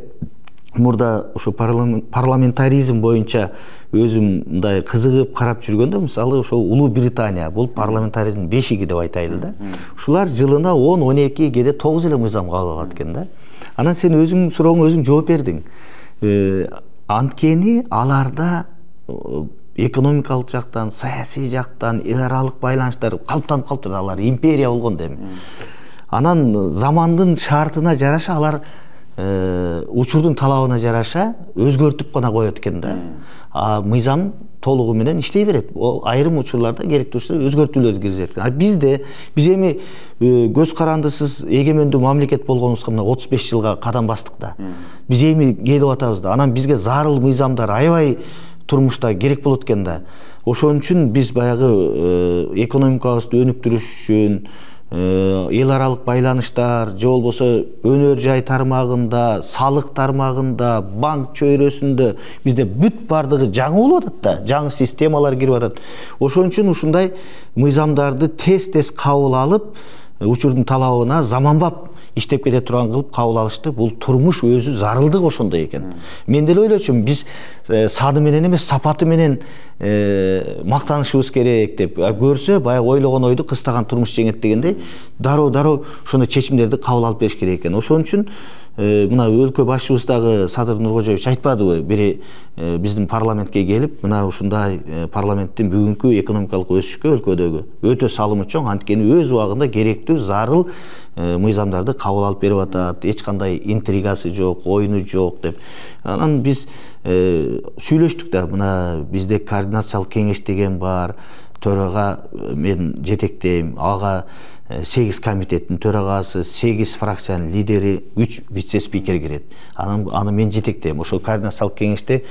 мурда ошо парламентаризм боюнча өзүм мындай кызыгып карап жүргөндө, мисалы ошо Улуу Британия, бул парламентаризмдин бешиги деп айтайлы да. Ушулар жылына 10-12 кээде 9 эле мыйзам кабыл алат экен да. Анан сен өзүң сурооңо өзүң жооп бердиң. Анткени аларда экономикалык жактан, саясий жактан, эл аралык байланыштар калыптанып калыптыр, алар империя болгон дем. Анан замандын шартына жараша алар учурдун талабына жараша өзгөртүп гана коет экен да. Мыйзам толугу менен иштей берет. Ол айрым учурларда керек турса өзгөртүүлөрдү киргизет экен. Биз эми көз карандысыз эгемендүү мамлекет болгонубузга мына 35 жылга кадам бастык да. Биз эми келип атабыз да. Анан бизге зарыл мыйзамдар аябай турмушта керек болот экен да. Ошон үчүн биз баягы экономикабызды өнүктүрүш үчүн эл аралык байланыштар, же болбосо өнөр жай тармагында, салык тармагында, банк чөйрөсүндө бизде бүт бардыгы жаңы болуп атат да, жаңы системалар кирип атат. Ошон үчүн ушундай мыйзамдарды тез кабыл алып, учурдун талабына заманбап иштеп кете турган кылып кабыл алышты. Бул турмуш өзү зарылдык ошондой экен. Мен деле ойлочумун, биз саны менен эмес, сапаты менен мактанышыбыз керек деп. Көрсө, баягы ойлогон ойду кыстаган турмуш жеңет дегендей, дароо ошондой чечимдерди кабыл алып бериш керек экен. Ошон үчүн мына өлкө башчыбыз дагы Садыр Нуркожоевич айтпадыбы, бири биздин парламентке келип, мына ушундай парламенттин бүгүнкү экономикалык өсүшкө өлкөдөгү өтө салымы чоң, анткени өз убагында керектүү зарыл мыйзамдарды кабыл алып берип атат, эч кандай интригасы жок, оюну жок деп. Анан биз сүйлөштүк да, мына бизде координациялык кеңеш деген бар, төрага мен жетектейм, ага 8 комитеттин төрагасы, 8 фракциянын лидери, 3 вице-спикер кирет. Аны мен жетектейм. Ошол координациялык кеңеште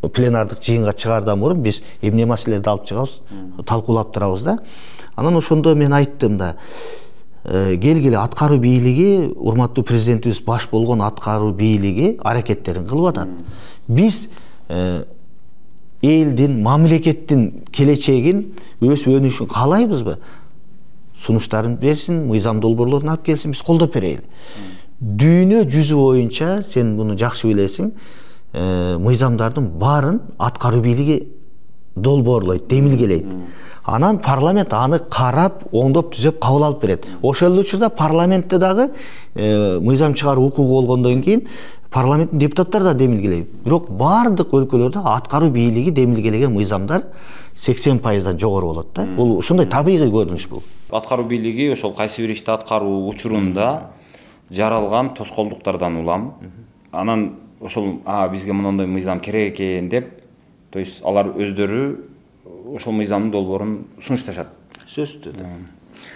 пленардык жыйынга чыгаардан мурун биз эмне маселелерди алып чыгабыз, талкуулап турабыз да. Анан ошондо мен айттым да, келгиле аткаруу бийлиги, урматтуу президентибиз баш болгон аткаруу бийлиги аракеттерин кылып атат. Биз элдин, мамлекеттин келечегин, өсүп өнүшүн каалайбызбы? Сунуштарын берсин, мыйзам долбоорлорун алып келсин, биз колдоп берели. Дүйнө жүзү боюнча, сен муну жакшы билесиң, мыйзамдардын баарын аткаруу бийлиги долбоорлойт, демилгелейт. Анан парламент аны карап, оңдоп түзөп кабыл алып берет. Ошол учурда парламентте дагы мыйзам чыгаруу укугу болгондон кийин парламенттин депутаттары да демилгелейт. Бирок бардык өлкөлөрдө аткаруу бийлиги демилгелеген мыйзамдар 80%дан жогору болот да. Бул ушундай табигый көрүнүш бул. Аткаруу бийлиги ошол кайсы бир ишти аткаруу учурунда жаралган тоскоолдуктардан улам. Анан ошол бизге мындай мыйзам керек экен деп, то есть алар өздөрү ошол мыйзамдын долбоорун сунушташат. Сөзсүз.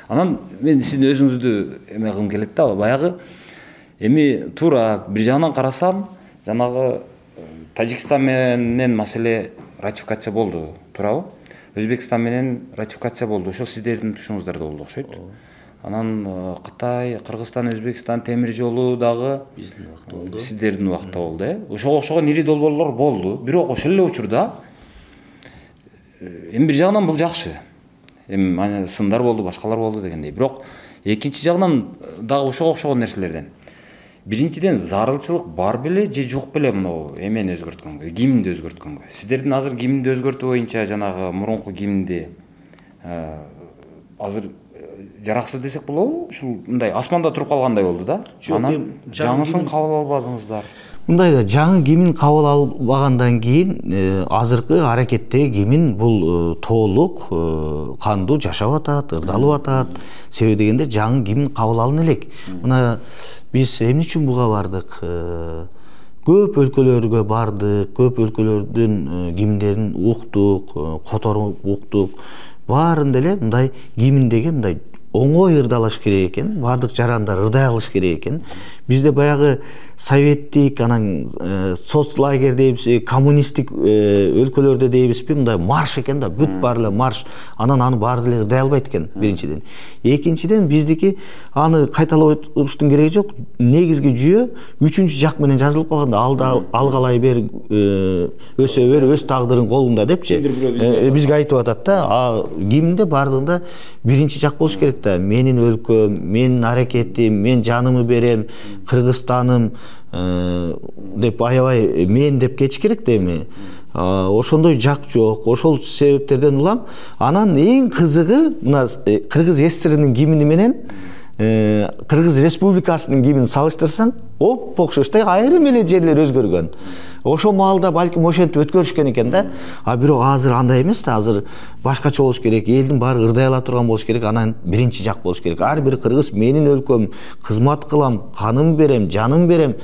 Анан мен сиздин өзүңүздү эме кылгым келет да, баягы эми туура бир жагынан карасам, жанагы Тажикстан менен маселе ратификация болду, туурабы? Өзбекстан менен ратификация болду. Ошол сиздердин тушуңуздарда болду окшойт. Анан Кытай, Кыргызстан, Өзбекстан темир жолу дагы биздин убакта болду. Сиздердин убакта болду, Ошого окшогон ири долбоорлор болду. Бирок ошол эле учурда эми бир жагынан бул жакшы. Эми сындар болду, башкалар болду дегендей. Бирок экинчи жагынан дагы ошого окшогон нерселерден. Биринчиден зарылчылык бар беле же жок беле мынау эмени өзгөрткөнгө, гимнди өзгөрткөнгө. Сиздердин азыр гимнди өзгөртүү боюнча жанагы мурунку гимнди азыр жараксыз десек болобу? Ушул мындай асманда туруп калгандай болду да. Анан жаңысын кабыл албадыңыздар. Мындай да жаңы гимн кабыл албагандан кийин азыркы аракеттеги гимн бул толук кандуу жашап атат, ырдалып атат. Себеби дегенде жаңы гимн кабыл алына элек. Мына биз эмне үчүн буга бардык? Көп өлкөлөргө бардык, көп өлкөлөрдүн гимндерин уктук, которуп уктук. Баарында эле мындай гимндеги мындай оңой ырдалыш керек экен, бардык жарандар ырдай алыш керек экен. Бизде баягы советтик, анан соцлагерь дейбиз, коммунисттик өлкөлөрдө дейбизби, мындай марш экен да, бүт баары эле марш. Анан аны баары эле ырдай албайт экен, биринчиден. Экинчиден биздики аны кайталап туруштун кереги жок. Негизги жүйө үчүнчү жак менен жазылып калганда алгалай бер, өсө бер, өз тагдырың колуңда депчи. Бизге айтып атат да, гимнде бардыгында биринчи жак болуш керек. Менин өлкөм, менин аракетим, мен жанымы берем, Кыргызстаным деп аябай мен деп кетиш керек да эми. Ошондой жак жок. Ошол себептерден улам. Анан эң кызыгы мына Кыргыз ССРнин гимни менен Кыргыз Республикасынын гимнин салыштырсаң, оп окшоштой айрым эле жерлер өзгөргөн. Ошол маалда балким ошентип өткөрүшкөн экен да. Бирок азыр андай эмес да, азыр башкача болуш керек. Элдин баары ырдай ала турган болуш керек. Анан биринчи жак болуш керек. Ар бир кыргыз менин өлкөм, кызмат кылам, каным берем, жаным берем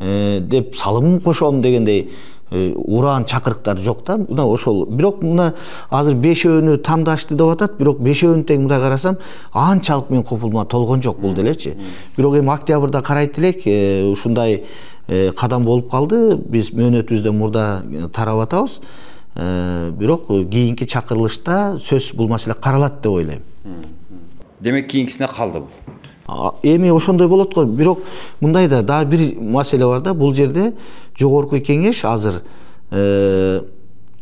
деп салымын кошом дегендей ураан чакырыктар жок да. Мына ошол. Бирок мына азыр бешөөнү тандашты деп атат, бирок бешөөнү тең мындай карасам, анчалык мен купулма толгон жок бул делечи. Бирок эми октябрда карайт элек, ушундай кадам болуп калды. Биз мөөнөтүбүздөн мурда тарап атабыз. Бирок кийинки чакырылышта сөз бул маселе каралат деп ойлойм. Демек кийинкисине калды бул. Эми ошондой болот го. Бирок мындай да дагы бир маселе бар да. Бул жерде жогорку кеңеш азыр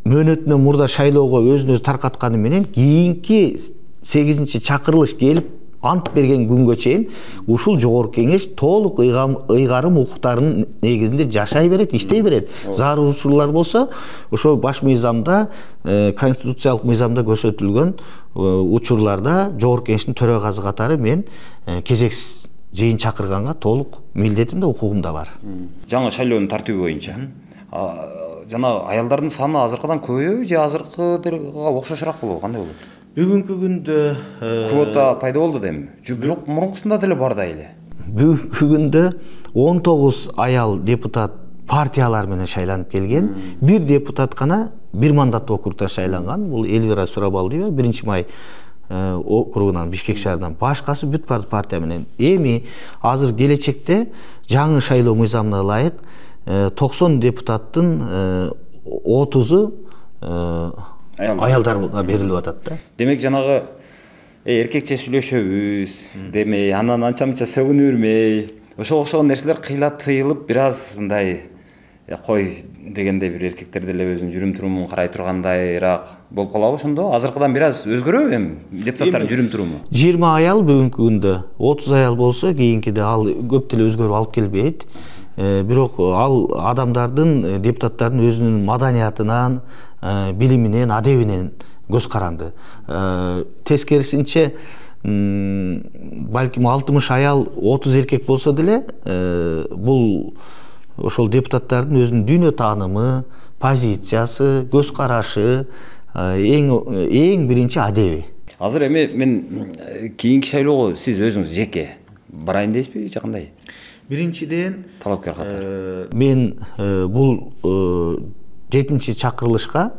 мөөнөтүнөн мурда шайлоого өзүн өзү таркатканы менен кийинки 8-чи чакырылыш келип ант берген күнгө чейин ушул жогорку кеңеш толук ыйгарым укуктарынын негизинде жашай берет, иштей берет. Зарыл учурлар болсо, ошо баш мыйзамда, конституциялык мыйзамда көрсөтүлгөн учурларда жогорку кеңештин төрагасы катары мен кезексиз жыйын чакырганга толук милдетим да, укугум да бар. Жаңы шайлоонун тартиби боюнча жана аялдардын саны азыркыдан көбөйбү же азыркыга окшошураак болобу, кандай болот? Бүгүнкү күндө квота пайда болду дейм. Бирок мурункусунда деле бардай эле. Бүгүнкү күндө 19 аял депутат партиялар менен шайланып келген. Бир депутат гана бир мандаттуу округтан шайланган. Бул Элвира Сурабалдиева 1-май округунан, Бишкек шаарынан. Башкасы бүт партия менен. Эми азыр келечекте жаңы шайлоо мыйзамына ылайык 90 депутаттын 30-у аялдарга берилип атат да. Демек жанагы эркекче сүйлөшөбүз демей, анан анча-мынча сөгүнө бермей, ошол нерселер кыйла тыйылып, бир аз мындай кой дегенде бир эркектер деле өзүнүн жүрүм турумун карай тургандайраак болуп калабы ошондо? Азыркыдан бир аз өзгөрөбү эми депутаттардын жүрүм туруму? 20 аял бүгүнкү күндө, 30 аял болсо кийинкиде ал көп деле өзгөрүп алып келбейт. бирок ал адамдардын, депутаттардын өзүнүн маданиятынан, билиминен, адебинен көз каранды. Тескерисинче, балким 60 аял, 30 эркек болсо деле, бул ошол депутаттардын өзүнүн дүйнө таанымы, позициясы, көз карашы, эң биринчи адеби. Азыр эми мен кийинки шайлоого сиз өзүңүз жеке барайын дейсизби же кандай? Биринчиден талапкер катары. Мен бул 7-чи чакырылышка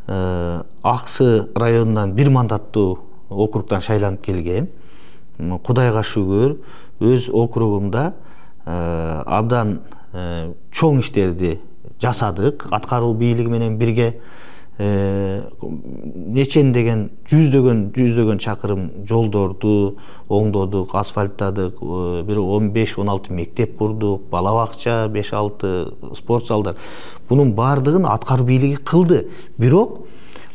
Аксы районунан 1 мандаттуу округдан шайланып келгем. Кудайга шүгүр, өз округумда абдан чоң иштерди жасадык. Аткаруу бийлиги менен бирге нечендеген жүздөгөн чакырым жолдорду оңдодук, асфальттадык, бир 15-16 мектеп курдук, бала бакча, 5-6 спорт залдар. Бунун бардыгын аткаруу бийлиги кылды. Бирок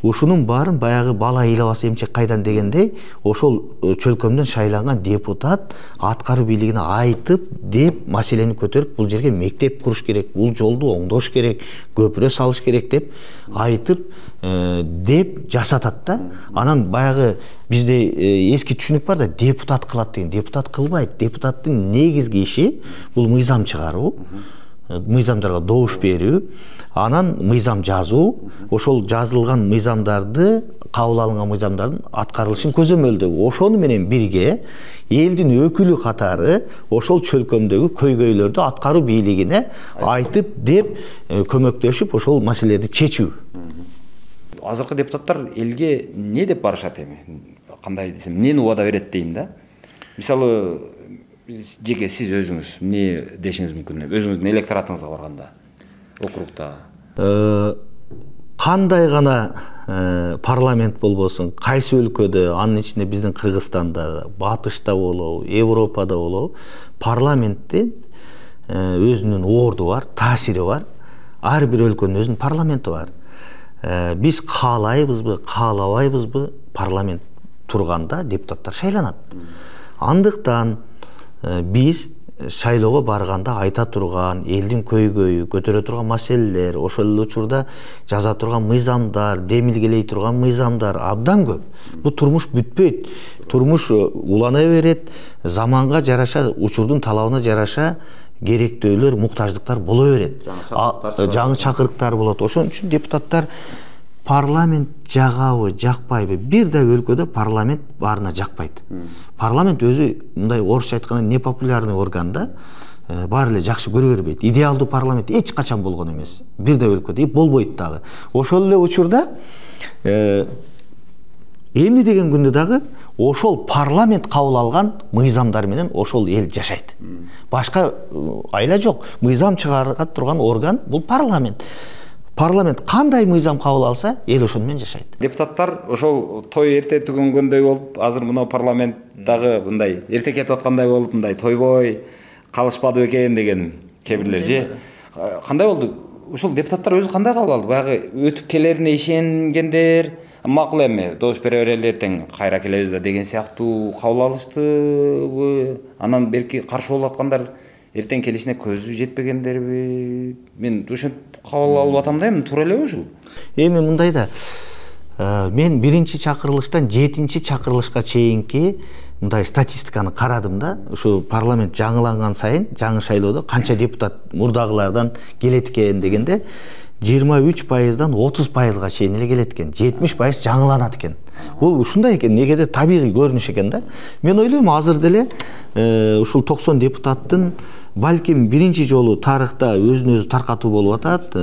ушунун баарын баягы бала ыйлабасы эмчек кайдан дегендей, ошол чөлкөмдөн шайланган депутат аткаруу бийлигине айтып, деп маселени көтөрүп, бул жерге мектеп куруш керек, бул жолду оңдош керек, көпүрө салыш керек деп айтып, деп жасатат да. Анан баягы бизде эски түшүнүк бар да, депутат кылат деген. Депутат кылбайт. Депутаттын негизги иши бул мыйзам чыгаруу, мыйзамдарга добуш берүү, анан мыйзам жазуу, ошол жазылган мыйзамдарды, кабыл алынган мыйзамдардын аткарылышын көзөмөлдөө. Ошону менен бирге элдин өкүлү катары ошол чөлкөмдөгү көйгөйлөрдү аткаруу бийлигине айтып, деп көмөктөшүп, ошол маселелерди чечүү. Азыркы депутаттар элге не деп барышат эми? Кандай десем, эмнени убада берет дейм да? Мисалы, жеке сиз өзүңүз эмне дешиңиз мүмкүн? Өзүңүздүн электоратыңызга барганда, округда. Кандай гана парламент болбосун, кайсы өлкөдө, анын ичинде биздин Кыргызстанда, Батышта болобу, Европада болобу, парламенттин өзүнүн орду бар, таасири бар. Ар бир өлкөнүн өзүнүн парламенти бар. Биз каалайбызбы, каалабайбызбы, парламент турганда депутаттар шайланат. Андыктан биз шайлоого барганда айта турган, элдин көйгөйү, көтөрө турган маселелер, ошол эле учурда жаза турган мыйзамдар, демилгелей турган мыйзамдар абдан көп. Бул турмуш бүтпөйт. Турмуш улана берет, заманга жараша, учурдун талабына жараша керектөөлөр, муктаждыктар боло берет. Жаңы чакырыктар болот. Ошон үчүн депутаттар парламент жагабы, жакпайбы? Бир да өлкөдө парламент баарына жакпайт. Парламент өзү мындай орусча айтканда непопулярный орган да, баары эле жакшы көрө бербейт. Идеалдуу парламент эч качан болгон эмес. Бир да өлкөдө болбойт дагы. Ошол эле учурда эмне деген күндө дагы ошол парламент кабыл алган мыйзамдар менен ошол эл жашайт. Башка айла жок. Мыйзам чыгарга турган орган бул парламент. Парламент кандай мыйзам кабыл алса, эл ошону менен жашайт. Депутаттар ошол той эрте түгөнгөндөй болуп, азыр мына парламенттагы мындай эрте кетип аткандай болуп, мындай тойбой калышпады экен деген кээ же кандай болду? Ошол депутаттар өзү кандай кабыл алды? Баягы өтүп келерине ишенгендер, макул эми добуш бере берели эртең кайра келебиз да деген сыяктуу кабыл алыштыбы? Анан берки каршы болуп аткандар эртең келишине көзү жетпегендерби? Мен ушинтип кабыл алып атам да, эми туура элеби ушул? Эми мындай да, мен 1-чи чакырылыштан 7-чи чакырылышка чейинки мындай статистиканы карадым да. Ушу парламент жаңыланган сайын, жаңы шайлоодо канча депутат мурдагылардан келет экен дегенде 23%-дан 30%-га чейин эле келет экен. 70% жаңыланат экен. Бул ушундай экен, негеде табигый көрүнүш экен да. Мен ойлойм, азыр деле ушул 90 депутаттын балким биринчи жолу тарыхта өзүн өзү таркатуу болуп атат.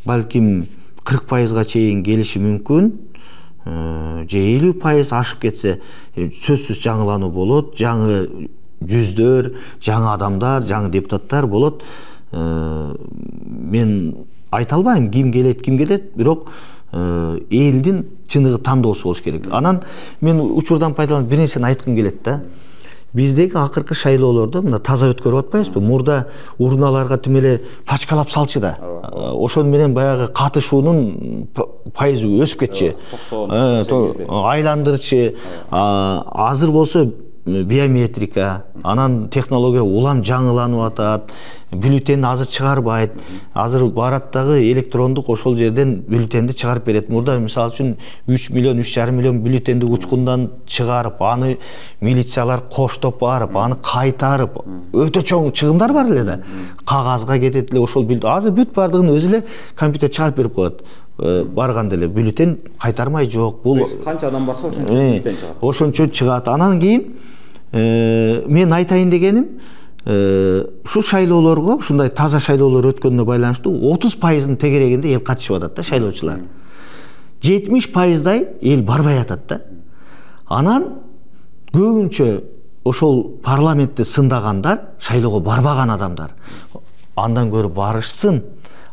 Балким 40%-га чейин келиши мүмкүн. Же 50% ашып кетсе сөзсүз жаңылануу болот. Жаңы жүздөр, жаңы адамдар, жаңы депутаттар болот. Мен айта албайм ким келет, бирок элдин чыныгы тандоосу болуш керек. Анан мен учурдан пайдаланып бир нерсени айткым келет да. Биздеги акыркы шайлоолордо мына таза өткөрүп атпайбызбы? Мурда урналарга тим эле пачкалап салчы да. Ошону менен баягы катышуунун пайызы өсүп кетчү. Айландырчы. Азыр болсо биометрика, анан технология улам жаңыланып атат, бюллетень азыр чыгарбайт, азыр барат дагы электрондук ошол жерден бюллетенди чыгарып берет. Мурда мисалы үчүн 3 миллион, 3,5 миллион бюллетенди учкундан чыгарып, аны милициялар коштоп барып, аны кайтарып, өтө чоң чыгымдар бар эле да. Кагазга кетет эле ошол бюллетень. Азыр бүт бардыгын өзү эле компьютер чыгарып берип коет. Барганда эле бюллетень кайтармай жок. Бул канча адам барса ошончо бюллетень чыгат. Ошончо чыгат. Анан кийин мен айтайын дегеним, ушу шайлоолорго, ушундай таза шайлоолор өткөнүнө байланыштуу 30% тегерегинде эл катышып атат да, шайлоочулар. 70%дай эл барбай атат да. Анан көбүнчө ошол парламентти сындагандар шайлоого барбаган адамдар. Андан көрүп барышсын,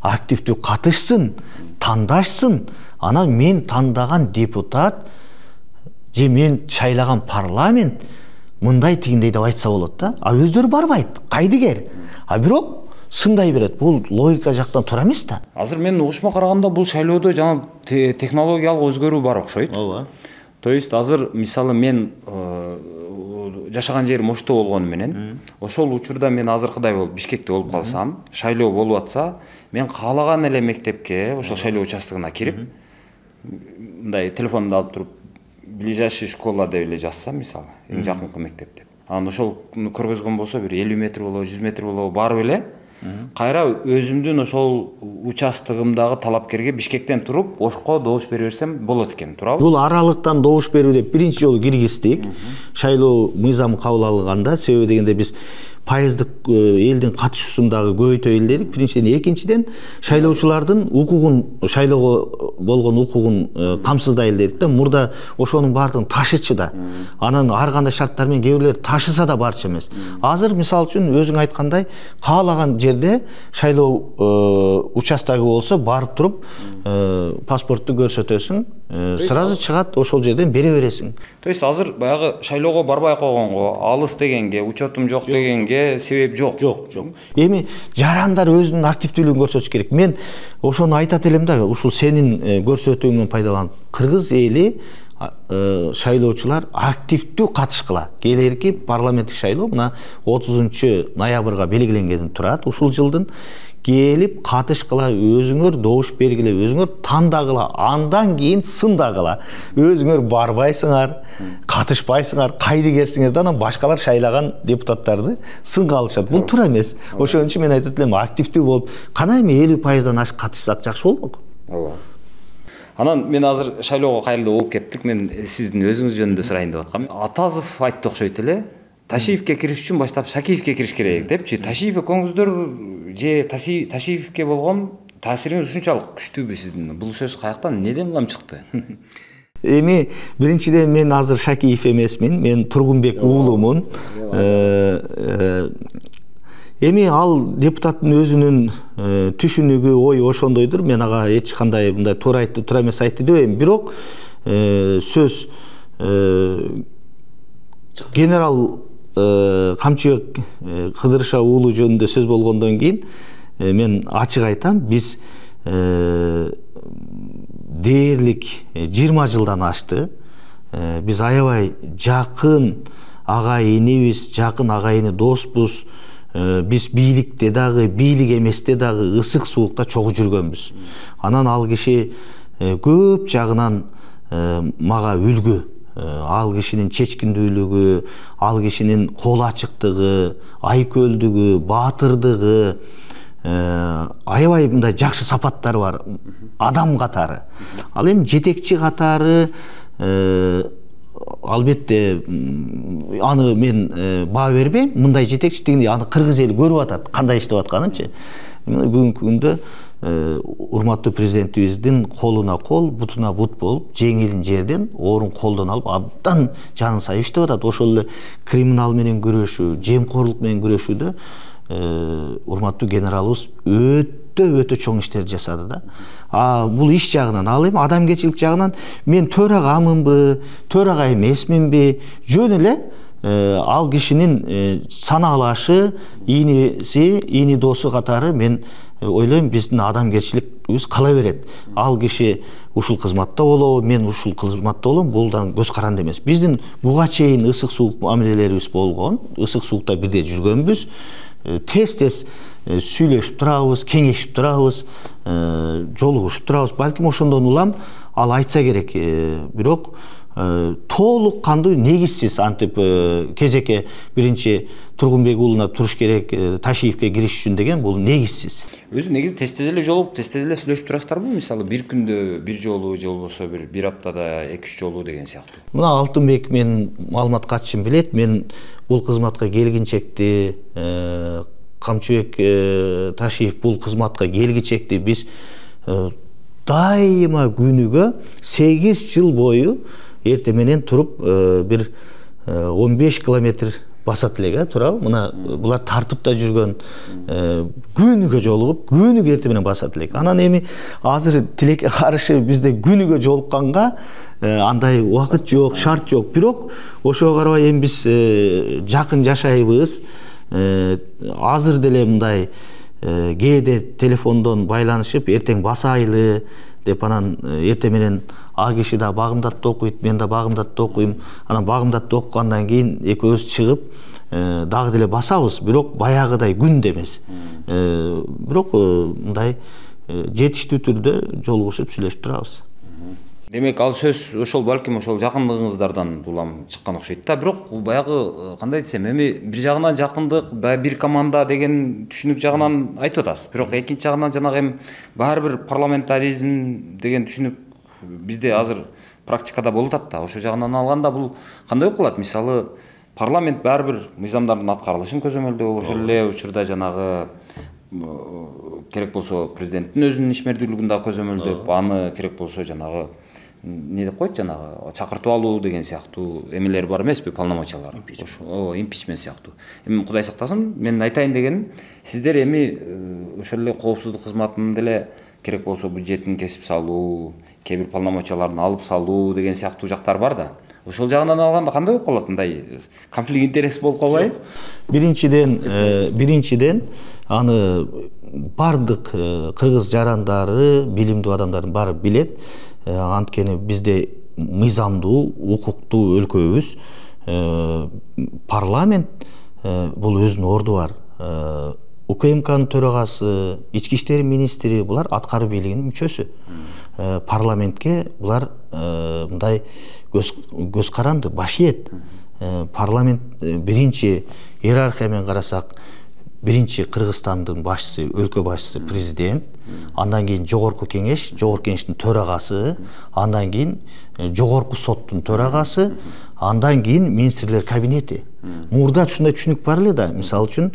активдүү катышсын, тандашсын. Анан мен тандаган депутат же мен шайлаган парламент мындай тигиндей деп айтса болот да. А өздөрү барбайт, кайдыгер. А бирок сындай берет. Бул логика жактан туура эмес да. Азыр мен угушума караганда бул шайлоодо жана технологиялык өзгөрүү бар окшойт. Ооба. То есть азыр мисалы мен жашаган жерим Ошто болгону менен, ошол учурда мен азыркыдай болуп Бишкекте болуп калсам, шайлоо болуп атса, мен каалаган эле мектепке, ошол шайлоо участогуна кирип, мындай телефонду алып туруп, ближайший школа деп эле жазсам, мисалы, эң жакынкы мектеп деп. Анан ошол көргөзгөн болсо, бир 50 метр болобу, 100 метр болобу барып эле, кайра өзүмдүн ошол участогумдагы талапкерге Бишкектен туруп, Ошко добуш бере берсем болот экен, туурабы? Бул аралыктан добуш берүү деп биринчи жолу киргиздик. Шайлоо мыйзамы кабыл алынганда, себеби дегенде биз пайыздык элдин катышуусундагы көбөйтөйүн дедик. Биринчиден, экинчиден шайлоочулардын укугун, шайлоого болгон укугун камсыздайлы дедик да. Мурда ошонун баардыгын ташычы да. Анан ар кандай шарттар менен кээ бирлер ташыса да барчу эмес. Азыр мисалы үчүн өзүң айткандай каалаган жерде шайлоо участогу болсо барып туруп паспортту көрсөтөсүң, сразу чыгат, ошол жерден бере бересиң. То есть азыр баягы шайлоого барбай койгонго, алыс дегенге, учетум жок дегенге себеп жок. Жок. Эми жарандар өзүнүн активдүүлүгүн көрсөтүш керек. Мен ошону айтат элем да, ушул сенин көрсөтүүңдөн пайдаланып, кыргыз эли шайлоочулар активдүү катышкыла. Келерки парламенттик шайлоо мына 30 ноябрга белгиленген турат. Ушул жылдын келип катышкыла, өзүңөр добуш бергиле, өзүңөр тандагыла, андан кийин сындагыла. Өзүңөр барбайсыңар, катышпайсыңар, кайдыгерсиңер да, анан башкалар шайлаган депутаттарды сынга алышат. Бул туура эмес. Ошон үчүн мен айтат элем, активдүү болуп, кана эми 50%дан ашык катышсак жакшы болмок. Ооба. Анан мен азыр шайлоого кайрылуу болуп кеттик. Мен сиздин өзүңүз жөнүндө сурайын деп аткам. Атазов айтты окшойт эле. Ташиевке кириш үчүн баштап Шакиевке кириш керек депчи. Ташиев экөөңүздөр же Ташиевке болгон таасириңиз ушунчалык күчтүүбү сиздин? Бул сөз каяктан, неден улам чыкты? Эми биринчиден мен азыр Шакиев эмесмин, мен Тургунбек уулумун. Эми ал депутаттын өзүнүн түшүнүгү, ою ошондойдур. Мен ага эч кандай мындай туура айтты, туура эмес айтты дебейм. Бирок сөз генерал Камчыбек Кыдырша уулу жөнүндө сөз болгондон кийин мен ачык айтам, биз дээрлик 20 жылдан ашты. Биз аябай жакын агай-инибиз, жакын агайыны доспуз. Биз бийликте дагы, бийлик эместе дагы ысык суукта чогуу жүргөнбүз. Анан ал киши көп жагынан мага үлгү. Ал кишинин чечкиндүүлүгү, ал кишинин кол ачыктыгы, айкөлдүгү, баатырдыгы, аябай мындай жакшы сапаттары бар адам катары. Ал эми жетекчи катары албетте аны мен баа бербейм. Мындай жетекчи дегенде аны кыргыз эли көрүп атат, кандай иштеп атканынчы. Бүгүнкү күндө урматтуу президентибиздин колуна кол, бутуна бут болуп, жеңилин жерден, орун колдон алып, абдан жанын сайып иштеп атат. Ошол эле криминал менен күрөшүү, жемкорлук менен күрөшүүдө урматтуу генералыбыз өтө чоң иштер жасады да. Бул иш жагынан, ал эми адамгерчилик жагынан мен төрагамынбы, төрага эмесминби, жөн эле ал кишинин санаалашы, ийни досу катары мен ойлойм биздин адамгерчилигибиз кала берет. Ал киши ушул кызматта болобу, мен ушул кызматта болом, бул да көз каранды эмес. Биздин буга чейин ысык суук мамилелерибиз болгон, ысык суукта бирде жүргөнбүз. Тез сүйлөшүп турабыз, кеңешип турабыз, жолугушуп турабыз. Балким ошондон улам ал айтса керек, бирок толук кандуу негизсиз антип кезекке биринчи Тургунбек уулуна туруш керек, Ташиевке кириш үчүн деген бул негизсиз. Өзү негизи тез эле жолугуп, тез эле сүйлөшүп турасыздарбы? Мисалы бир күндө бир жолу же болбосо бир аптада 2-3 жолу деген сыяктуу. Мына Алтынбек мен маалымат катчым билет, мен бул кызматка келгенчекти, Камчыбек Ташиев бул кызматка келгенчекти биз дайыма күнүгө 8 жыл бою эрте менен туруп бир 15 километр басат элек, турабы? Мына булар тартыпта жүргөн, күнүгө жолугуп, күнүгө эрте менен басат элек. Анан эми азыр тилекке каршы бизде күнүгө жолукканга андай убакыт жок, шарт жок. Бирок ошого карабай эми биз жакын жашайбыз. Азыр деле мындай кээде телефондон байланышып, эртең басайлы деп анан эрте менен а киши да Багымдатта окуйт, мен да Багымдатта окуйм. Анан Багымдатта окугандан кийин экөөбүз чыгып дагы деле басабыз, бирок баягыдай күндө эмес. Бирок мындай жетиштүү түрдө жолугушуп сүйлөшүп турабыз. Демек ал сөз ошол балким ошол жакындыгыңыздардан улам чыккан окшойт да. Бирок баягы кандай десем, эми бир жагынан жакындык, бир команда деген түшүнүк жагынан айтып атасыз. Бирок экинчи жагынан жанагы эми баары бир парламентаризм деген түшүнүк бизде азыр практикада болуп атат да. Ошол жагынан алганда бул кандай болуп калат? Мисалы парламент баары бир мыйзамдардын аткарылышын көзөмөлдөп, ошол эле учурда жанагы керек болсо президенттин өзүнүн ишмердүүлүгүн да көзөмөлдөп, аны керек болсо жанагы не деп коет, жанагы чакыртып алуу деген сыяктуу эмелер бар эмеспи, полномочиялар. Ошо импичмент сыяктуу. Эми Кудай сактасын, мен айтайын дегеним, сиздер эми ошол эле коопсуздук кызматынын деле керек болсо бюджетин кесип салуу, кээ бир полномочияларын алып салуу деген сыяктуу жактар бар да. Ошол жагынан алганда кандай болуп калат? Мындай конфликт интерес болуп калбайбы? Биринчиден аны бардык кыргыз жарандары, билимдүү адамдардын баары билет. Анткени бизде мыйзамдуу, укуктуу өлкөбүз. Парламент бул өзүнүн орду бар. УКМКнын төрагасы, ички иштер министри булар аткаруу бийлигинин мүчөсү. Парламентке булар мындай көз каранды, баш ийет. Парламент биринчи иерархия менен карасак, биринчи Кыргызстандын башчысы, өлкө башчысы президент, андан кийин жогорку кеңештин төрагасы, андан кийин жогорку соттун төрагасы, андан кийин министрлер кабинети. Мурда ушундай түшүнүк бар эле да. Мисалы үчүн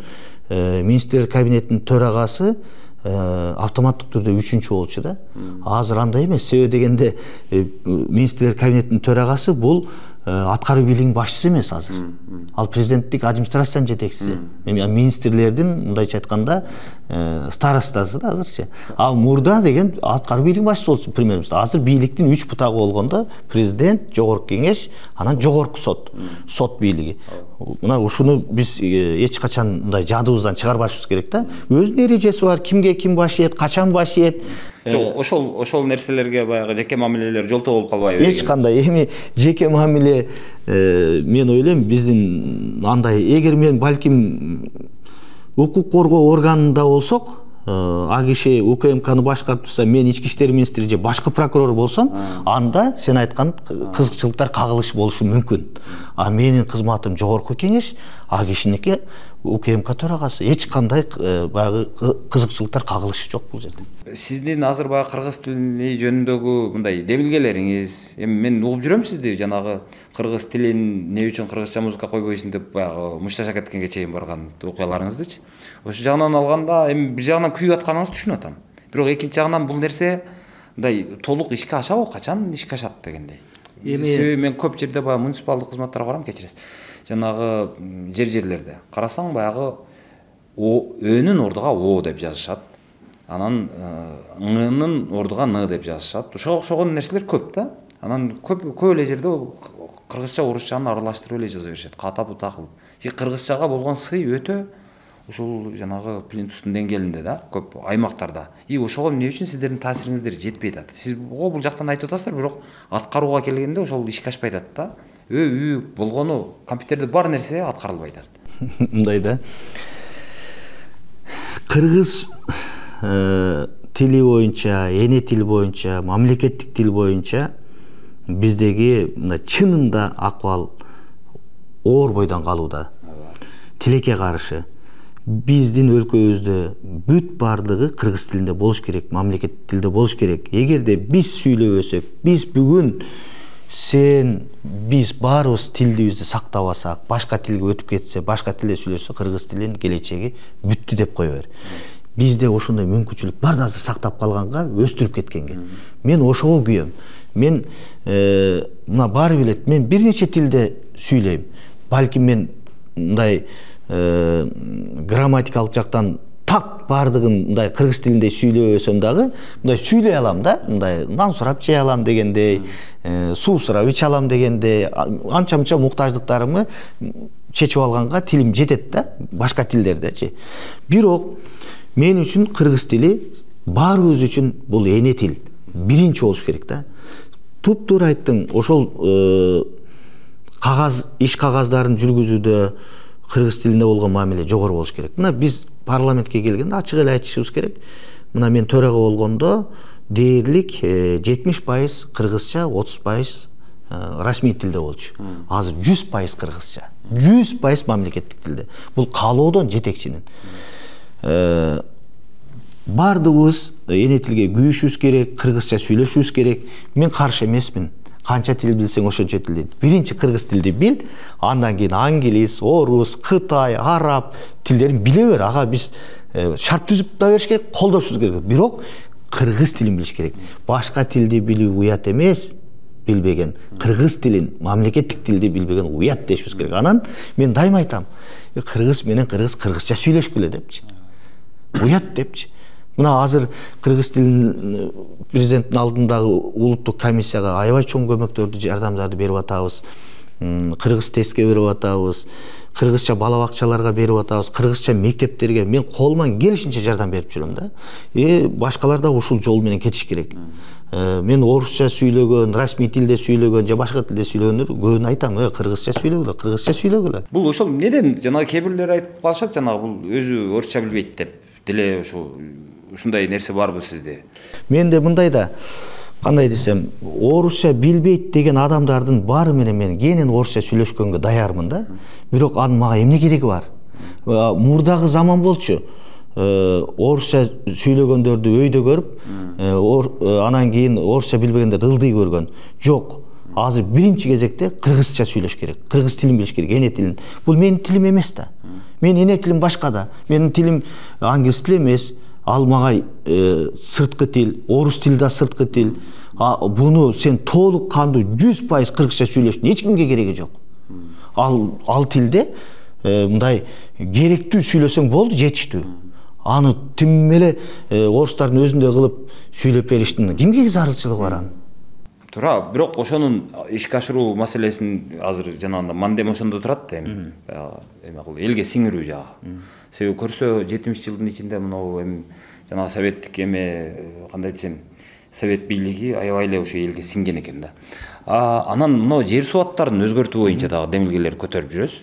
министрлер кабинетинин төрагасы автоматтык түрдө 3-чү болчу да. Азыр андай эмес. Себеби дегенде министрлер кабинетинин төрагасы бул аткаруу бийлигинин башчысы эмес азыр. Ал президенттик администрациянын жетекчиси. Министрлердин мындайча айтканда старостасы да азырчы. Ал мурда деген аткаруу бийлигинин башчысы болчу премьер-министр. Азыр бийликтин 3 бутагы болгондо президент, жогорку кеңеш, анан жогорку сот бийлиги. Мына ушуну биз эч качан мындай жадыбыздан чыгарбашыбыз керек да. Өзүнүн эрежеси бар, кимге ким баш ийет, качан баш ийет. Ошол нерселерге баягы жеке мамилелер жолтоо болуп калбайбы? Эч кандай. Эми жеке мамиле мен ойлойм биздин андай, эгер мен балким укук коргоо органында болсок, а киши УКМКны башкарып турса, мен ички иштер министри же башкы прокурор болсом, анда сен айткан кызыкчылыктар кагылыш болушу мүмкүн. А менин кызматым жогорку кеңеш, а кишиники УКМК төрагасы. Эч кандай баягы кызыкчылыктар кагылышы жок бул жерде. Сиздин азыр баягы кыргыз тили жөнүндөгү мындай демилгелериңиз, эми мен угуп жүрөм сизди, жанагы кыргыз тилин эмне үчүн кыргызча музыка койбойсуң деп баягы мушташа кеткенге чейин барган окуяларыңыздычы. Ошол жагынан алганда, эми бир жагынан күйүп атканыңызды түшүнүп атам. Бирок экинчи жагынан бул нерсе мындай толук ишке ашабы, качан ишке ашат дегендей. Себеби мен көп жерде баягы муниципалдык кызматтарга барам, кечиресиз. Жанагы жерлерде карасаң баягы өнүн ордуга о деп жазышат. Анан ңнын ордуга н деп жазышат. Ошого окшогон нерселер көп да. Анан көп эле жерде кыргызча орусчаны аралаштырып эле жаза беришет, ката бута кылып. Кыргызчага болгон сый өтө ушул жанагы плинтустун деңгээлинде да, көп аймактарда. Ошого эмне үчүн сиздердин таасириңиздер жетпей атат. Сиз бул жактан айтып атасыздар, бирок аткарууга келгенде ошол ишке ашпай атат да. Болгону компьютерде бар нерсе аткарылбай атат. Мындай да. Кыргыз тили боюнча, эне тил боюнча, мамлекеттик тил боюнча биздеги чынында акыбал оор бойдон калууда. Тилекке каршы биздин өлкөбүздө бүт бардыгы кыргыз тилинде болуш керек, мамлекеттик тилде болуш керек. Эгерде биз сүйлөбөсөк, биз бүгүн биз баарыбыз тилдибизди сактабасак, башка тилге өтүп кетсе, башка тилде сүйлөсө, кыргыз тилинин келечеги бүттү деп кое бер. Бизде ошондой мүмкүнчүлүк бар да сактап калганга, өстүрүп кеткенге. Мен ошого күйөм. Мен мына баары билет, мен бир нече тилде сүйлөйм. Балким мен мындай грамматикалык жактан так бардыгын мындай кыргыз тилинде сүйлөбөсөм дагы, мындай сүйлөй алам да, мындай нан сурап жей алам дегендей, суу сурап иче алам дегендей, анча-мынча муктаждыктарымды чечип алганга тилим жетет да, башка тилдердечи. Бирок мен үчүн кыргыз тили баарыбыз үчүн бул эне тил, биринчи болуш керек да. Туптуура айттың, ошол иш кагаздарын жүргүзүүдө кыргыз тилинде болгон мамиле жогору болуш керек. Мына биз парламентке келгенде ачык эле айтышыбыз керек. Мына мен төрага болгондо дээрлик 70% кыргызча, 30% расмий тилде болчу. Азыр 100% кыргызча, 100% мамлекеттик тилде. Бул каалоодон жетекчинин. Бардыгыбыз эне тилге күйүшүбүз керек, кыргызча сүйлөшүбүз керек. Мен каршы эмесмин. Канча тил билсең ошончо тил дейт. Биринчи кыргыз тилди бил, андан кийин англис, орус, кытай, араб тилдерин биле бер. Ага биз шарт түзүп да бериш керек, колдошубуз керек. Бирок кыргыз тилин билиш керек. Башка тилди билүү уят эмес, билбеген. Кыргыз тилин, мамлекеттик тилди билбеген уят дешибиз керек. Анан мен дайыма айтам, кыргыз менен кыргызча сүйлөшкүлө депчи. Уят депчи. Мына азыр кыргыз тилин президенттин алдындагы улуттук комиссияга аябай чоң көмөктөрдү, жардамдарды берип атабыз. Кыргыз тестке берип атабыз, кыргызча бала бакчаларга берип атабыз, кыргызча мектептерге мен колуман келишинче жардам берип жүрөм да. Башкалар да ушул жол менен кетиш керек. Мен орусча сүйлөгөн, расмий тилде сүйлөгөн же башка тилде сүйлөгөндөр көбүн айтам, кыргызча сүйлөгүлө, кыргызча сүйлөгүлө. Бул ошол эмнеден жанагы кээ бирлер айтып калышат, жанагы бул өзү орусча билбейт деп. Деле ушундай нерсе барбы сизде? Менде мындай да, кандай десем, орусча билбейт деген адамдардын баары менен мен кенен орусча сүйлөшкөнгө даярмын да. Бирок анын мага эмне кереги бар? Мурдагы заман болчу. Орусча сүйлөгөндөрдү өйдө көрүп, анан кийин орусча билбегендерди ылдый көргөн. Жок. Азыр биринчи кезекте кыргызча сүйлөш керек. Кыргыз тилин билиш керек, эне тилин. Бул менин тилим эмес да. Мен эне тилим башка да. Менин тилим англис тил эмес. Ал мага сырткы тил, орус тили да сырткы тил. Буну сен толук кандуу 100% кыргызча сүйлөштүң, эч кимге кереги жок. Ал тилде мындай керектүү сүйлөсөң болду, жетиштүү. Аны тим эле орустардын өзүндөй кылып сүйлөп бериштин кимге зарылчылыгы бар анын? Туура, бирок ошонун ишке ашыруу маселесин азыр жанагындай мандем ошондо турат да эми. Эме кылып элге сиңирүү жагы. Себеби көрсө 70 жылдын ичинде мынау эми жанагы советтик эме кандай десем, совет бийлиги аябай эле ошо элге сиңген экен да. Анан мына жер суу аттарын өзгөртүү боюнча дагы демилгелер көтөрүп жүрөбүз.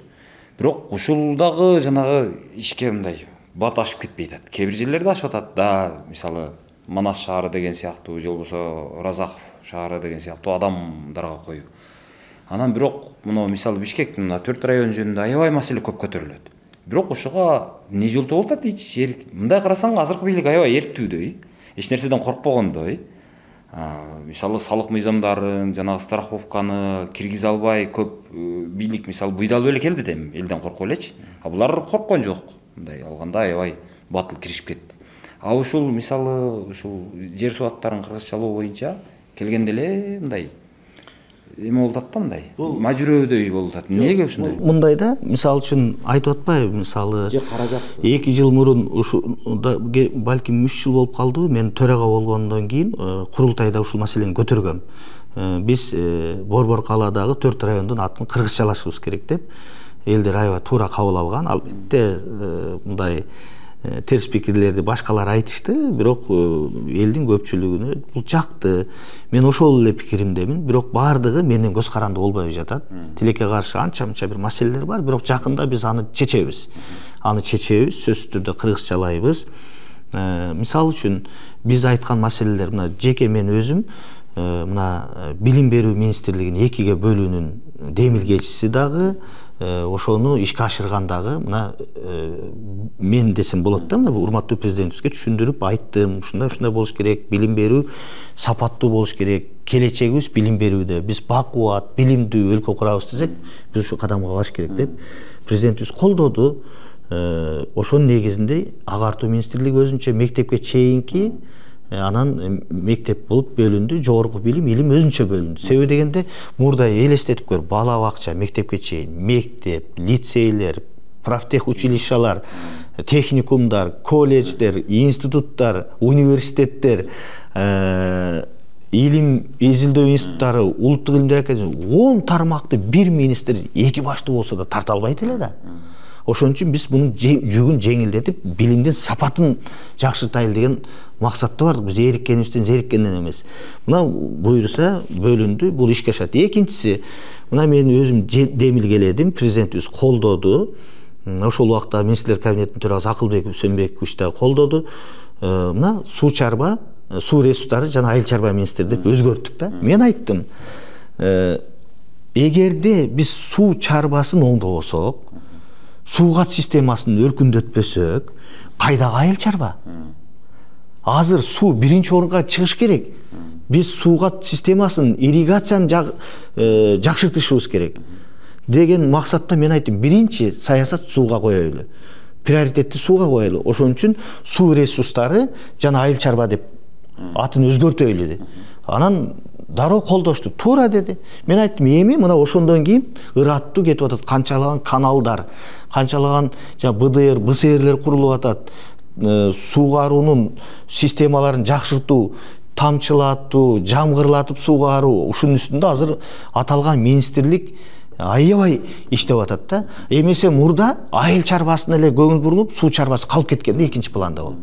Бирок ушул дагы жанагы ишке мындай бат ашып кетпей атат. Кээ бир жерлерде ашып атат да, мисалы Манас шаары деген сыяктуу, же болбосо Разаков шаары деген сыяктуу адамдарга коюу. Анан бирок мына мисалы Бишкектин мына 4 район жөнүндө аябай маселе көп көтөрүлөт. Бирок ошого эмне жолтоо болуп атат? Мындай карасаң азыркы бийлик аябай эрктүүдөй, эч нерседен коркпогондой. Мисалы салык мыйзамдарын, жанагы страховканы киргизе албай көп бийлик мисалы буйдалып эле келди дейм, элден коркуп элечи. Булар корккон жок. Мындай алганда аябай батыл киришип кетти. Ушул мисалы ушул жер суу аттарын кыргызчалоо боюнча келгенде эле мындай эме болуп атат да, мындай мажүрөөдөй болуп атат. Эмнеге ушундай? Мындай да, мисалы үчүн айтып атпайбы, мисалы 2 жыл мурун ушу балким 3 жыл болуп калдыбы, мен төрага болгондон кийин курултайда ушул маселени көтөргөм. биз Борбор калаадагы 4 райондун атын кыргызчалашыбыз керек деп элдер аябай туура кабыл алган. Албетте мындай терс пикирлерди башкалар айтышты, бирок элдин көпчүлүгүнө бул жакты. Мен ошол эле пикиримдемин, бирок баардыгы менин көз каранды болбой жатат. Тилекке каршы анча-мынча бир маселелер бар, бирок жакында биз аны чечебиз. Сөзсүз түрдө кыргызчалайбыз. Мисалы үчүн биз айткан маселелер мына жеке мен өзүм мына билим берүү министрлигин 2-ге бөлүүнүн демилгечиси дагы, ошону ишке ашыргандагы мына мен десем болот да, мына урматтуу президентибизге түшүндүрүп айттым, ушундай болуш керек, билим берүү сапаттуу болуш керек, келечегибиз билим берүүдө, биз бакубат, билимдүү өлкө курабыз десек, биз ушу кадамга барыш керек деп президентибиз колдоду. Ошонун негизинде агартуу министрлиги өзүнчө мектепке чейинки, анан мектеп болуп бөлүндү, жогорку билим, илим өзүнчө бөлүндү. Себеби дегенде мурда элестетип көр, бала бакча, мектепке чейин, мектеп, лицейлер, профтех училищалар, техникумдар, колледждер, институттар, университеттер, илим изилдөө институттары, улуттук илимдер академиясы 10 тармакты бир министр 2 баштуу болсо да тарта албайт эле да. Ошон үчүн биз мунун жүгүн жеңилдетип, билимдин сапатын жакшыртайлы деген максатта бардык. Биз эриккенибизден, зериккенден эмес. Мына буйруса бөлүндү, бул ишке ашат. Экинчиси, мына мен өзүм демилгеледим, президентибиз колдоду. Ошол убакта министрлер кабинетинин төрагасы Акылбек Үсөнбекович да колдоду. Мына суу чарба, суу ресурстары жана айыл чарба министри деп өзгөрттүк да. Мен айттым, эгерде биз суу чарбасын оңдобосок, суугат системасын өркүндөтпөсөк, кайдагы айыл чарба? Азыр суу биринчи орунга чыгыш керек. Биз суугат системасын, ирригацияны жакшыртышыбыз керек деген максатта мен айттым, биринчи саясат сууга коелу. Приоритетти сууга коелу. Ошон үчүн суу ресурстары жана айыл чарба деп атын өзгөртөйлү деди. Анан дароо колдошту. Туура деди. Мен айттым, эми мына ошондон кийин ыраттуу кетип атат, канчалаган каналдар, канчалаган БДР, БСРлер курулуп атат. Суугаруунун системаларын жакшыртуу, тамчылатуу, жамгырлатып суугаруу, ушунун үстүндө азыр аталган министрлик аябай иштеп атат да. Эмесе мурда айыл чарбасына эле көңүл бурулуп, суу чарбасы калып кеткенде экинчи планда болду.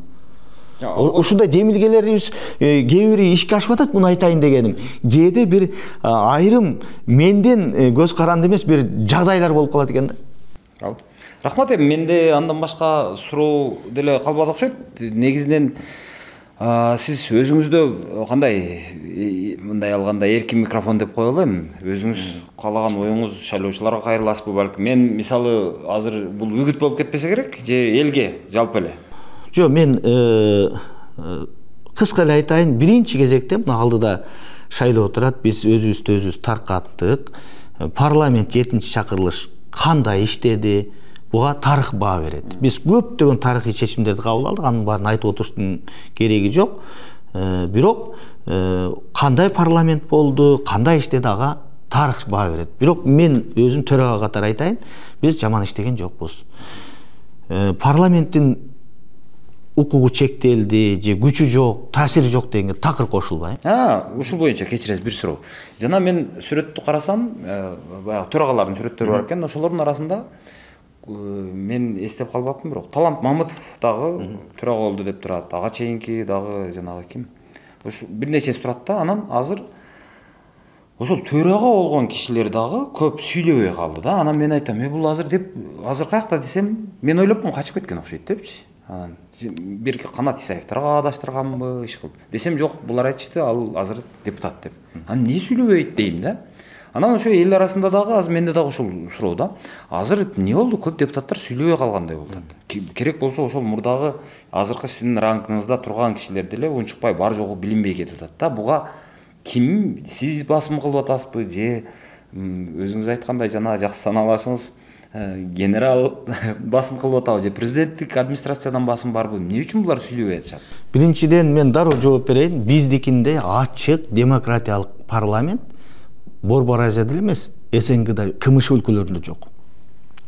Ушундай демилгелерибиз кээ бири ишке ашып атат, муну айтайын дегеним. Кээде бир айрым менден көз каранды эмес бир жагдайлар болуп калат экен да. Рахмат, менде андан башка суроо деле калбады окшойт. Негизинен сиз өзүңүздө кандай мындай алганда эркин микрофон деп кое алайм. Өзүңүз каалаган оюңуз шайлоочуларга кайрыласызбы балким? Мен мисалы азыр бул үгүт болуп кетпесе керек же элге жалпы эле? Жо, мен кыска эле айтайын, биринчи кезекте мына алдыда шайлоо турат, биз өзүбүздү өзүбүз таркаттык. Парламент 7-чи чакырылыш кандай иштеди? Буга тарых баа берет. Биз көптөгөн тарыхый чечимдерди кабыл алдык, анын баарын айтып отуруштун кереги жок. Бирок кандай парламент болду, кандай иштеди, ага тарых баа берет. Бирок мен өзүм төрага катары айтайын, биз жаман иштеген жокпуз. Парламенттин укугу чектелди же күчү жок, таасири жок дегенге такыр кошулбайм. Ушул боюнча кечиресиз, бир суроо. Жана мен сүрөттү карасам, баягы төрагалардын сүрөттөрү бар экен, ошолордун арасында мен эстеп калбаппын, бирок Талант Мамытов дагы төрага болду деп турат. Ага чейинки дагы жанагы ким? Ушу бир нечеси турат да. Анан азыр ошол төрага болгон кишилер дагы көп сүйлөбөй калды да. Анан мен айтам, бул азыр деп, азыр каякта десем, мен ойлопмун качып кеткен окшойт депчи. Анан бирки Канат Исаевтерге адаштырганбы, иш кылып. Десем жок, булар айтышты, ал азыр депутат деп. Анан эмне сүйлөбөйт дейм да. Анан ошо эл арасында дагы азыр менде дагы ушул суроо да. Азыр эмне болду? Көп депутаттар сүйлөбөй калгандай болду. Керек болсо ошол мурдагы азыркы сиздин рангыңызда турган кишилер деле унчукпай бар жогу билинбей кетип атат да. Буга ким, сиз басым кылып атасызбы же өзүңүз айткандай жана жакшы саналашыңыз генерал басым кылып атабы же президенттик администрациядан басым барбы? Эмне үчүн булар сүйлөбөй атышат? Биринчиден мен дароо жооп берейин. Биздикинде ачык демократиялык парламент Борбор Азияда эле эмес, СНГда, КМШ өлкөлөрүндө жок.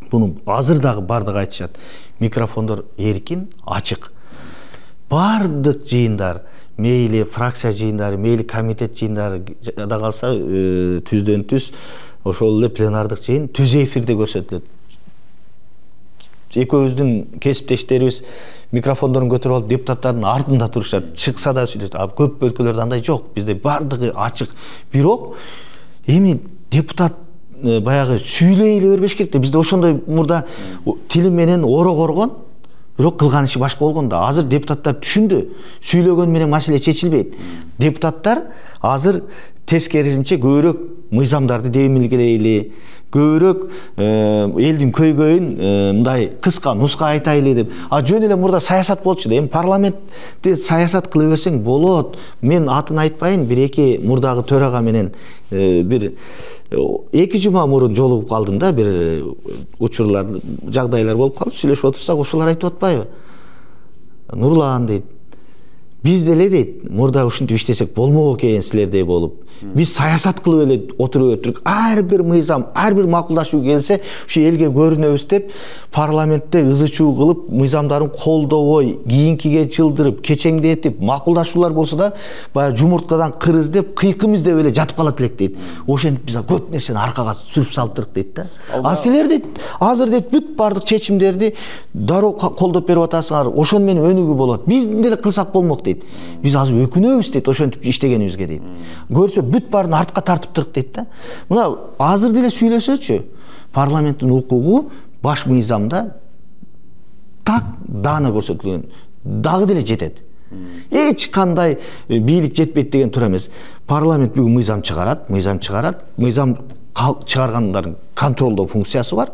Буну азыр дагы бардыгы айтышат. Микрофондор эркин, ачык. Бардык жыйындар мейли фракция жыйындары, мейли комитет жыйындары да калса түздөн түз ошол эле пленардык жыйын түз эфирде көрсөтүлөт. Экөөбүздүн кесиптештерибиз микрофондорун көтөрүп алып депутаттардын артында турушат, чыкса да сүйлөйт. Көп өлкөлөрдө андай жок, бизде бардыгы ачык. Бирок эми депутат баягы сүйлөй эле бербеш керек да. Бизде ошондой мурда тили менен оро коргон, бирок кылган иши башка болгон да. Азыр депутаттар түшүндү. Сүйлөгөн менен маселе чечилбейт. Депутаттар азыр тескерисинче көбүрөөк мыйзамдарды демилгелейли, көбүрөөк элдин көйгөйүн мындай кыска нуска айтайлы деп. Жөн эле мурда саясат болчу да. Эми парламентте саясат кыла берсең болот. Мен атын айтпайын, бир-эки мурдагы төрага менен бир 2 жума мурун жолугуп калдым да, бир учурлар, жагдайлар болуп калды. Сүйлөшүп отурсак, ошолар айтып атпайбы? Нурлан дейт, биз деле дейт, мурда ушинтип иштесек болмок экен силердей болуп. Биз саясат кылып эле отуруп өтүрүк. Ар бир мыйзам, ар бир макулдашуу келсе, ушу элге көрүнөбүз деп парламентте ызы-чуу кылып, мыйзамдарын колдобой, кийинкиге жылдырып, кечеңдетип, макулдашуулар болсо да, баягы жумурткадан кыр издеп, кыйкым издеп эле жатып калат элек дейт. Ошентип биз көп нерсени аркага сүрүп салыптырык дейт да. Силер дейт, азыр дейт бүт бардык чечимдерди дароо колдоп берип атасыңар. Ошону менен өнүгүү болот. Биз деле кылсак болмок дейт. Биз азыр өкүнөбүз дейт, ошентип иштегенибизге дейт. Көрсө бүт барын артка тартып турук дейт да. Мына азыр деле сүйлөсөчү, парламенттин укугу баш мыйзамда так даана көрсөтүлгөн, дагы деле жетет. Эч кандай бийлик жетпейт деген туура эмес. Парламент бүгүн мыйзам чыгарат, мыйзам чыгаргандардын контролдоо функциясы бар.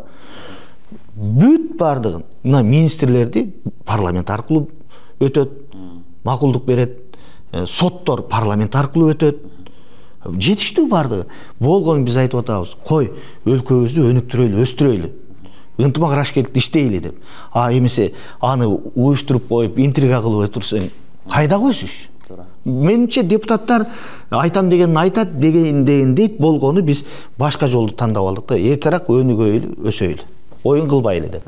Бүт бардыгын мына министрлерди парламент аркылуу өтөт, макулдук берет, соттор парламент аркылуу өтөт. Жетиштүү бардыгы. Болгонун биз айтып атабыз. Кой, өлкөбүздү өнүктүрөйлү, өстүрөйлү. Ынтымак рашкелдикти иштейли деп. Эмесе аны уюштуруп коюп, интрига кылып отурсаң, кайда койсуш? Менимче депутаттар айтам дегенин айтат, деген дейт, болгону биз башка жолду тандап алдык да. Эртерээк өнүгөйлү, өсөйлү. Оюн кылбайлы деп.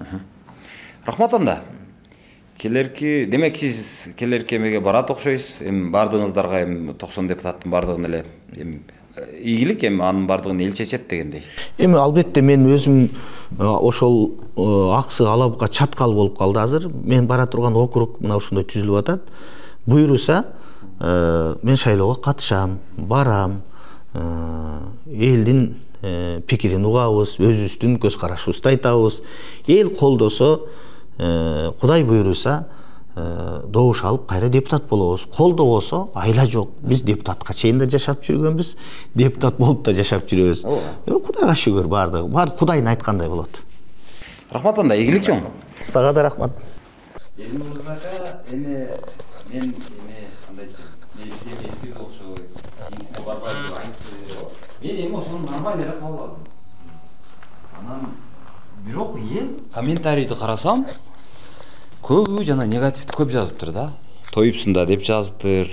Рахмат анда. Келерки, демек сиз келерки эмеге барат окшойсуз. Эми бардыгыңыздарга эми 90 депутаттын бардыгын эле эми ийгилик, эми анын бардыгын эл чечет дегендей. Эми албетте мен өзүм ошол аксы алабыкка чаткал болуп калды азыр. Мен бара турган округ мына ушундай түзүлүп атат. Буйруса мен шайлоого катышам, барам, элдин пикирин угабыз, өзүбүздүн көз карашыбызды айтабыз. Эл колдосо, Кудай буйруса, добуш алып кайра депутат болобуз. Колдобосо айла жок. Биз депутатка чейин да жашап жүргөнбүз, депутат болуп да жашап жүрөбүз. Кудайга шүгүр бардыгы. Бар Кудайдын айткандай болот. Рахмат анда, ийгилик чоң. Сага да рахмат. Элимиздака мен кандай десем, мен эскерди окшой, кийинсине барбай деп айтты. Мен эми ошону нормально эле кабыл алдым. Анан бирок эл комментарийди карасам, көбү жана негативди көп жазыптыр да. Тоюпсуң да деп жазыптыр.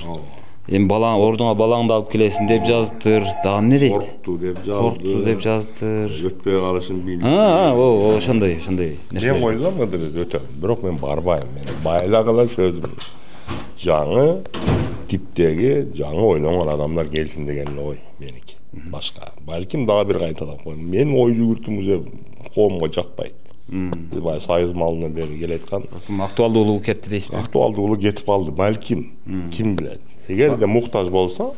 Эми балаң ордуңа балаңды алып келесиң деп жазыптыр. Дагы эмне дейт? Коркту деп жазыптыр. Өтпөй калышын билди. Ошондой нерсе. Мен ойлойм өтөм, бирок мен барбайм. Мен байлагыла сөзүм. Жаңы типтеги, жаңы ойлонгон адамдар келсин деген ой меники. Башка. Балким дагы бир кайталап коем. Мен ой жүгүртүм уже коомго жакпайт. Бай союз малынан бери келаткан. Актуалдуулугу кетти дейсизби? Актуалдуулугу кетип калды. Балким, ким билет. Эгер де муктаж болсо,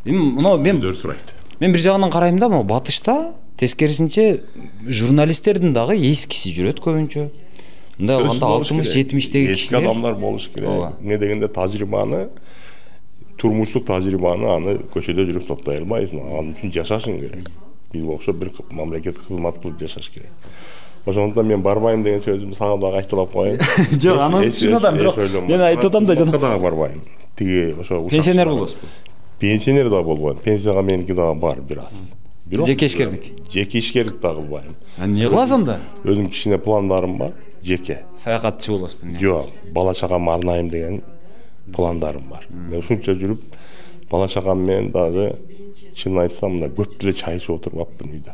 мен бир жагынан карайм да, могу батышта тескерисинче журналисттердин дагы эскиси жүрөт көбүнчө. Мындай алганда 60-70-теги кишилер адамдар болуш керек. Эмне дегенде тажрыйбаны, турмуштук тажрыйбаны аны көчөдө жүрүп топтой албайсың. Анын үчүн жашашың керек. Бизге окшоп бир мамлекет кызмат кылып жашаш керек. Ошондон мен барбайм деген сөзүмдү сага дагы айтылап коеюн. Жок, анысы чын адам, бирок мен айтып атам да жана дагы барбайм. Тиги ошо пенсионер болосузбу? Пенсионер да болбойм. Пенсияга меники дагы бар бир аз. Жеке ишкерлик. Жеке ишкерлик да кылбайм. Эмне кыласың анда? Өзүм кичине пландарым бар, жеке. Саякатчы болосузбу? Жок, бала чагам арнайым деген пландарым бар. Мен ушунча жүрүп, бала чагам менен дагы чын айтсам да көп деле чай ичип отурбаппын үйдө.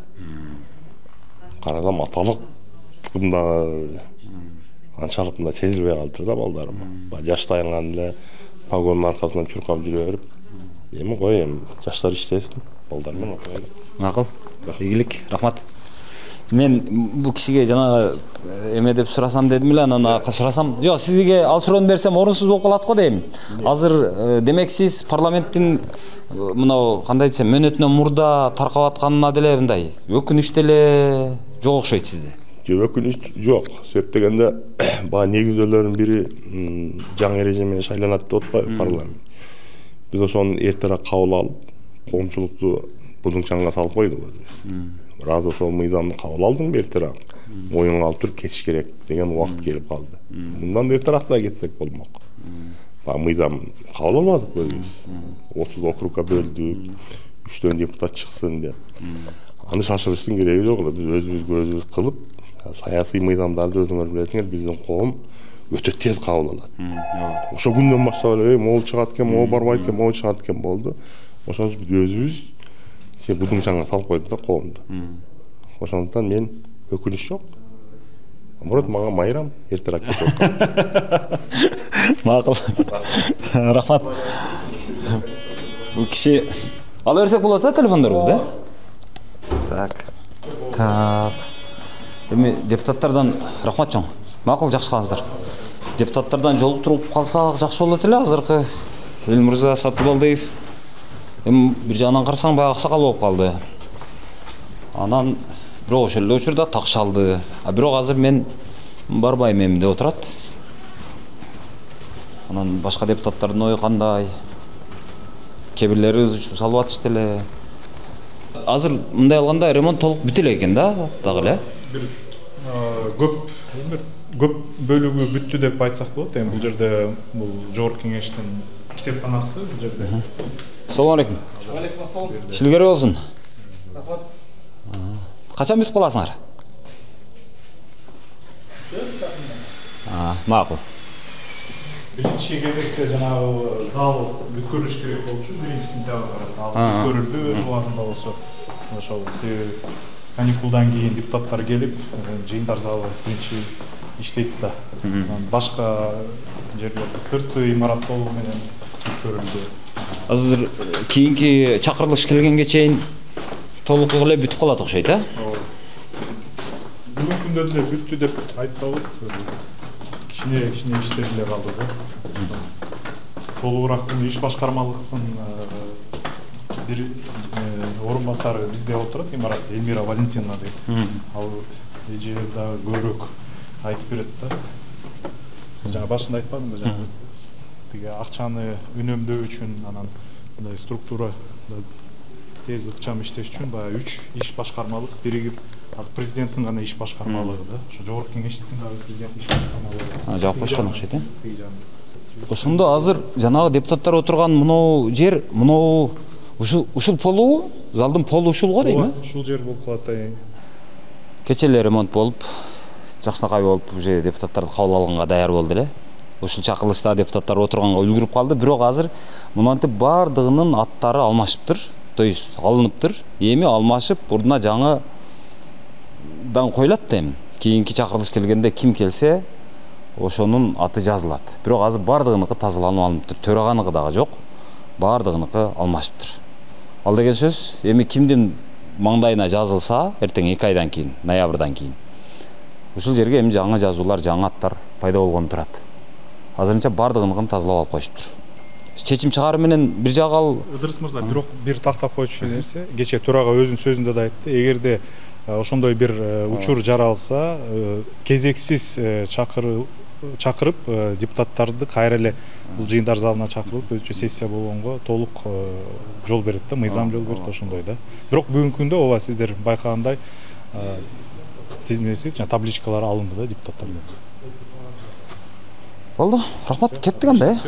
Карасам аталык мында анчалык мында сезилбей калыптыр да балдарым. Жаштайган эле погонун аркасынан чуркап жүрө берип, эми кой, эми жаштар иштесин, балдар менен окуялы. Макул. Ийгилик, рахмат. Мен бул кишиге жанагы эме деп сурасам дедим эле, анан сурасам, жок, сизге ал суроону берсем орунсуз болуп калат го дейм. Азыр демек сиз парламенттин мынау кандай десем, мөөнөтүнөн мурда таркап атканына деле мындай өкүнүч деле жок окшойт сизде. Өкүнүч жок. Себеп дегенде баягы негизделердин бири жаңы эреже менен шайланат деп атпайбы парламент. Биз ошону эртерээк кабыл алып, коомчулукту будун чаңга салып койдук. Раз ошол мыйзамды кабыл алдың эртерээк, моюнга алып туруп кетиш керек деген убакыт келип калды. Мындан эртерээк да кетсек болмок. Баягы мыйзам кабыл албадык өзүбүз. 30 округга бөлдүк, 3 депутат чыксын деп. Аны шашырыштын кереги жок эле. Биз өзүбүз кылып, саясий мыйзамдарды өзүңөр билесиңер, биздин коом өтө тез кабыл алат. Ошо күндөн баштап эле могул чыгат экен, могул барбайт экен, могул чыгат экен болду. Ошон үчүн биз өзүбүз будун чаңга салып койдук да коомду. Ошондуктан мен өкүнүч жок. Мурат мага майрам, эртерээк кетип аткан. Макул. Рахмат. Бул киши ала берсек болот да телефондорубузду, Так. Эми депутаттардан рахмат чоң. Макул, жакшы кыласыздар. Депутаттардан жолуктуруп калсак жакшы болот эле. Азыркы Элмурза Сатыбалдиев эми бир жагынан карасаң баягы аксакал болуп калды. Анан бирок ошол эле учурда такшалды. Бирок азыр мен барбайм эми деп отурат. Анан башка депутаттардын ою кандай? Кээ бирлери салып атышты эле. Азыр мындай алганда ремонт толук бүтө элек экен да, дагы эле. Бир көп бөлүгү бүттү деп айтсак болот. Эми бул жерде бул жогорку кеңештин китепканасы бул жерде. Assalamu alaikum. Алейкум ассалам. İşilgeri olsun. Рахмат. Kaçan bitip kalasыңар? Макул. Биринчи кезекте жанагы зал бүткөрүлүш керек болчу, 1-сентябрга карата. Ал бүткөрүлдү өз убагында болсо. Ошол себеби каникулдан кийин депутаттар келип, жыйындар залы биринчи иштейт да. Башка жерлерде сыртты имарат болуу менен бүткөрүлдү. Азыр кийинки чакырылыш келгенге чейин толук эле бүтүп калат окшойт, а? Бүгүнкү күндө деле бүттү деп айтса болот. Кичине иштер деле калды да. Толугураак иш башкармалыктын бир орун басары бизде отурат, имаратта Эльмира Валентиновна дейт. Ал эже дагы көбүрөөк айтып берет да. Жаңа башында айтпадымбы, жаңа тиги акчаны үнөмдөө үчүн, анан мындай структура тез ыкчам иштеш үчүн баягы 3 иш башкармалык биригип, азыр президенттин гана иш башкармалыгы да. Ошо жогорку кеңештиктин дагы президенттин иш башкармалыгы. Жаап койшкон окшойт, Ошондо азыр жанагы депутаттар отурган мынау жер, мынау ушул полу, залдын полу ушул го дейм, Ушул жер болуп калат. Кече эле ремонт болуп, жакшынакай болуп, уже депутаттарды кабыл алганга даяр болду эле. Ушул чакырылышта депутаттар отурганга үлгүрүп калды, бирок азыр мынантип бардыгынын аттары алмашыптыр, то есть алыныптыр. Эми алмашып, бурдуна жаңыдан коюлат да эми. Кийинки чакырылыш келгенде ким келсе, ошонун аты жазылат. Бирок азыр бардыгыныкы тазаланып алыныптыр. Төраганыкы дагы жок, бардыгыныкы алмашыптыр. Ал деген сөз, эми кимдин маңдайына жазылса, эртең 2 айдан кийин, ноябрдан кийин, ушул жерге эми жаңы жазуулар, жаңы аттар пайда болгон турат. Азырынча бардыгыныкын тазалап алып коюшуптур. Чечим чыгаруу менен бир жагы ал Ыдырыс мырза, бирок бир тактап коючу нерсе, кече төрага өзүнүн сөзүндө да айтты, эгерде ошондой бир учур жаралса, кезексиз чакырып депутаттарды кайра эле бул жыйындар залына чакырып өзүнчө сессия болгонго толук жол берет да, мыйзам жол берет ошондой да. Бирок бүгүнкү күндө ооба сиздер байкагандай тизмеси, жана табличкалар алынды да депутаттарга. болду. Рахмат, кеттик анда.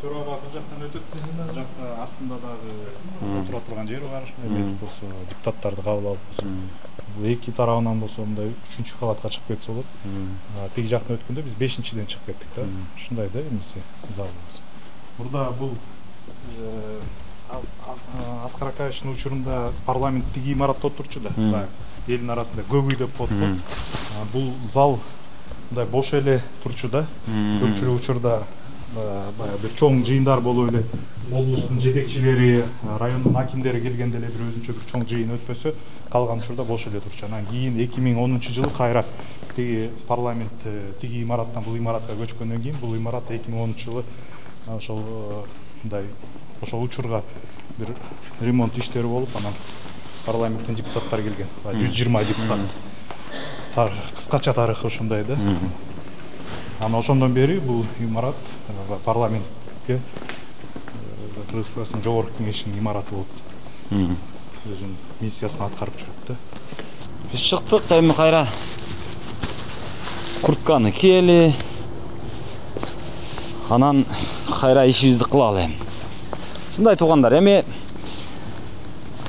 Төрага бул жактан өтөт, бул жакта артында дагы отура турган жер бар. Эметип болсо депутаттарды кабыл алып болсо, бул эки тарабынан болсо мындай 3-чү кабатка чыгып кетсе болот. Тиги жактан өткөндө биз 5-чиден чыгып кеттик да. Ушундай да эмеси зал болсо. Мурда бул Аскар Акаевичтин учурунда парламент тиги имаратта отурчу да. Элдин арасында көбүй деп коет. Бул зал мындай бош эле турчу да. Көпчүлүк учурда баягы бир чоң жыйындар болуп эле облустун жетекчилери, райондун акимдери келгенде эле бир өзүнчө бир чоң жыйын өтпөсө, калган учурда бош эле турчу. Анан кийин 2010-жылы кайра тиги парламент тиги имараттан бул имаратка көчкөндөн кийин бул имарат 2010-жылы ошол мындай ошол учурга бир ремонт иштери болуп, анан парламенттен депутаттар келген. 120 депутат. Кыскача тарыхы ушундай да. Анан ошондон бери бул имарат парламентке Республикасынын жогорку кеңешинин имараты болуп өзүнүн миссиясын аткарып жүрөт да. Биз чыктык, эми кайра куртканы кийели. Анан кайра ишибизди кылалы эми. Ушундай туугандар, эми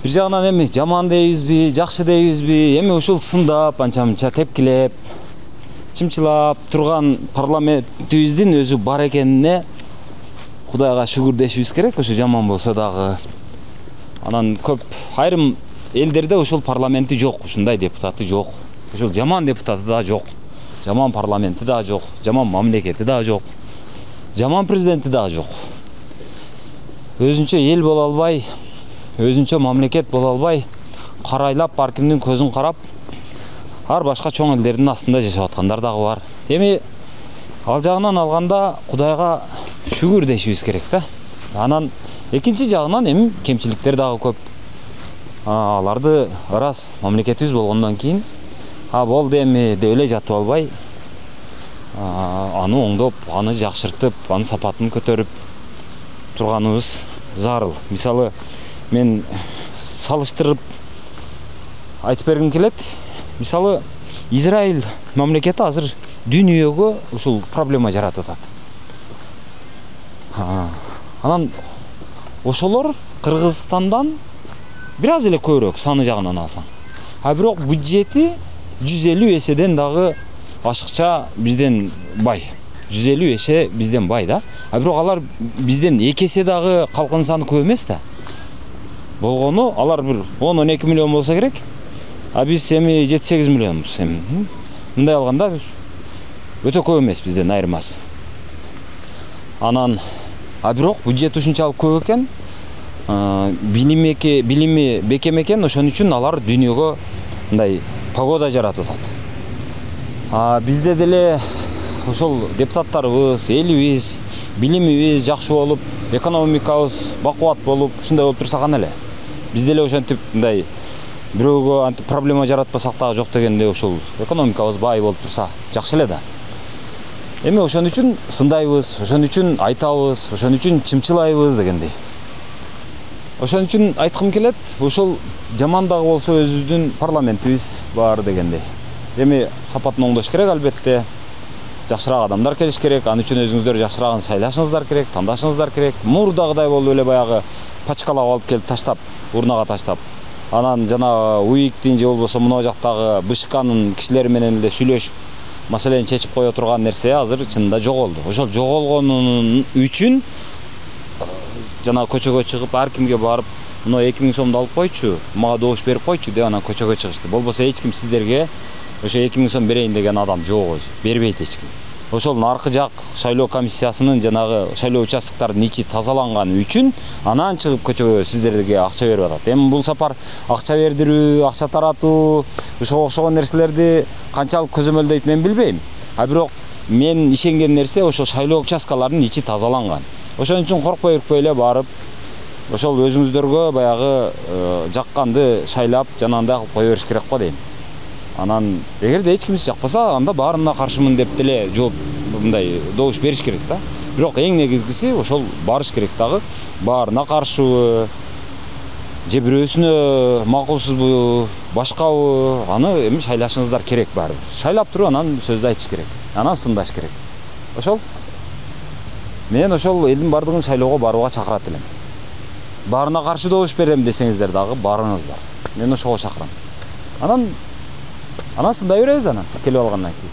бир жагынан эми жаман дейбизби, жакшы дейбизби, эми ушул сындап, анча-мынча тепкилеп, чымчылап турган парламентибиздин өзү бар экенине Кудайга шүгүр дешибиз керек, ушу жаман болсо дагы. Анан көп айрым элдерде ушул парламенти жок, ушундай депутаты жок. Ушул жаман депутаты да жок. Жаман парламенти да жок, жаман мамлекети да жок. Жаман президенти да жок. Өзүнчө эл боло албай, өзүнчө мамлекет боло албай, карайлап ар кимдин көзүн карап, ар башка чоң элдердин астында жашап аткандар дагы бар. Эми ал жагынан алганда Кудайга шүгүр дешибиз керек да. Анан экинчи жагынан эми кемчиликтер дагы көп. Аларды ырас мамлекетибиз болгондон кийин болду эми деп эле жатып албай, аны оңдоп, аны жакшыртып, анын сапатын көтөрүп турганыбыз зарыл. Мисалы, мен салыштырып айтып бергим келет. Мисалы, Израиль мамлекети азыр дүйнөгө ушул проблема жаратып атат. Анан ошолор Кыргызстандан бир аз эле көбүрөөк саны жагынан алсаң. Бирок бюджети 150 эседен дагы ашыкча бизден бай. 150 эсе бизден бай да. Бирок алар бизден 2 эсе дагы калкын саны көп эмес да. Болгону алар бир 10-12 миллион болсо керек. Биз эми 7-8 миллионбуз эми. Мындай алганда өтө көп эмес бизден айырмасы. Анан бирок бюджет ушунчалык көп экен, билими бекем экен, ошон үчүн алар дүйнөгө мындай погода жаратып атат. Бизде деле ошол депутаттарыбыз, элибиз, билимибиз жакшы болуп, экономикабыз бакубат болуп, ушундай болуп турса кана эле. Бизде эле ошентип мындай бирөөгө антип проблема жаратпасак дагы жок дегенде ошол экономикабыз бай болуп турса жакшы эле да. Эми ошон үчүн сындайбыз, ошон үчүн айтабыз, ошон үчүн чымчылайбыз дегендей. Ошон үчүн айткым келет, ошол жаман дагы болсо өзүбүздүн парламентибиз бар дегендей. Эми сапатын оңдош керек албетте. Жакшыраак адамдар келиш керек. Аны үчүн өзүңүздөр жакшыраагын сайлашыңыздар керек, тандашыңыздар керек. Мурдагыдай болуп эле баягы пачкалап алып келип таштап, урнага таштап. Анан жана УИКтин же болбосо мына жактагы БШКнын кишилери менен эле сүйлөшүп, маселени чечип кое турган нерсе азыр чынында жоголду. Ошол жоголгонун үчүн жана көчөгө чыгып ар кимге барып, мына 2000 сомду алып койчу, мага добуш берип койчу деп анан көчөгө чыгышты. Болбосо эч ким сиздерге ошо 2000 сом берейин деген адам жок өзү. Бербейт эч ким. Ошол наркы жак шайлоо комиссиясынын жанагы шайлоо участоктардын ичи тазаланган үчүн анан чыгып көчөгө сиздерге акча берип атат. Эми бул сапар акча бердирүү, акча таратуу, ошого окшогон нерселерди канчалык көзөмөлдөйт мен билбейм. Бирок мен ишенген нерсе ошол шайлоо участкаларынын ичи тазаланган. Ошон үчүн коркпой үркпөй эле барып, ошол өзүңүздөргө баягы жакканды шайлап, жанагындай кылып кое бериш керек го дейм. Анан эгерде эч кимиз жакпаса, анда баарына каршымын деп деле жооп мындай добуш бериш керек да. Бирок эң негизгиси ошол барыш керек дагы. Баарына каршыбы, же бирөөсүнө макулсузбу, башкабы, аны эми шайлашыңыздар керек баарыбир. Шайлап туруп анан сөздү айтыш керек. Анан сындаш керек. Ошол мен ошол элдин бардыгын шайлоого барууга чакырат элем. Баарына каршы добуш берем десеңиздер дагы барыңыздар. Мен ошого чакырам. Анан сындай беребиз анан келип алгандан кийин.